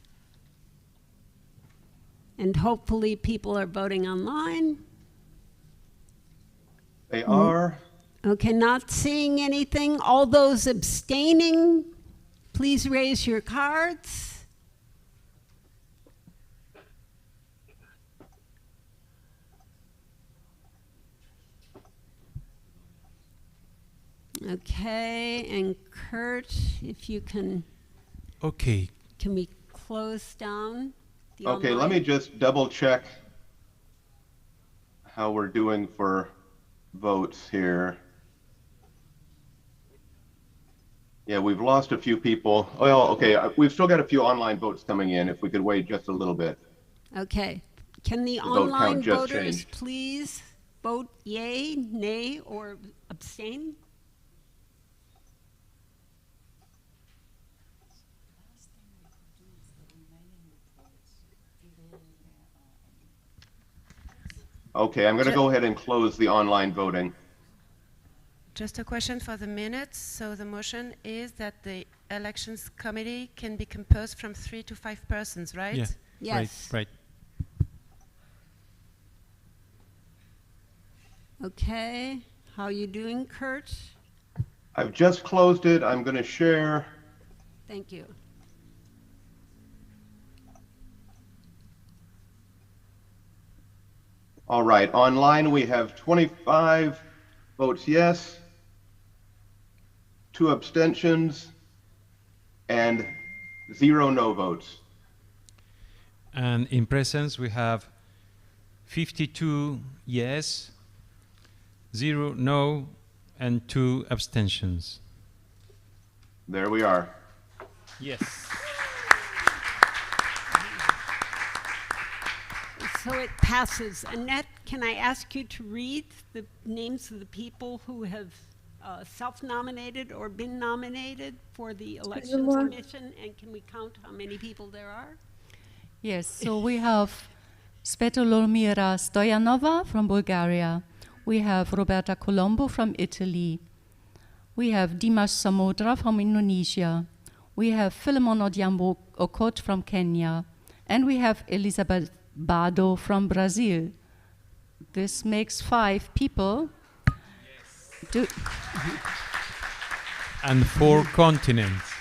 And hopefully people are voting online. They are. Okay, not seeing anything. All those abstaining, please raise your cards. Okay, and Kurt, if you can. Okay. Can we close down the Okay, online? let me just double check how we're doing for votes here. Yeah, we've lost a few people. Well, okay, we've still got a few online votes coming in. If we could wait just a little bit. Okay, can the vote count online just voters changed. please vote yay, nay, or abstain? Okay, I'm going to go ahead and close the online voting. Just a question for the minutes. So the motion is that the elections committee can be composed from 3 to 5 persons, right? Yeah. Yes. Right. Okay, how you doing, Kurt? I've just closed it. I'm going to share. Thank you. All right, online we have 25 votes yes, 2 abstentions, and 0 no votes. And in presence we have 52 yes, 0 no, and 2 abstentions. There we are. Yes. So it passes. Annette, can I ask you to read the names of the people who have self-nominated or been nominated for the Elections Commission? And can we count how many people there are? Yes, so we have Svetlomira Stoyanova from Bulgaria. We have Roberta Colombo from Italy. We have Dimash Samodra from Indonesia. We have Philemon Odhiambo Okot from Kenya. And we have Elizabeth Bado from Brazil. This makes 5 people. Yes. And 4 continents.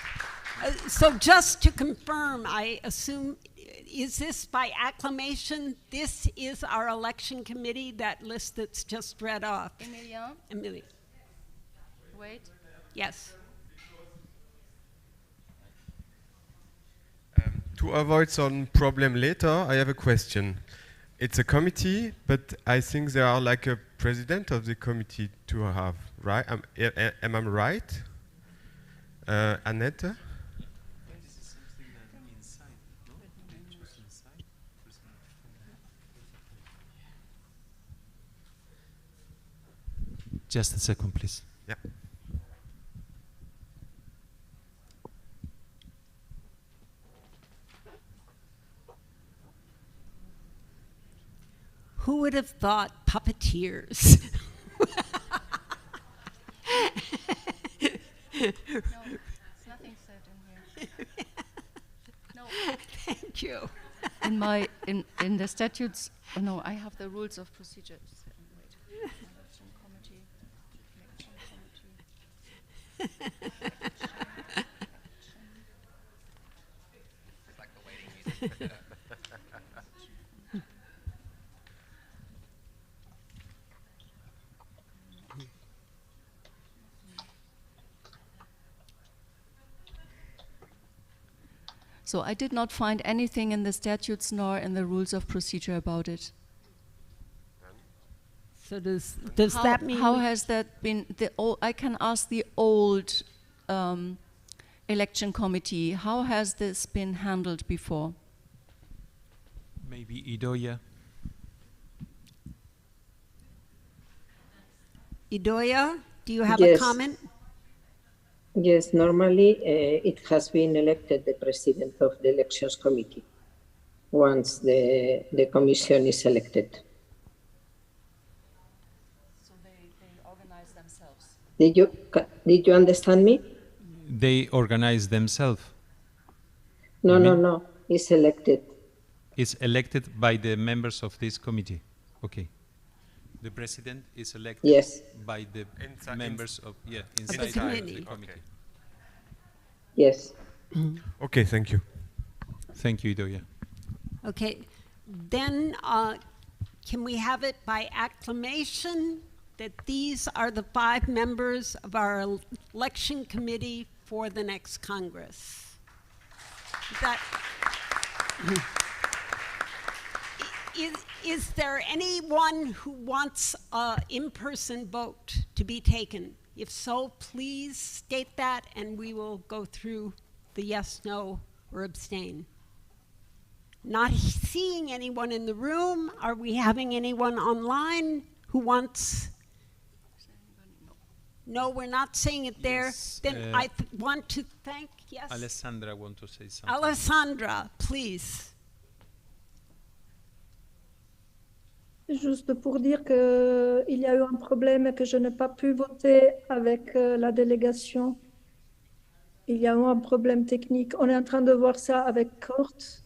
So just to confirm, I assume, is this by acclamation? This is our election committee, that list that's just read off. Emilia. Wait. Yes. To avoid some problem later, I have a question. It's a committee, but I think there are like a president of the committee to have, right? Am I right? Annette? Just a second, please. Yeah. Who would have thought puppeteers? Nothing said in here. No. Thank you. In the statutes, oh no, I have the rules of procedure. Wait. Election committee. It's like the waiting music. So I did not find anything in the statutes nor in the rules of procedure about it. So does that mean how has that been? I can ask the old election committee. How has this been handled before? Maybe Idoia. Idoia, do you have Yes. a comment? Yes, normally it has been elected the president of the elections committee once the commission is elected. So they organize themselves? Did you understand me? They organize themselves. No, no, no. It's elected. It's elected by the members of this committee. Okay. The president is elected by the members of inside the committee. Yes. Okay, thank you. Thank you, Idoia. Okay, then can we have it by acclamation that these are the 5 members of our election committee for the next Congress? Is there anyone who wants an in-person vote to be taken? If so, please state that and we will go through the yes, no, or abstain. Not seeing anyone in the room. Are we having anyone online who wants? No, we're not seeing it there. Yes, then I want to thank, yes? Alessandra want to say something. Alessandra, please. Juste pour dire qu'il y a eu un problème et que je n'ai pas pu voter avec la délégation. Il y a eu un problème technique. On est en train de voir ça avec Kurt,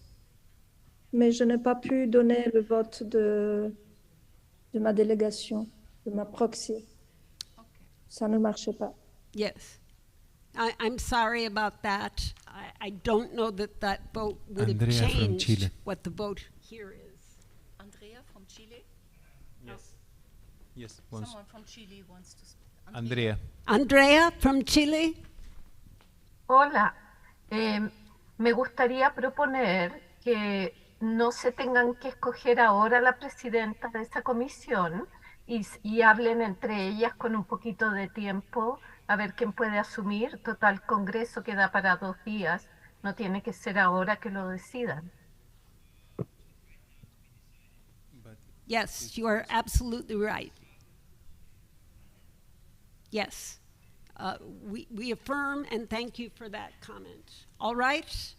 mais je n'ai pas pu donner le vote de ma délégation, de ma proxy. Ça ne marchait pas. Yes. I'm sorry about that. I don't know that vote would have Andrea from changed Chile. what the vote here is. Andrea from Chile? Yes. Yes. Someone from Chile wants to speak. Andrea. Andrea from Chile. Hola, me gustaría proponer que no se tengan que escoger ahora la presidenta de esa comisión y hablen entre ellas con un poquito de tiempo a ver quién puede asumir. Total, Congreso queda para 2 días, no tiene que ser ahora que lo decidan. Yes, you are absolutely right. Yes. We affirm and thank you for that comment. All right,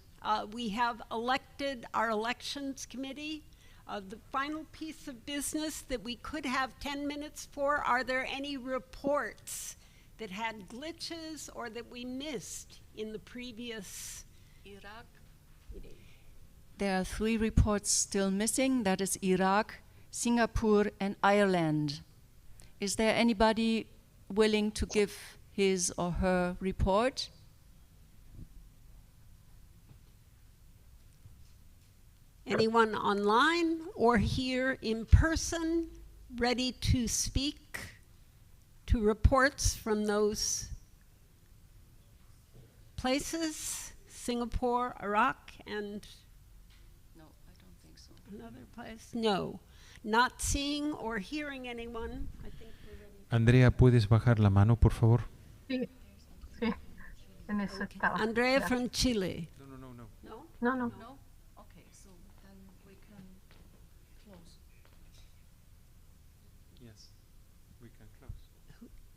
we have elected our elections committee. The final piece of business that we could have 10 minutes for, are there any reports that had glitches or that we missed in the previous Iraq? There are 3 reports still missing, that is Iraq, Singapore and Ireland. Is there anybody willing to give his or her report? Anyone online or here in person ready to speak to reports from those places? Singapore, Iraq, and no, I don't think so. Another place? No. Not seeing or hearing anyone. I think we're ready. Andrea, ¿puedes bajar la mano, por favor? Sí, sí, en eso estaba. Andrea Ya. from Chile. No. No? Okay, so then we can close. Yes, we can close.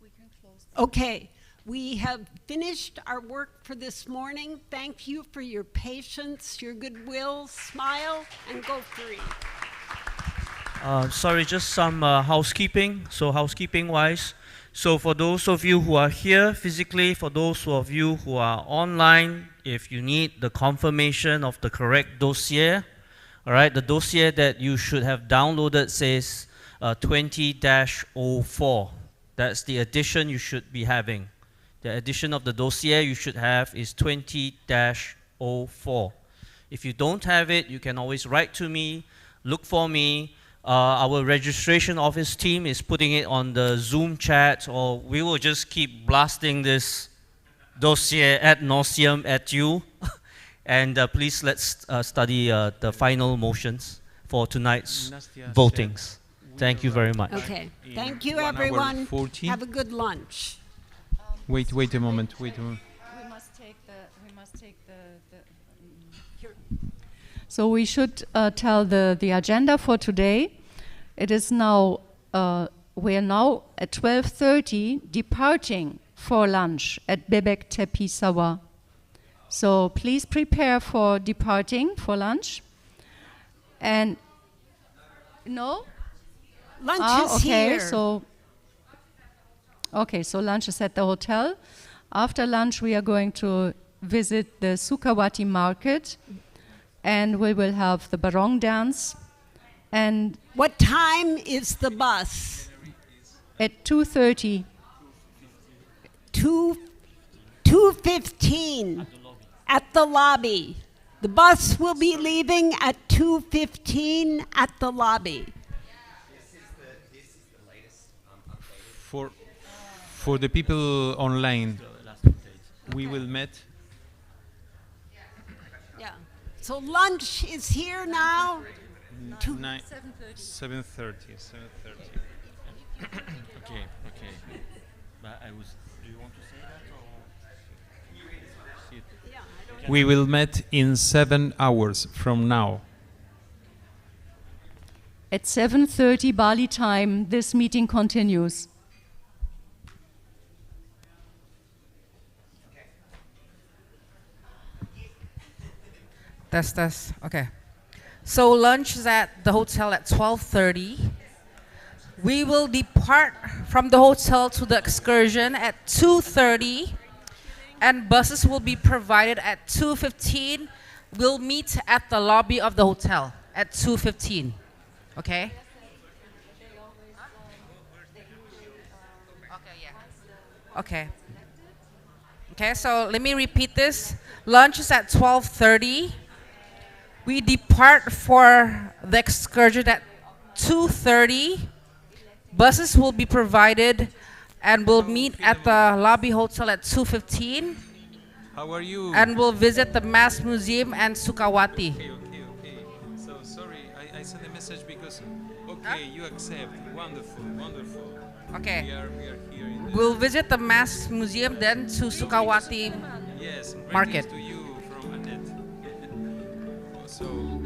We can close. Okay, we have finished our work for this morning. Thank you for your patience, your goodwill. Smile and go free. Sorry, just some housekeeping. So housekeeping-wise, so for those of you who are here physically, for those of you who are online, if you need the confirmation of the correct dossier, all right, the dossier that you should have downloaded says 20-04. That's the edition you should be having. The edition of the dossier you should have is 20-04. If you don't have it, you can always write to me, look for me. Our registration office team is putting it on the Zoom chat, or we will just keep blasting this dossier ad nauseum at you. And please let's study the final motions for tonight's votings. Thank you very much. Okay, thank you everyone. Have a good lunch. Wait a moment. We must take the So we should tell the agenda for today. It is now, we are now at 12:30 departing for lunch at Bebek Tepi Sawa. So please prepare for departing for lunch. And no? Lunch is okay, here. So Okay, so lunch is at the hotel. After lunch, we are going to visit the Sukawati market, and we will have the barong dance. And what time is the bus? At 2:30. 2:15 at the lobby. The bus will be leaving at 2:15 at the lobby. For the people online, we will meet. Yeah. So lunch is here now. 7:30. Okay. But I was. Do you want to say that or? We will meet in 7 hours from now. At 7:30 Bali time, this meeting continues. Test. Okay. So lunch is at the hotel at 12:30. We will depart from the hotel to the excursion at 2:30, and buses will be provided at 2:15. We'll meet at the lobby of the hotel at 2:15. Okay? Okay, so let me repeat this. Lunch is at 12:30. We depart for the excursion at 2:30. Buses will be provided and we'll meet at the lobby hotel at 2:15. How are you? And we'll visit the Mass Museum and Sukawati. Okay. So sorry, I sent a message because, you accept. Wonderful. Okay. We are here in the We'll visit the Mass Museum, then to Sukawati Yes, Market. to you from Annette. So